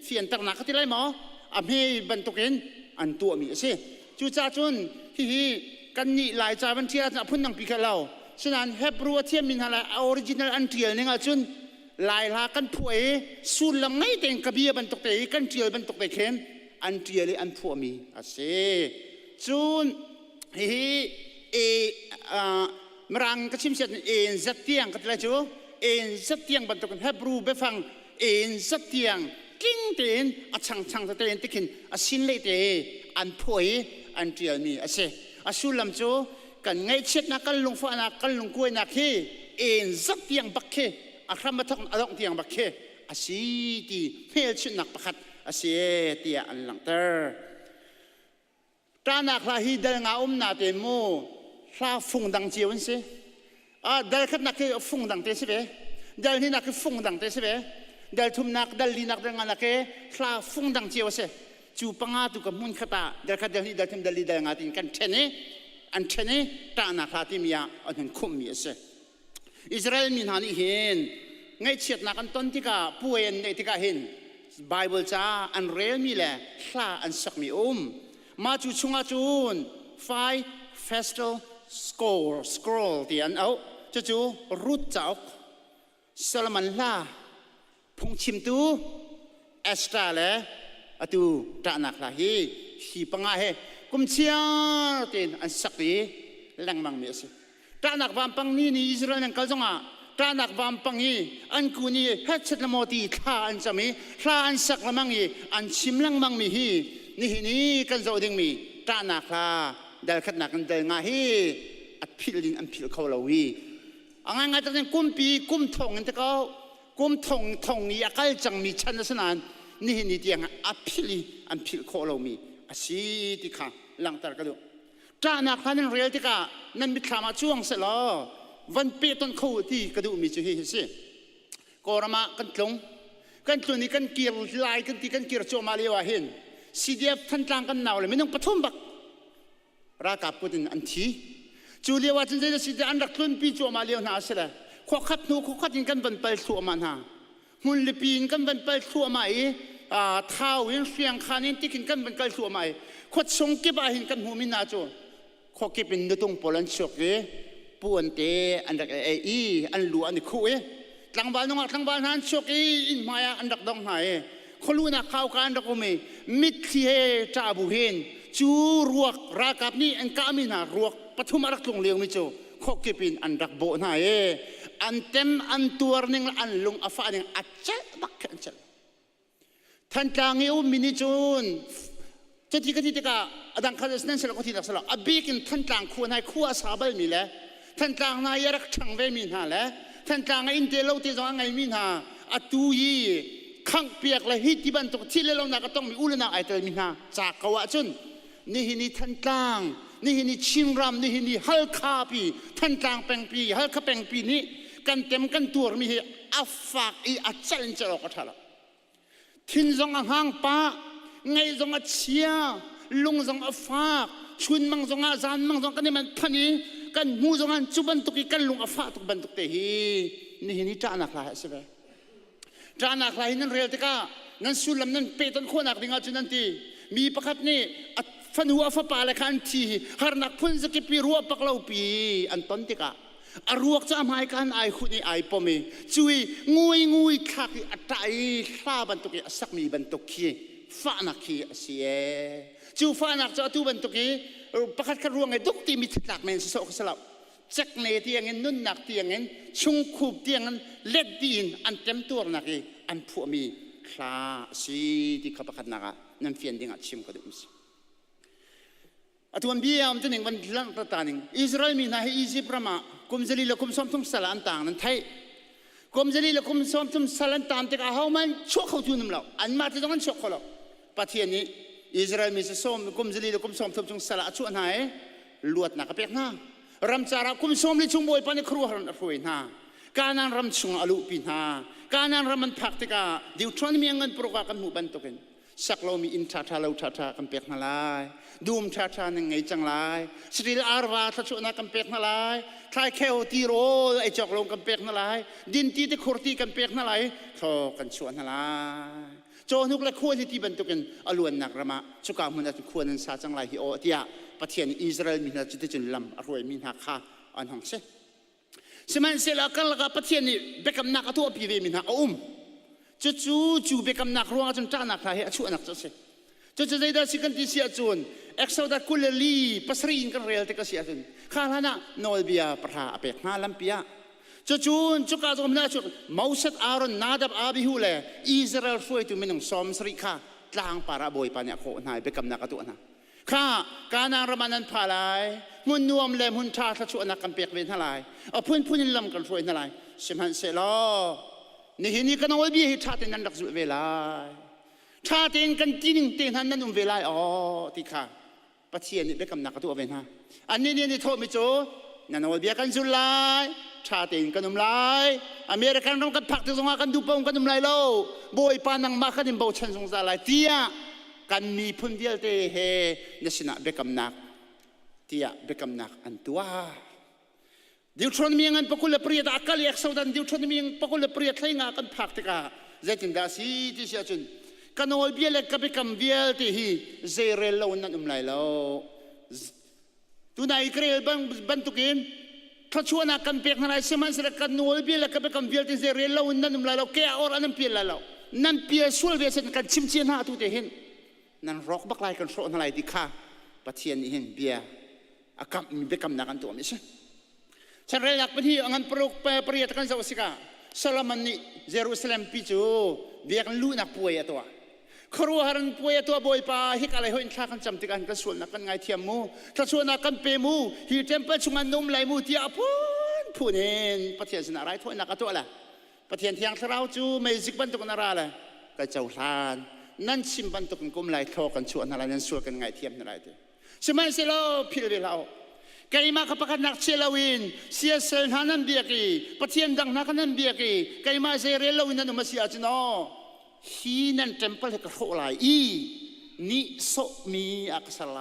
เสียนต่างหนักที่ไรหมออเมย์บรรทุกินอันตัวมีเสียจู่จ้าจุนฮีกันนี่หลายจาบันเทียนพุ่นนังปีกันเราฉะนั้นเฮบรัวเทียมมินอะไรออริจินัลอันเทียนนี่ไงจุนหลายลากันผัวสูลำไงแต่งกระเบียบันตกเตะกันเทียบันตกเตะเข้มอันเทียเลยอันผัวมีอาเซจุนมรังกชิมเสร็จจัดเตียงกันเลยจูจัดเตียงบันตกเฮบรูไปฟังจัดเตียงกิ้งเตนช่างเตนติกินสินเลยเตอันผัวอันเทียมีอาเซอาสุลำโจกันไงเช็ดนักกันลงฟ้านักกันลงกล้วยนักเฮจัดเตียงบักเฮอาคำมาทักอารมณ์เตียงบักเฮอาศีตีเฮลชุดนักประคัดอาเสียเตียอันหลังเตอร์ตานักลาฮีเดลงานาเตโมลาฟงดังเจียวสิเดลขัดนักฟงดังเตสิเบเดลนี่นักฟงดังเตสิเบเดลทุมนักเดลลีนักเดลงานักลาฟงดังเจียวสิจูปังอาตุกับมุนขตาเดลขัดเดลนี่เดลทุมเดลลีเดลงาตินกันเทเนอันเทเนตานักลาติมียาอันนั้นคุมมีสิอิสราเอลมินหานี่เห็นไงเฉียดนักอันต้นที่กาป่วยในที่กาเห็น Bible จ้าอันเรียลมีแหละคลาอันสักมีมาจูชงอาจูนไฟเฟสติวัลสครอลที่อันเอาจูรูดเจ้าโซโลมอนล่าพงชิมตูเอสตราเล่อตูตานักลาฮีชีปังอาเฮกุมเชียตินอันสักดีแรงมังเมียสิตานักวามปังนี่อิสราเอลนั่งกัลจงอาตานักวามปังฮีอันกูนี่เฮ็ดชัดละโมตีท่าอันจะมีท่าอันสักละมังฮีอันชิมลังมังมีฮีนี่กันจะดิ้งมีตานักลาเดลขัดนักกันเดลงาฮีอัดพิลินอันพิลเขาเราฮีอังงั้นจะกุมปีกุมทงอันตะเขากุมทงนี่อาการจังมีชันสนานนี่เดียงอัดพิลิอันพิลเขาเรามีอาชีติค่ะหลังตากระดูตานักพันเรียลติกานั่นมีข่าวมาช่วงเสร็จแล้ววันเปิดต้นเขาที่กระดูมีจุดที่สิกอรมากันตรงนี้กันเกี่ยวลายกันที่กันเกี่ยวโจมาเลียวเห็นซีเดียทันกลางกันหนาวเลยไม่ต้องปฐมบักรากับกุดินอันทีจูเลียวจนจะซีเดียอันรักตุนปีโจมาเลียวน่าเสียเลยขวักขัดนูขวักขัดยิงกันบันไปสัวมันฮะหุ่นลิปีนกันบันไปสัวมาเท้าเวียนเสียงขานินที่กินกันบันไปสัวมาขวดชงเก็บอาหินกันหูมินาโจขวดเก็บเป็นนุตงโปลันชกปวนเตอันดักอันหลวอันนี้คู่ตั้งบ้านน้องตั้งบ้านฮันชกอินมายอันดักดองหายคนรู้นะข่าวการดักโอเมมิดที่จ่าบุเฮนจูรวกรากับนี่อันกามินารวกปฐุมรักลงเลี้ยงมิโจขวดเก็บเป็นอันดักโบนหายอันเต็มอันตัวนึงอันลงอาฟ้านึงอัจฉริบักอัจฉริท่านกลางเอวมินิจูนจะที่กันที่ตะกาดังคาร์สเนนเสลก็ที่ดักสละอบีกินท่านกลางควรให้คู่อาสาบลมีแล้วท่านกลางนายรักช่างเวมินหาแล้วท่านกลางอินเตลโลที่จะไงมินหาอัตุยีขังเปียกเลยฮิตที่บันตุกที่เลวนักก็ต้องมีอุลนาไอเตลมินหาจากกว่าจุนนี่ท่านกลางนี่ชิมรำนี่ฮัลคาปีท่านกลางแปงปีฮัลคาแปงปีนี้กันเต็มกันตัวมีอัฟฟักอีอัจฉริจะรอกระทะละทิ้งจงห่างป้าไงจงเชียลุงจงฟากชุนมังจงจานมังจงกันนี่มันพันนี้กันหูจงจุบันตุกิกันลุงฟากตุบันตุกเตหีนี่จานักลายใช่ไหมจานักลายนั่นเรียลติกานั่นสุลมนั่นเปตันคนนักดิ่งจุนันทีมีประคับนี่ฟันหัวฟ้าปาเลคันทีหารนักพุ่นสกิปีรัวปักเล่าปีอันต้นติกาอรวกจะอายกันไอคุณไอปอมีจุยงุยขักอัตไอข้าบันตุกิสักมีบันตุกีฟ้านักขีเสียจูฟ้านักจะตูบันตุกีประคัดกระรวงไอ้ดุกตีมีทิศหลักเมนสกสลับจักเนตียงเงินนุ่นหนักตียงเงินชุงคูบตียงเงินเล็ดดีนอันเต็มตัวนักอันผู้มีคลาสีที่ขับประคัดนักนั่นเฟียนดิ่งชิมกระดุมสิอัตวันเบียมจะหนึ่งวันหลังตาตาหนึ่งอิสราเอลมีนาให้อียิปต์ประมากุมเจลีและกุมซ้อมทุ่มสลันต่างนั้นไทยกุมเจลีและกุมซ้อมทุ่มสลันต่างแต่ก็เขามันชั่วเขาทุนมันแล้วอันมาที่ตรงนั้นชั่วเขาแล้วประเทศนี้อิสราเอลมีซ้อมกุมเจลีและกุมซ้อมทุ่มสลันชั่วไหนลวดนักเปียกหน้ารำจาระกุมซ้อมลิชุงบอยปานครัวหันรวยหน้าการนั้นรำชงอลุปีหน้าการนั้นรำมันพักติกาดิวทรอนมีเงินโปรกากันหมู่บันตุกันสักเรามีอินทาทาเราทาทากันเปียกนาลายดูมทาทาหนึ่งไงจังไรสติลอารวาทัชนักกันเปียกนาลายทายเคโอตีโรไอจอกลงกันเปียกนาลายดินตีตะขวดตีกันเปียกนาลายทอกันชวนนาลายโจนุกและควรที่บรรทุกันอลวนนักระมาชุกามันจะควรนั้นซาจังไรฮิโอเตียประเทศอิสราเอลมีนาจุดจุดลำอรวยมีนาคาอันหังเสสมันเสลากันละกับประเทศนี้เบกำนักทั่วปีเวมีนาจู่เบกำนักรัวจนจ้านักลายชั่วนักจะเสจู่ใจได้สิกันที่เสียจวนเอ็กซ์โซดัดกุลลีปัสรีนกันเรียลเตกเสียจนข้าหน้าโนเบียประหาเปกหน้าลำปียจู่จุกาจงน่าชุดมาอุสตอารอนนาดับอาบิฮูเลอิสราเอลช่วยตุมินงสอมสริข้ากลางปาราบอยปานยาโคนายเบกำนักตัวน่ะข้าการนางรมานันพาลายมุนนวมเลมุนชาทัชวนักกันเปกเวนทลายเอาพุ่นลำกันช่วยทลายเสมันเสลอนี่กันเอาไว้บีให้ชาตินั้นรักสุดเวลาชาติกันจริงเต็งท่านนั้นเวลาที่ข้าประเทศนี้เบกำนักตัวเวนฮะอันนี้โทษไม่โจนั่นเอาไว้บีกันสุดลายชาติกันนุ่มลายอเมริกันต้องกันผักที่สงกันดูปงกันนุ่มลายโลบอยปานังมาขันบ่าวชันสงสารลายเตี้ยกันมีพุ่นเดียวเตะเฮนสินะเบกำนักเตี้ยเบกำนักอันตัวดิวชนมีเงินปกุลเปรียดอากาศเอกสาวดันดิวชนมีเงินปกุลเปรียดใช้งานกันผักติกาเจตินดาสีที่เสียจน กันโอลเบียเล็กกับไปกำเบียลที่ฮีเซเรลเรานั่นไหลแล้วตัวนายเกลียบันตุกินถ้าชวนนักกันเปียกนายเสมันสระกันโอลเบียเล็กกับไปกำเบียลที่เซเรลเรานั่นไหลแล้วแกออร์นั่นเปียแล้วนั่นเปียส่วนเวสันกันชิมเชียนหาตุเตหินนั่นรอกบักไลกันโซนอะไรที่ข้าปะเทียนนี่เห็นเบียอากับมีเบกำนักกันตัวมิใช่ฉันเรียกเป็นที่อันปลุกเปรียตกันเจ้าสิกาซาลามันนี่เยรูซาเล็มพิจูเบียกันลู่นักป่วยตัวครัวหันป่วยตัวบ่อยป่าฮิกอะไรหัวอินทรากันจำติกันกันส่วนนักกันไงเทียมมูถ้าส่วนนักกันเปมูฮีเทมเปชุงันนุ่มไหลมูที่อาพูนเองปะเทียนสนาไรถ้วยนักตัวละปะเทียนเทียงเท้าจูไม่จิกบันตุกนาราเลยก็เจ้าทานนั่นชิมบันตุกันกุมไหลทอกันชวนอะไรนั่นส่วนกันไงเทียมอะไรเถอะสมัยเสลพิลเวลาไก่มาขับกันนักเชลวินเสียเซลหันันเบียกีปะเทียนดังนักนันเบียกีไก่มาเซเรลวินนั่นมาเสียจนอฮีนั่นเต็มเปลกระโหลายอีนิโซมีอักษร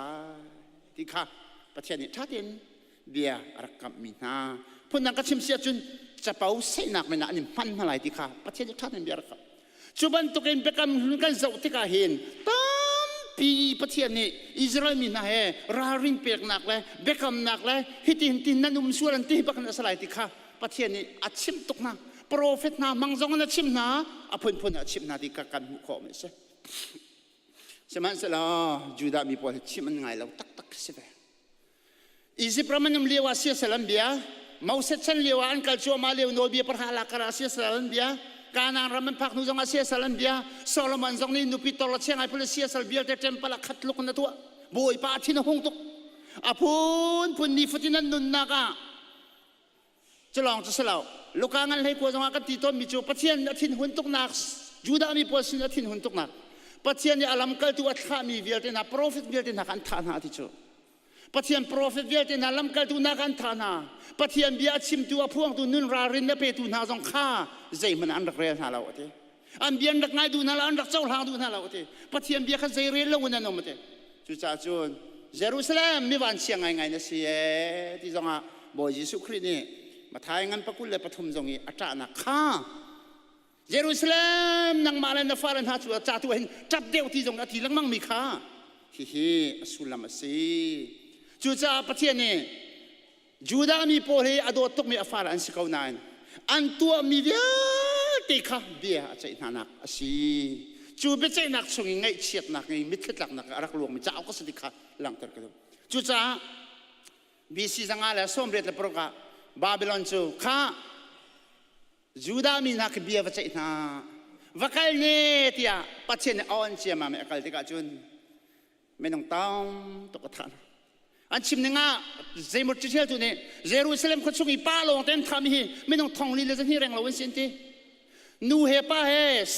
ที่ข้าปะเทียนนี่ทัดเองเบียรักกับมีนาพูดนังก็ชิมเสียจนจะเป่าเสนักไม่นานนี่มันอะไรที่ข้าปะเทียนนี่ทัดเองเบียรักกับจุบันตุกินเบกำกันเจ้าที่ข้าเห็นปีปะเทียนนี่อิสราเอลมีนะเฮรารินเปียกหนักเลยเบคำหนักเลยฮิตินตินนั่นนุ่มส่วนที่บักนัสไลติค่ะปะเทียนนี่อัดชิมตุกนะโปรเฟตนะมังจงนัดชิมนะอภุนพุนอัดชิมนะที่กันหุกอไม่ใช่สมัยเสร็จจูดามีพอชิมมันไงแล้วตักสิเบอิจิปต์มันยังเลี้ยวเสียสลัมเบียมาอุเซชันเลี้ยวอันกัลชัวมาเลี้ยวโนเบียประหารกราเสียสลัมเบียการนางรำมันพักนุจงอาเซียสลัมเบียโซโลมอนจงนี่นุปิตอลเชียงไอพลเซียสลัมเบียแต่เต็มปลักขัดลุกนัตัวบอยป้าที่นหงตุกอภุนพุนนี่ฟุตินันนุนนักะจะลองจะสลาวลูกงานให้กวจงอากันตีต้นมิจูปะเทียนอาทินหุ่นตุกนักจูดามีปอสินอาทินหุ่นตุกนักปะเทียนเนี่ยอลัมกัลตัวข้ามีเวลเตนะโปรฟิตเวลเตนะกันทานหาที่จูปะเทียนโปรฟิตเวลเตนะลัมกัลตัวนักกันทานหาปะเทียนเบียชิมตัวพวงตัวนุนรารินเนเปตุนาจงข้าใจมันอันรักเรียนหาเราเถอันเบียนรักง่ายดูน่าละอันรักเจ้าหางดูน่าเราเถปะเทียนเบียขันใจเรียนแล้ววันนั้นนมเถจุจ่าจูนเยรูซาเล็มมีวันเชียงไงนะเสียที่จงอาบอยยิสุครินี่มาทายงั้นปะกุลเลยปฐมจงอีอาจารย์นักข้าเยรูซาเล็มนังมาเลนฟารันหาตัวจ่าตัวเห็นจับเดียวที่จงอาทีลังมั่งมีข้าฮิสุลามาซีจุจ่าปะเทียนนี่จูดามีโพลีอดตุกมีอฟารันสิกาวนานอันตัวมีเดียติข้าเบียใจนักสิจูเบใจนักส่งไงเฉียดนักไงมิตรหลักนักรักหลวงมิจ้าเอาก็สติข้าหลังตระกูลจูจ่าบีซีจังอะไรสมเด็จพระกาบาบิลอนจูข้าจูดามีนักเบียใจนักวัคซีนที่อ่ะปัจเจกอ่อนเชียมาไม่กัลติกาจุนไม่ต้องต้องตกท่านอันชิมนึงอ่ะเจมุตเชียตัวนี้เยรูซาเล็มคนชงอีป้าลงเต็มทำฮีไม่ต้องท่องลีเลยจะที่แรงเราวันเสียนทีนูเฮป้าเฮ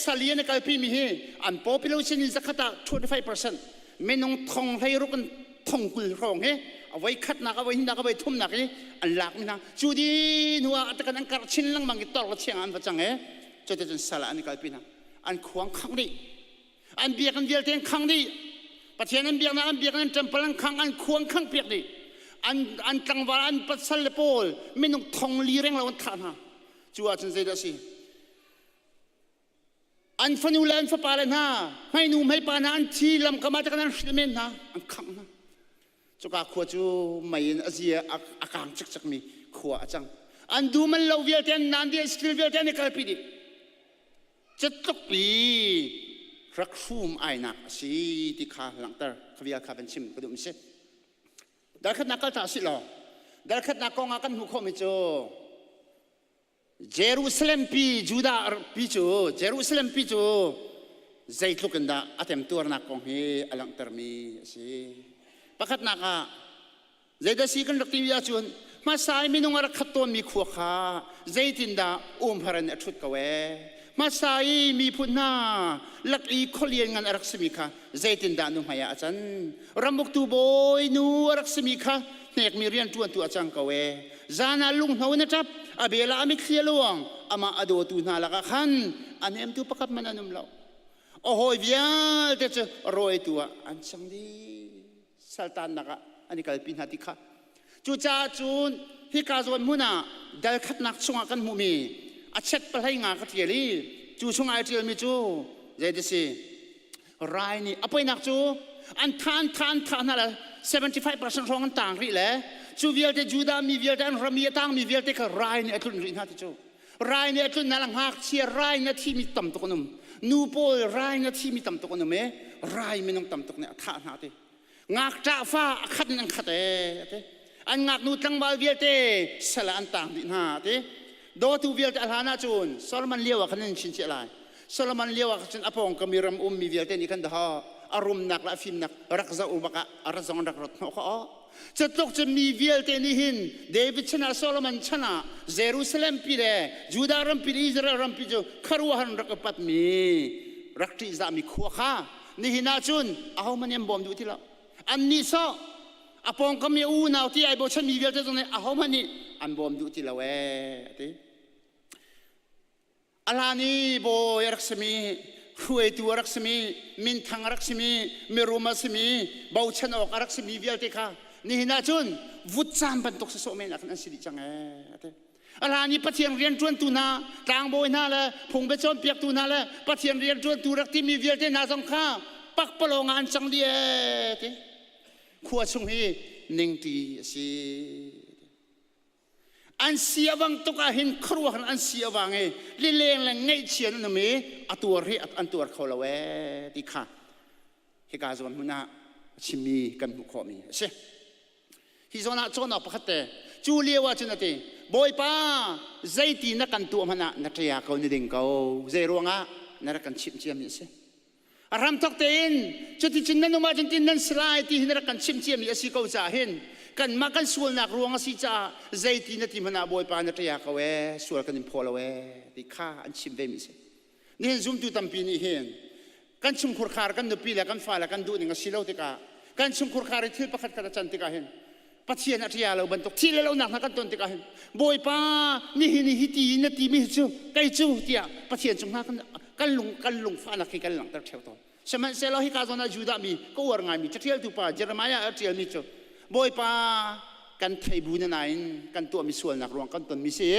สลีนกับพี่มีฮีอัน population นี่จะขัด25%ไม่ต้องท่องให้รู้กันท่องกุลร้องเฮเอาไว้ขัดนักเอาไว้หินนักเอาไว้ทุ่มนักนี่อันหลักนี่นะจูดีนัวอัตกันอันการชินลังมังกิตอร์เชียงอันประจังเฮจะจะสละอันนี้กับพี่นะอันขวางขังนี่อันเบียกันเบียเตียงขังนี่ปะเทียนอันเบียนั้นเบียกันจำพลังขังอันควงขังเปียกนี่อันตังวาอันปัสสาวะโพลไม่ต้องท่องลีเร่งเราอันทานฮะจูอาจารย์เจดสิอันฟันุลันฟ้าปาเลนฮะให้นุ่มให้ปานะอันที่ลำกามาจากนั้นสิเมนฮะอันขังนะจุกอาขวจูไม่เห็นอาเซียอากางจักมีขวจังอันดูมันเราเวียเทียนนันเดียสกิลเวียเทียนในกาลปีดิจะตกปีรักฟูมไอหนักสิที่ข้าหลังเตอร์ขวิอาข้าเป็นชิมก็ดูมิเช่ดาร์ขัดนักก็จะสิหรอดาร์ขัดนักก็งากันหุกมิโจเยรูซาเล็มปีจูดาปีโจเยรูซาเล็มปีโจใจทุกันดาอัตมตัวนักกองเฮอลังเตอร์มีสิปะขัดนักอะใจดาสิกันรักที่วิอาจุนมาสายมีนงรักขัดตัวมีขวขาใจตินดาพารันชุดกเวมาสายมีพุนนาลักอีคนเลี้ยงงานรักษมีค่ะใจตินดานุมายอาจารย์รำบุกตูบอยนูรักษมีค่ะเนกมีเรียนตัวอาจารย์กเวจานาลุงเฮานะจับอเบลามิเคลียลวงอามาอโดตูนาลักขันอันเอ็มตูประกับมันนุมเราโอ้โหเวียลเตจะรวยตัวอันช่างดีสัลตันนักอันนี้ก็เป็นหาติค่ะจูจ่าจูนที่กาจวนมุนาเดลขัดนักชงกันมุมีอาเช็ดไปให้งากัดเยลีจูชงไอเทียมีจูเจดิสิ รายนี่อภัยนักจูอันทานนั่นแหละ75%รองกันต่างรีแหละจูเวียลเตจูดามีเวียลเตอันรามีต่างมีเวียลเตก็รายนี่อัตุนรินฮาติจูรายนี่อัตุนนั่งหักเชียรายนี่ที่มีต่ำตกนุ่มนูโปรายนี่ที่มีต่ำตกนุ่มรายไม่น้องต่ำตกเนี่ยท่าหาติงักจ่าฟ้าขัดนั่งขัดอันงักนูตั้งบาลเวียลเตสละอันต่างดินหาติโดตูเวียลเตอัลฮานาจูนโซโลมันเลี้ยวขันนั่งชินเจลายโซโลมันเลี้ยวขันอภองก็มีรำมีเวียลเตนี่กันดาอารมณ์หนักละฟิล์มหนักรักษาอุบกะรักษารักรถเขาจะตกจะมีเวียลเตนี่หินเดวิดชนะโซโลมันชนะเยรูซาเล็มปีเร่ยูดารัมปีอิสราเอลรัมปีจูคารัวหันรักปัตมีรักที่จะมีขัวข้านี่หินาจุนเอามันยังบ่มดูที่ละอันนี้ซออปองก็มีอูนาวที่ไอ้บ่ฉันมีเวียลเตตรงนี้เอามันนี่อันบ่มดูที่ละเว้ยอัลลานี่บ่ยรักษมีคุยตัวรักษมีมินทังรักษมีมีรูมาสมีบ่าวฉันออกรักษมีเวียลเตค่ะนี่น่าจุนวุฒิจามบันตกสะสมเองนักนั่นสิริจังอัลลานี่ปัจเจียนเรียนจวนตูน่าต่างบ่อยน่าละพงเบจอมเปียกตูน่าละปัจเจียนเรียนจวนตูรักที่มีเวียลเตน่าสงข้าปักปลงานจังเดียเตขัวชงฮีนิ่งตีสิอันเสียวังตุกหินครัวอันเสียวังลิเลงและไงเชียนนั่นมีอัตัวเรียอันตัวเขาละเวติค่ะเหตุการณ์ส่วนมุนาชิมีกันบุคคลมีใช่ฮิโซนาโจนาปะขัดเตจูเลียวจุนเตบอยป้าใจตีนักกันตัวมันนักเรียเขาในดิ่งเขาใจรวงนักกันชิมเจียมนี่ใช่อารามทักเตนจุดที่จินนั้นมาจนจินนั้นสลายที่นักกันชิมเจียมนี่สิเขาจะเห็นกันมากันส่วนนักรวงสิจ้าใจตีนักที่มันบอยป้านักเรียเขาส่วนกันพอละที่ข้าอันชิมเวมิเสนี่เห็นซุ่มตัวตั้มปีนี่เห็นกันชุมขุรคาร์กันดูปีละกันฟ้าละกันดูนี่ก็สิเลวติกากันชุมขุรคาร์ที่ประคัดกันจันติกาเห็นปัจเจียนอัจฉริยะเราบรรทุกที่เราหนักนักกันต้นติกาเห็นบอยป้านี่ฮิตีนัตีมิจูไกจูเตียปัจเจียนจุงนักกันลุงฟ้านักกันหลังตะเทียวตัวสมัยเซลล์ฮิกาโซนาจูดามีก็วางไงมีจะเที่ยวตัวป้าเจรมายาอัจฉริยะมิจูบอยป้ากันไทยบุญนายกันตัวมีส่วนนักรวงกันต้นมีเสีย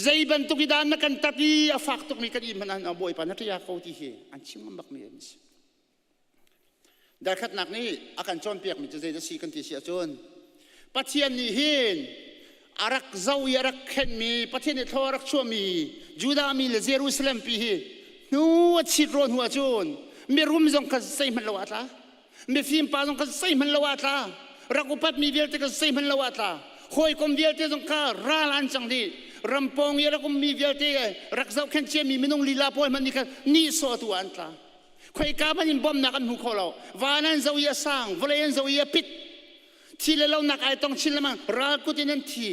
ใจบรรทุกดานนักกันตัดที่ฝากตุกมีกันอิมันอันบอยป้านักเรียเขาที่เฮอันชิมมันบักมีมิสดาร์ขัดนักนี้อาการจอนเปียกมีจะใจจะสีกันที่เสียจนปัจเจียนนี่เห็นอารักเจ้าอารักเข็นมีปัจเจียนทอรักชัวมียูดามีเลเยรูซาเล็มปีเฮนูชิดร้อนหัวจนมีรุมจงกันใส่มันละวัตละมีฟิล์มปาจงกันใส่มันละวัตละรักอุปัตมีเวียลเตกันใส่มันละวัตละหอยคมเวียลเตจงการราลันจังดีรำปองยารักมีเวียลเตรักเจ้าเข็นเชียมีมินงลีลาปอยมันนี่กันนี่สอตัวอันตาใครกามันยินบอมนักอันหูเขาเราวานันเจ้าอย่าสร้างวเลนเจ้าอย่าปิดที่เรานักไอ้ต้องชิลมันรักกุตินันที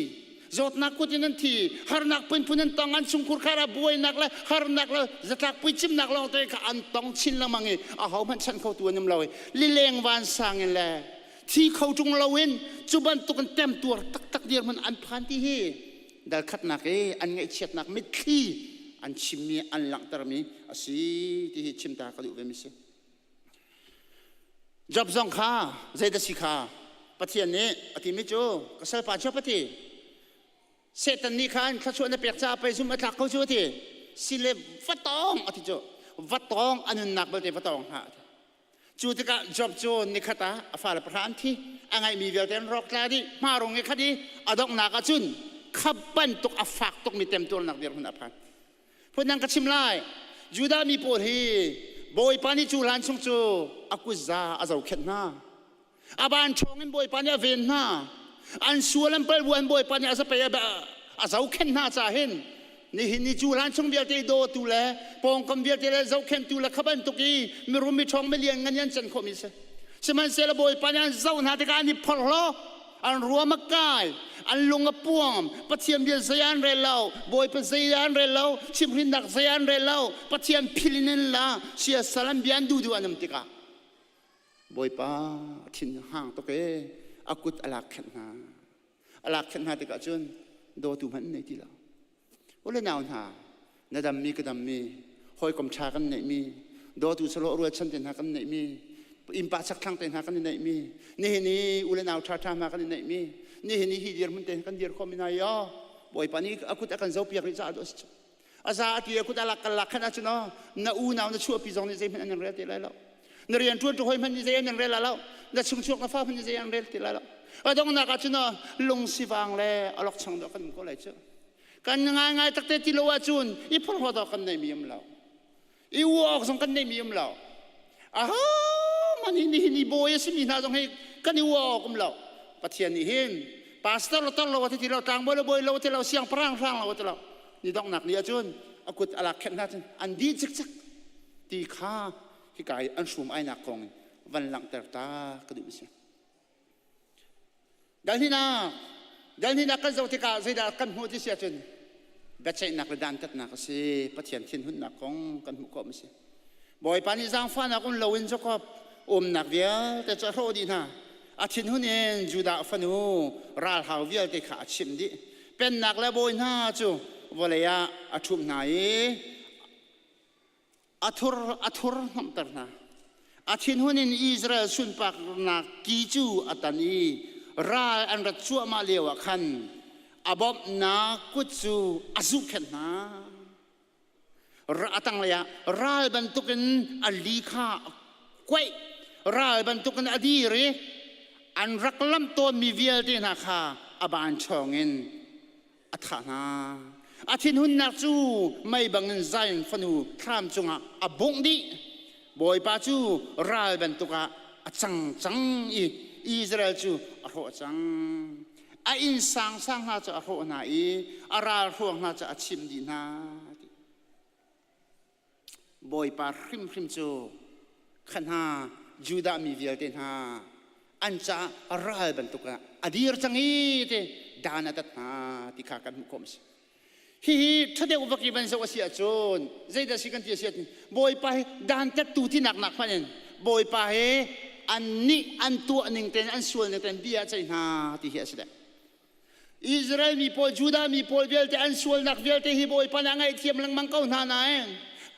จดนักกุตินันทีหานักปุ่นปุ่นต้องอันชุงคุรคาราบวยนักละหานักละจะทักปุ่นชิมนักเราตัวเองอันต้องชิลมันเองเขามันฉันเขาตัวน้ำเราลิเลงวันสังแหละที่เขาจงเราเองจุบันตุกันเต็มตัวตักเดียร์มันอันพันที่เฮดัลขัดนักอันไงเชียดนักไม่ขี้อันชิมมีอันหลังตระมีอาศัยที่ชิมตากระดูกเวมิเสจับจงข้าใจดัสิข้าปฏิญนี้อธิมิจูกษัตริย์ป่าชอบปฏิเศรษฐนีขันข้าชวนในเปียกจ่าไปซุ่มอัตลักเขาชวนที่สิเลวัดตองอธิจูวัดตองอันนั้นนักเบลเตวัดตองฮะจูติกาจับจูนิขตาฝ่ายประธานที่อังไงมีเวลเทนรอกลาดีมารงเงคดีอดอกนักจุนขับบันตุกอฟักตุกมีเต็มตัวนักเดียร์คนอภัยพนังกชิมไลยูดามีปวดฮีบอยปานิจูลันชงจูอากุซาอาเจ้าเข็นนาอาบานชงเงินบอยปานิเวนนาอันส่วนเปิลวันบอยปานิอาสเปียบอาเจ้าเข็นนาจ่าเห็นนี่หินจูลันชงเบียร์เตโดตุเลปองคำเบียร์เตเลเจ้าเข็นตุเลขับบันตุกีมีรุมมีชงไม่เลี้ยงเงินยันจันคมิเสสมัยเซลบอยปานิเจ้าหน้าที่การนี่พลล้ออันรัวมักกายอันลงกับป้วมปัจเจียนเบียร์เซียนเรลเลาบอยเป็นเซียนเรลเลาชิมรินดักเซียนเรลเลาปัจเจียนพิลินินลาเสียสลัมเบียนดูอันนั้นติกาบอยป้าทิ้งห่างตัวเกอากุตอลักขันหาติกาจนโดตุมันในที่เราโอ้เลยนาวหานาดำมีกระดำมีหอยกลมชากันไหนมีโดตุสโลรวยชันเต็นหากันไหนมีอิมปาสักครั้งเต็นหากันไหนมีนี่อุเลนาวชามากันไหนมีนี่ฮิเดียร์มันเต็นกันเดียร์คอมินายบอยปานี่อากุตอากันเจ้าเปียกริจาดอสอาซาที่อากุตอลักกันลักขนาดนั้นน่าอูนาวน่าชั่วปีจงในใจมันอันนั้นเรื่องอะไรแล้ว นเรียนชวนจะหอยมันจะยังเรียนแล้วนั่นชุ่มชุ่มกับฟ้ามันจะยังเรียนติแล้วตรงนั้นก็จะน่ะลงสิฟังเลยอลอกช่างดอกกันก็เลยเจ้ากันง่ายๆตักเตติโลวาจุนอีพลหัวดอกกันในมีมเราอีวัวส่งกันในมีมเรามันนี่โบยสิมีนาตรงให้กันอีวัวกันเราปะเทียนนี่เห็นพาสต้าเราต้องเราที่เราต่างบ่อยเราที่เราเสียงพรางเราที่เรานี่ต้องหนักนี่จุนอากุดอลักแค่นั้นอันดีจักตีข้าที่กายอันสูงไอ้หนักของวันหลังแต่ตากระดูกเสียดังที่นักกันจะที่กาจะได้กันหัวที่เสียจนแบบใช้นักระดันตัดนักสิปะเทียนทิ้งหุ่นนักของกันหัวก็ไม่เสียบ่อยปานิจางฟ้านักคนเราอินจะก็นักเวียแต่จะโรดีนะอาทิตย์หุ่นเองจุดาฟันูราหาเวียที่ขาชิมดิเป็นนักแล้วบ่อยน่าจูวันเลยอาทุ่มไหนอาทุรน้ำตาลอาทิตย์หุ่นอิสราเอลสุนปักนักกิจูอัตานีราอันรัชวมาเลวขันอาบบนากุจูอาซุกนนาราตั้งเลยราบรรทุกันอลีข้าควยราบรรทุกันอดีรีอันรักล้ำตัวมีเวียลดีนะค่ะอบานชองเงินอัฐานาอาทิตย์หุ่นนักจูไม่บังเงินใจฟันูทรามจงอาบงดีบ่อยป้าจูราบรรทุกจังอิสราเอลจูอร่อยจังอินสังน่าจะอร่อยนะอาราร่วงน่าจะชิมดีนะบ่อยป้าริมจูขันหาจูดามีเวียลเดนหาอันจะอาราบรรทุกอดีรจังเตดานาตัดนาที่ข้ากันมุขมสิถ้าเดี๋ยวอุปกิบันจะว่าเสียจนใจเดียสิกันที่เสียจนบ่อยป้าดานตัดตูที่หนักพันยันบ่อยป้าอันนี้อันตัวหนึ่งเป็นอันส่วนหนึ่งเป็นเบียร์ใจนาที่เหี้ยสิเดอิสราเอลมีพอจูดามีพอเวลแต่อันส่วนนักเวลแต่ฮิบอยปนังไอเทียมลังมังเก้าหน้าไหน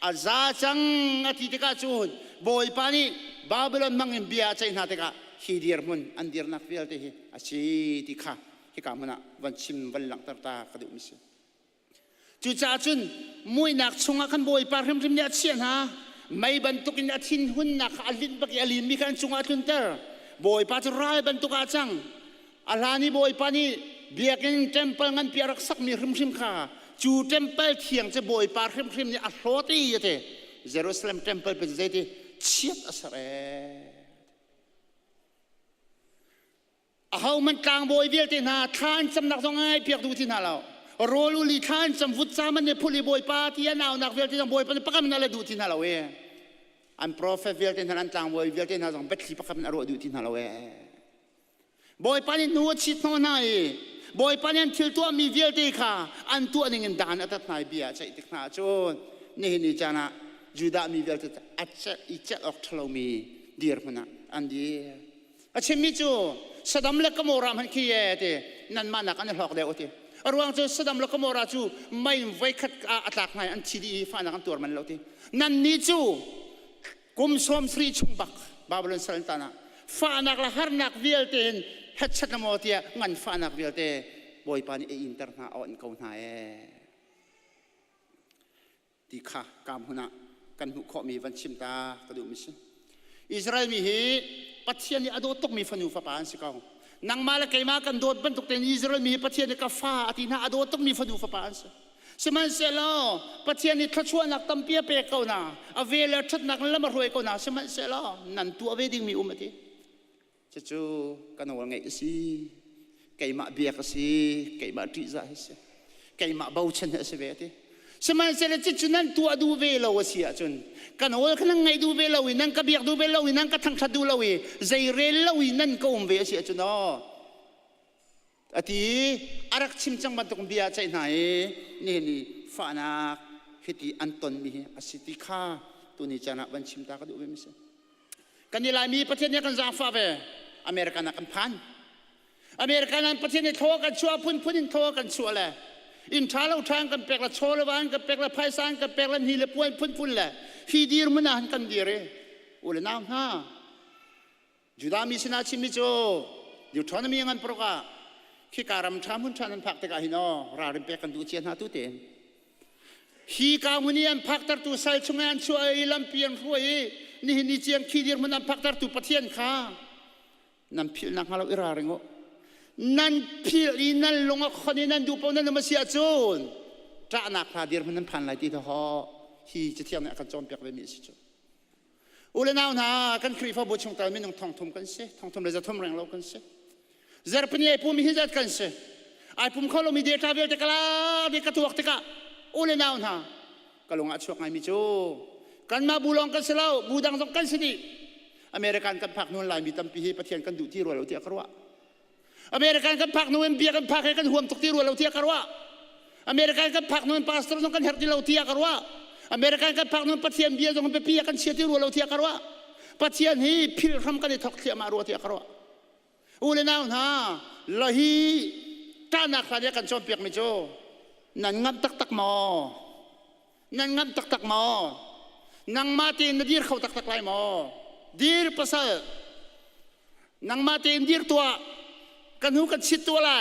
อาซาจังอาทิตย์กาจูนบอยปานีบาบิลอนมังเบียร์ใจนาเตกะฮิเดียร์มุนอันเดียร์นักเวลแต่ฮิอาชีติข้าฮิกามันวันชิมวันหลังตาๆกระดูกมิสจูจ่าจุนมวยนักชงกันบอยปาริมเนี่ยเชียนฮะไม่บรรทุกินอาทิตย์หุ่นนักอลินบักอลินมีการจงอาทุนเตอร์บ่อยป้าจะร้ายบรรทุกอาจังอาลานี่บ่อยป้านี่เบียกินเทมเปิลงั้นเปียรักสักมีริมข้าจูเทมเปิลเทียงจะบ่อยป้าริมนี่อัลโลตีเตเยรูซาเล็มเทมเปิลเป็นเจดีเชียดอัสเรเอามันกลางบ่อยเบียตินาทานสำนักสงฆ์เปียกดูที่นาเราโรลูลิทานสมฟุตซามันเนี่ยพูดบ่อยป้าที่ยานาวนักเวลที่ต้องบ่อยป้าปักมันอะไรดูที่นาเราอันโปรเฟสเวลที่นั่นต่างบ่อยเวลที่นั่นต้องเบ็ดที่ปักมันอร่อยดูที่นาเราบ่อยป้านี่นัวชิดโน่นายบ่อยป้านี่ทิลตัวมีเวลที่ค่ะอันตัวนึงดานอัตตนายเบียใจติกนาโจนนี่จานะจูดามีเวลที่อัจฉริยะออกทะเลมีเดียร์มันอันเดียอาเชมิจูสดำเล็กกโมรามันขี้เย่เตนั่นมานักอันหอกเดียวเตอรวงจูสดำเล็กกโมราจูไม่ไว้ขัดอัตลักษณ์ไหนอันชีดีฟ้านักอันตัวมันเลวเตนั่นนี่จูกุมสมสรีชุมบักบาบิลอนสันตานะฟ้านักละหานักเวียลเตนเฮ็ดชัดนโมเตียงันฟ้านักเวียลเตบ่อยปานี่อินเตอร์นาอ่อนเขาหายที่ข้ากามหุนะกันหุขมีวันชิมตากระดูมิสอิสราเอลมีเหปัจเจียนนี่อโดตกมีฟันูฟ้าปานสิเขานังมาละไกมากันโดดบรรทุกเต็นอิสราเอลมีปัจเจียนนี่กาฟ้าอธินาอโดตกมีฟันูฟ้าปานสิสมัยเสร็จแล้วปัจเจียนนี่ทัชวนนักตั้มเปียเปกเขาหน้าอเวลชัดนักละมารวยเขาหน้าสมัยเสร็จแล้วนั่นตัวเวดิ้งมีทีจะจูกันว่าไงสิไก่มาเบียกสิไก่มาทริซาสิไก่มาเบาชันสิเวทีสมัยเสร็จแล้วจุดนั้นตัวดูเวลาวเสียจนกันว่าขณะไงดูเวลาวินั่งกับเบียกดูเวลาวินั่งกับทั้งชัดดูลาวิใจเรลาวินั่นก็เวเสียจนอธิอารักชิมจังบันตุกเบียใจไหนนี่ฟ้านักฮิติอันตนมีอสิติข้าตัวนี้จะนับวันชิมตากระดูกไม่ใช่กันนี่ลายมีประเทศนี้กันจางฟ้าเวอเมริกันนักกันพันอเมริกันนั้นประเทศนี้โทกันชัวพุ่นโทกันชัวเลยอินทาเราทางกันเปกละโชลวันกันเปกละไพศาลกันเปกละฮีเลปวนพุ่นแหละฮีดีร์มันน่ะกันดีเร่อุลน้ำฮะจุดามีสนาชิมิโจอยู่ทอนมีเงินโปรกะขี้การำทำหุ่นชันพักตะกาหินอราริมเปกันดูเชียนหาตุเตนฮีกามุนีอันพักตัดตัวใส่ชงานช่วยลำเพียนรวย นี่เจียงขี้เดียร์มันนำพักตาตุปะเทียนค่ะนั่นพิลนักฮาเราอิราเรงนั่นพิลอีนั่นลงคนนี้นั่นดูปนั่นมาเสียจูนจ้านักพาเดียร์มันนั่นพันไหลตีทหารฮีจะเที่ยงเนี่ยกันจอมเปียกเลยมีสิจูอุลนาวนากันครีฟ้าบุชงตาไม่น้องทองทมกันเสียทองทมเลยจะทมแรงเรากันเสียเจอปนี่ไอ้ปุ่มมีฮิจัดกันเสียไอ้ปุ่มเขาเรามีเดียร์ทราเวลเตกลาเด็กกระตุกเตกะอุลนาวนาก็ลงอัดช่วงไงมิจูกันมาบูลองกันเสลาบูดังต้องกันสิดีอเมริกันกันพักนู่นลายมีตั้มปีให้ประเทศกันดูที่รัวเราเที่ยกรัวอเมริกันกันพักนู่นเบียกันพักให้กันห่วงตกที่รัวเราเที่ยกรัวอเมริกันกันพักนู่นพาสเตอร์ต้องกันเฮร์ที่เราเที่ยกรัวอเมริกันกันพักนู่นประเทศเบียต้องกันเปียกันเชียที่รัวเราเที่ยกรัวประเทศนี้พิลทำกันในทอกเที่ยมารัวเที่ยกรัวอุเลนาวนะละฮีจ้านักขันยักันชมเปียกไม่โจนั่นงับตักหมอนั่นงับตักหมอนังมาเตนดีร์เขาตักไล่หมอดีร์ภาษานังมาเตนดีร์ตัวกันหูกันชิดตัวไล่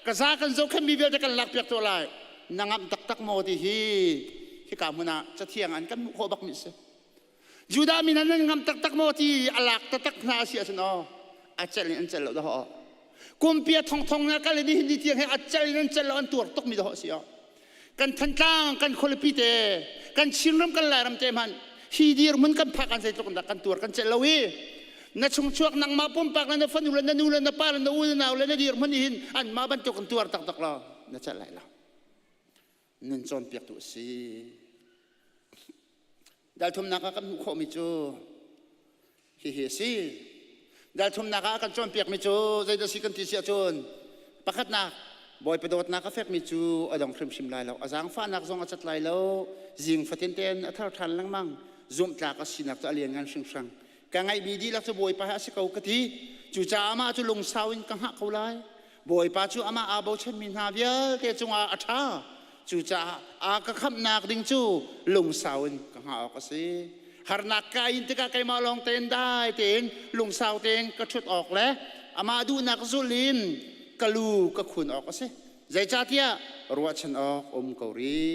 กระซากันโจกันมีเวลจะกันหลักเปียกตัวไล่นังงับตักหมอที่ที่กามุนาจะเที่ยงอันกันโคบักมิสยูดามินันงับตักหมอที่อลักตักนาเสียสนออาจารย์อันเจริญดอกกุมเปียทองนะกันเลยนี่เที่ยงให้อาจารย์อันเจริญตัวตกมีดอกเสียกันทันจ้างกันคนละพิเตกันชินรำกันหลายรำเจมันฮีดีร์มันกันพักกันใส่ตรงกันตัวกันเจลวีนัชงชวกนังมาปุ่มปากนันฟันอุลนันอุลนันปาลนันอุลนันอุลนันดีร์มันหินอันมาบรรจุกันตัวตักเรานัชไหลเรานั่นจนเปียกตัวสิดัลทุมนักกันหุมิจูฮิฮิสิดัลทุมนักกันจนเปียกมิจูใจจะสิกันที่เสียจนปักขัดนักบอยไปโดดนักเฟกมิจูอดองคริมชิมไลเราอาจารย์ฟ้านักทรงอาจัดไลเราจิงฟัดเต็นอัฐาทันลังมังzoom tak asinak ta alian ngan sing ka ngai bi di lak chu boy pa ha se kau kati chu cha ama chu lung sawin ka ha kaulai boy pa chu ama a bo chen min ha vial te chunga atha chu cha a ka kham nak ding chu lung sawin ka ha ka se har nak ka in te ka kai ma long ten dai ten lung saw ten ka thut ok le ama du nak zulin ka lu ka khun ok ka se zai cha tia ruwa chen ok kauri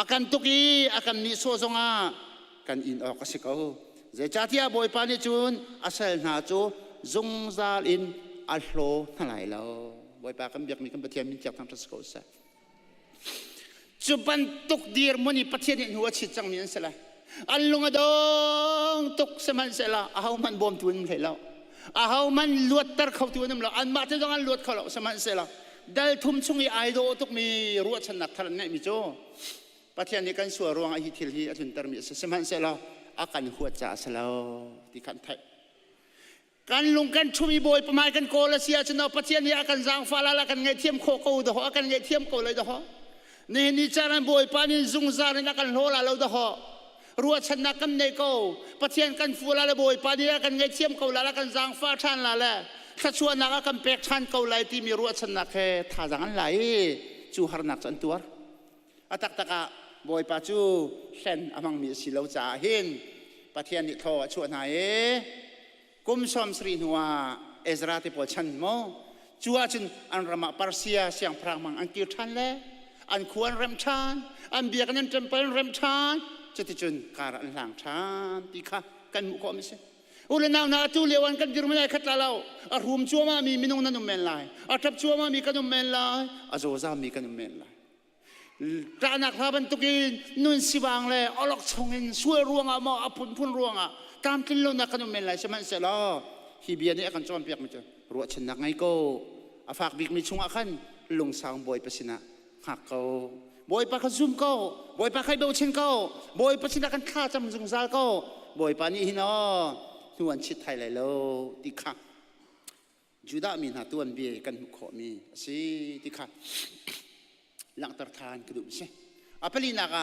akan tuki akan ni so zonga kan in ok kasi ko zai chatia boy pani chun asal na chu zung zal in allo thalai lo boy pa kam biak mi kam pathian min chak tham tas ko sa chu ban tuk dir moni pathian in huwa chit chang min sala allung adong tuk seman sala ahaw man bom tun thelo ahaw man luat tar khau tu nam lo an ma te dong an luat khalo seman sala dal thum chungi ai do tuk mi ruat chan nak thal ne mi choปัจจัยนี้กันส่วนรวงอิทธิลฮีอธินตรมีสมันเสลาอาการหัวจ่าเสลาที่ขันไทยการลงกันชุมีบอยประมาณกันโกลเซียชนะปัจจัยนี้อาการจางฟ้าละกันไงเทียมโคกูดหอกันไงเทียมโกเลยดหอนี่จารันบอยปานิซุงซารินักันโหละเราดหอรัวชนะกันในโกปัจจัยกันฟูละละบอยปานิกันไงเทียมโกละกันจางฟ้าชันละละถ้าชวนนักกันเปกชันโกเลยที่มีรัวชนะแค่ท่าจังอันไหลจูฮาร์นักจันตัวอาตักตะกะบอยปาจูเช่นอมังมีสิลาวจ่าหินประเทศนิทอชวนหายกุมสมสรีนัวเอซราติปอชันโมจัวจุนอันรำปาร์เซียเสียงพรางมังอันกิวชันเล่อันควรเริ่มชันอันเบียกันจำเป็นเริ่มชันจะติจุนการอันหลังชันที่ข้ากันมุขมิเสอุลนานาตูเลวันกันดิรมันไอขัดลาอารุมจัวมามีมินุงนันุเมนไลอาทับจัวมามีกันนุเมนไลอาโจซามีกันนุเมนไลจานักทาบันตุกินนุ่นสิบังเลยอลอกชงอินช่วยรวงอ่ะมาอพุนพุนรวงอ่ะตามกินลงนักขนมเมลัยใช่ไหมเสร็จแล้วฮีเบียนี่กันจอมเปียกมันจะรัวชนักไงก็อาฝากบิ๊กมีชงอ่ะขันลงสาวบอยปัสนาหักเขาบอยปะขซุ่มก็บอยปะใครเบลเชนก็บอยปัสนากันข้าจำจุงซาก็บอยปานี่ฮินอทุวันชิดไทยเลยแล้วติข้าจูดามีนาตัวอันเบียกันขอมีสิติข้าหลังตรฐานกระดูกใช่อภัยนัก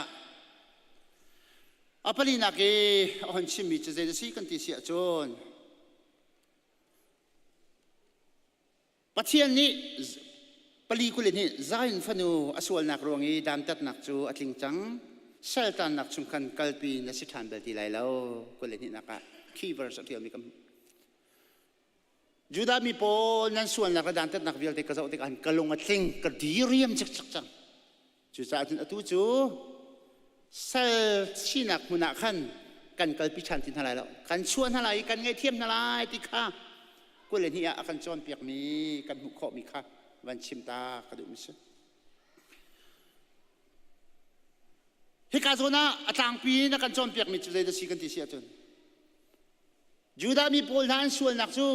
อันชิมิจะได้สิกันที่เสียจนปัจจัยนี้ปลีกุลนี้ใจฟันูอสวลนักรวงอีดามตัดนักจูอัดลิงจังเซลตันนักชุมคันกัลปีนสิทานเบลตีไลแล้วกุลนี้นักคีย์เวิร์ดที่มีคำจูดามีโปนั่นส่วนนักดามตัดนักวิลเตกระเจ้าเตกันกะลงอัดลิงกระดีเรียมจังจูจ่าจุนอตุจูเซลชีนักมุนักขัน กันเกิดพิชันทินทลายแล้วกันชวนทลายกันไงเทียมทลายติข้ากูเลยที่อากันจอนเปียกมีกันหุกขอมีข้าวันชิมตากระดูมิสฮิกาโซนาอาจารย์ปีนักกันจอนเปียกมีจุดใดจะสิ่งที่เสียจนยูดามีโพลทันส่วนนักจู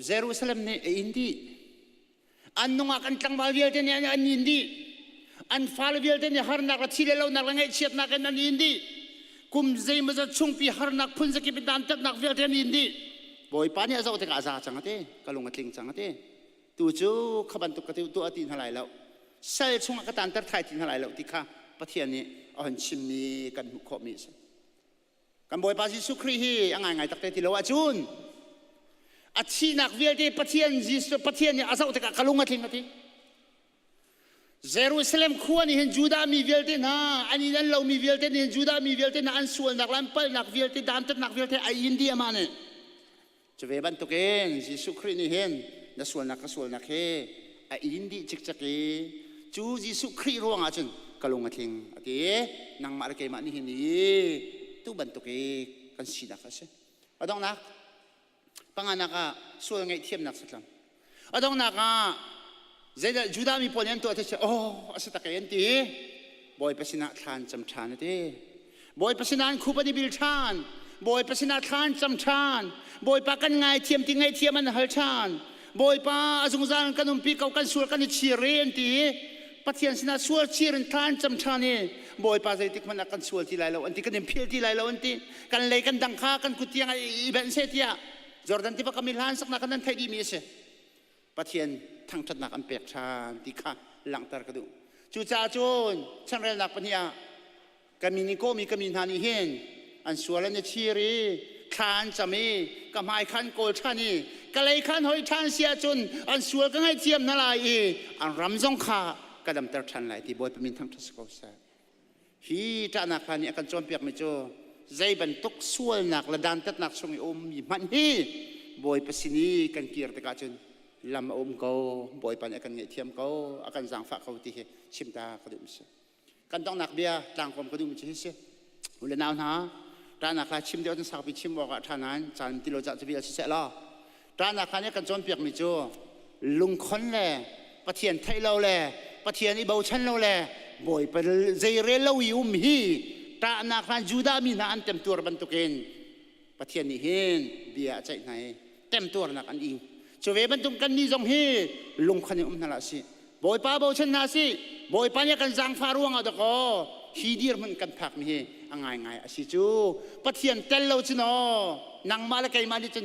เยรูซาเล็มเนี่ยอินดีอันนงอากันตั้งบาเวียเตเนี่ยอันอินดีอันฟาลเวียเตเนี่ยฮาร์นักละที่เลวนักละไงเชียดนักอันอินดีกุมใจมันจะชุ่มปีฮาร์นักพุ่นจะกิบดานตัดนักเวียเตเนี่ยอินดีบ่อยปานเนี่ยจะเอาแต่กาซาจังเต้กะลงกะทิงจังเต้ตัวจูขบันตุกติตัวตีนทลายแล้วเซลชงกะตันตัดไทยตีนทลายแล้วที่ข้าประเทศนี้อันชิมมีกันหุกขอมีกันบ่อยปานยิสุครีฮีอังไงตักเตติโลอาจุนอาชีนักเวียเตประเทศยิสุประเทศนี้อาซาอุตกะกะลงกะทิงกะทิเยรูซาเล็มขวนี่เห็นจูดามีเวียเตนะอันนี้นั่นเรามีเวียเตนี่เห็นจูดามีเวียเตนะอันส่วนนักลันเปิลนักเวียเตดานตัดนักเวียเตไออินเดียมาเนี่ยจะเวบันตุกเองยิสุครีนี่เห็นนักส่วนนักส่วนนักเฮไออินเดียจิกจักเอจูยิสุครีรวงอาจุนกะลงกะทิงอะตินังมาระเกมานี่เห็นนี่ตู้บันตุกเอกันสีนักเสอดองนักปังนักส่วนไงเทียมนักสักลำอดองนักเจดจูดามีปนยันตัวที่เชโอ้อาศัยตะเกียนตีบอยปัสนาทานจำชานตีบอยปัสนาคูปนิบิลชานบอยปัสนาทานจำชานบอยปากันไงเทียมที่ไงเทียมมันหัลชานบอยปาอาจงจานกันนุ่มปีเก่ากันสวดกันชีเรนตีปัทยันสนาสวดชีเรนทานจำชานนี่บอยปาใจติกมันกันสวดที่ไรแล้วอันที่กันเพียที่ไรแล้วอันที่กันเลยกันดังข้ากันกุฏิยังอีเวนเซตียจอร์แดนที่ปากมิลานสักนักนั้นไทยดีมีเสปัทยันทั้งจัดนักอันเปียกชาติข้าหลังตากระดูจูจ่าโจนช่างเรียนหลักปัญญากามินิโกมีกามินฮานิเฮนอันสวนและชีรีขานจะมีกำไมขันโกลชานีกะเลยขันหอยชานเสียจนอันสวนก็ให้เทียมนาลายอันรำจงขากระดำตรชันไหลที่บอยเป็นมินทั้งทัศกษาฮีจ่านักขันนี่กันจนเปียกไม่โจใจบรรทุกส่วนนักและดันตัดนักชงอมมีมันฮีบอยประสินีกันเกียรติกาจนลำอมเขาบ่อยปันอาการเงียเทียมเขาอาการสังฝักเขาที่ชิมตากระดุมเสียกันต้องหนักเบียต่างความกระดุมเสียอุลนาวนะร้านอาคาชิมเดียวจะสักไปชิมบอกท่านั้นจานที่เราจะเบียเสียละร้านอาคาเนี่ยกันจนเปียกมิจูลุงคนแหละประเทียนไทยเราแหละประเทียนอิบาวชันเราแหละบ่อยไปเจเรลวิอุมฮีร้านอาคาจูดามีนาอันเต็มตัวบรรทุกเองประเทียนนี่เห็นเบียใจไหนเต็มตัวนักอันอิงช่วยบรรทุกกันนี่จงเฮลุงขันยมนั่นละสิบ่อยป้าบ่าวชันนาสิบ่อยป้าเนี่ยกันจังฟารุ่งเอาตะโกฮีดีร์มันกันพักมีเฮง่ายง่ายสิจูปะเทียนเตลเราจิโนนังมาละไกมาดิจน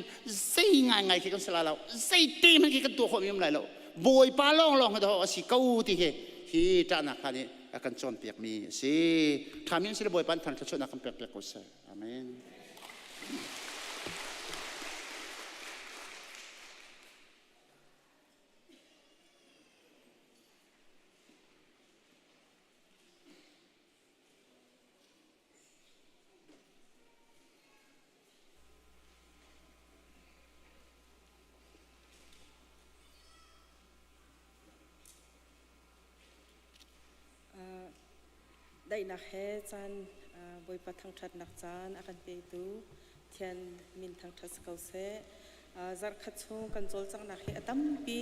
ใส่ง่ายง่ายคิดกันสลาเราใส่ตีมันคิดกันตัวคนมีอะไรเราบ่อยป้าลองกันตัวสิกู้ที่เฮฮีจานักขันนี่กันจนเปียกมีสิทำยังสิบ่อยป้าทันจะช่วยนักกันเปียกกุศลอาเมนได้นักเฮจันบอยปัทางทัดนักจันอาการเปตูเทียนมินทางทัศเขาเสจัดขัดชงกันโจลจังนักเฮตั้มปี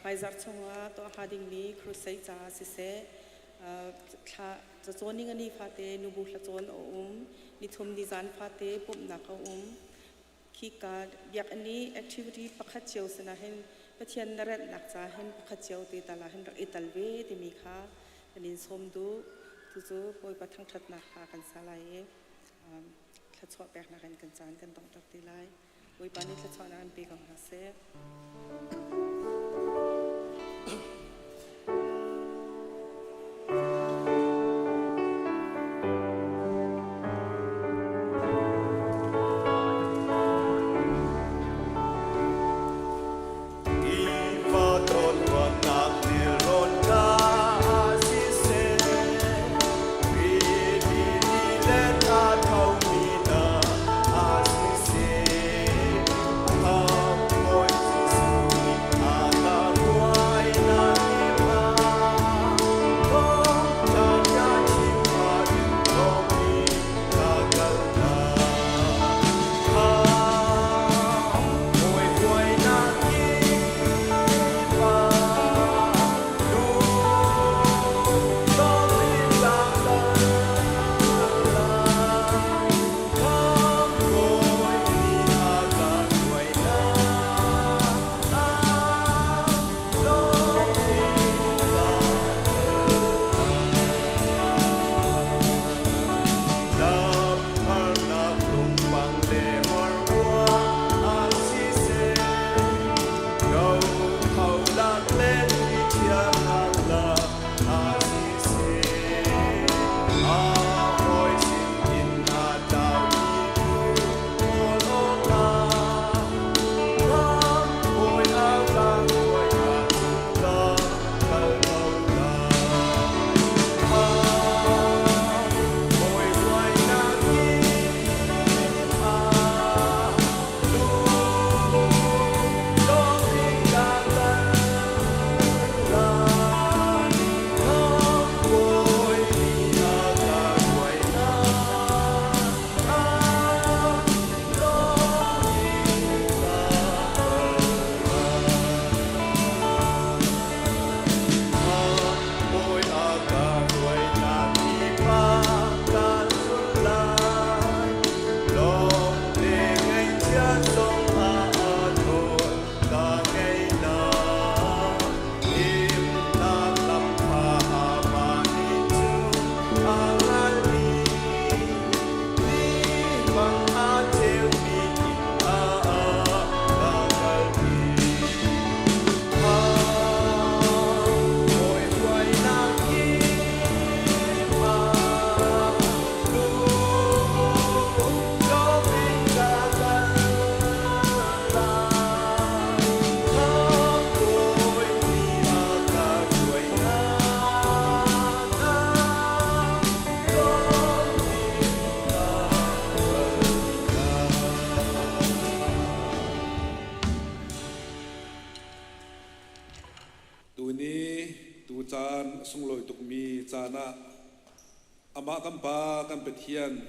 ไปจัดชงว่าตัวหาดิ่งนี้ครูใส่จ่าสิเสจะโจนี่กันนี่ฟาเตนูบุละโจนนิทมดิจานฟาเตปุ่มนักขี้การอยากอันนี้แอคทิวิตี้ประคัดเจียวสนะเห็นประเทียนนรนักจ่าเห็นประคัดเจียวตีตาลาเห็นรักอิตาลีที่มีค่านินสมดูทุกๆปอยประทังทัดนักหากันสลายทัดชอบแบกนักกันจานกันต้องตักตีไล่ปอยปานี้ทัดชอบนักปีกับหาเส ama kampa kan petian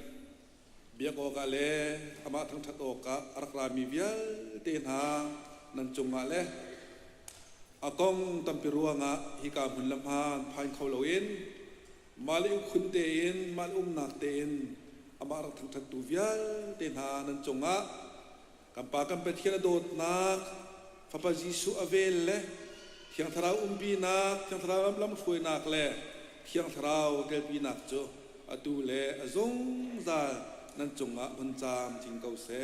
biak oka le ama thang that oka arakrami vial ten ha nan chunga le akong tampiruanga hika munlam han phain kholoin mali khun te in mal nak te in ama rak thang that tu vial ten ha nan chunga kampa kan petian dot nak Papa Jisu avel le thiang tharau bi nak thiang tharau lam phoi nak le thiang tharau tel bi nak cho atu le azong za nan chunga hun cham jing kau se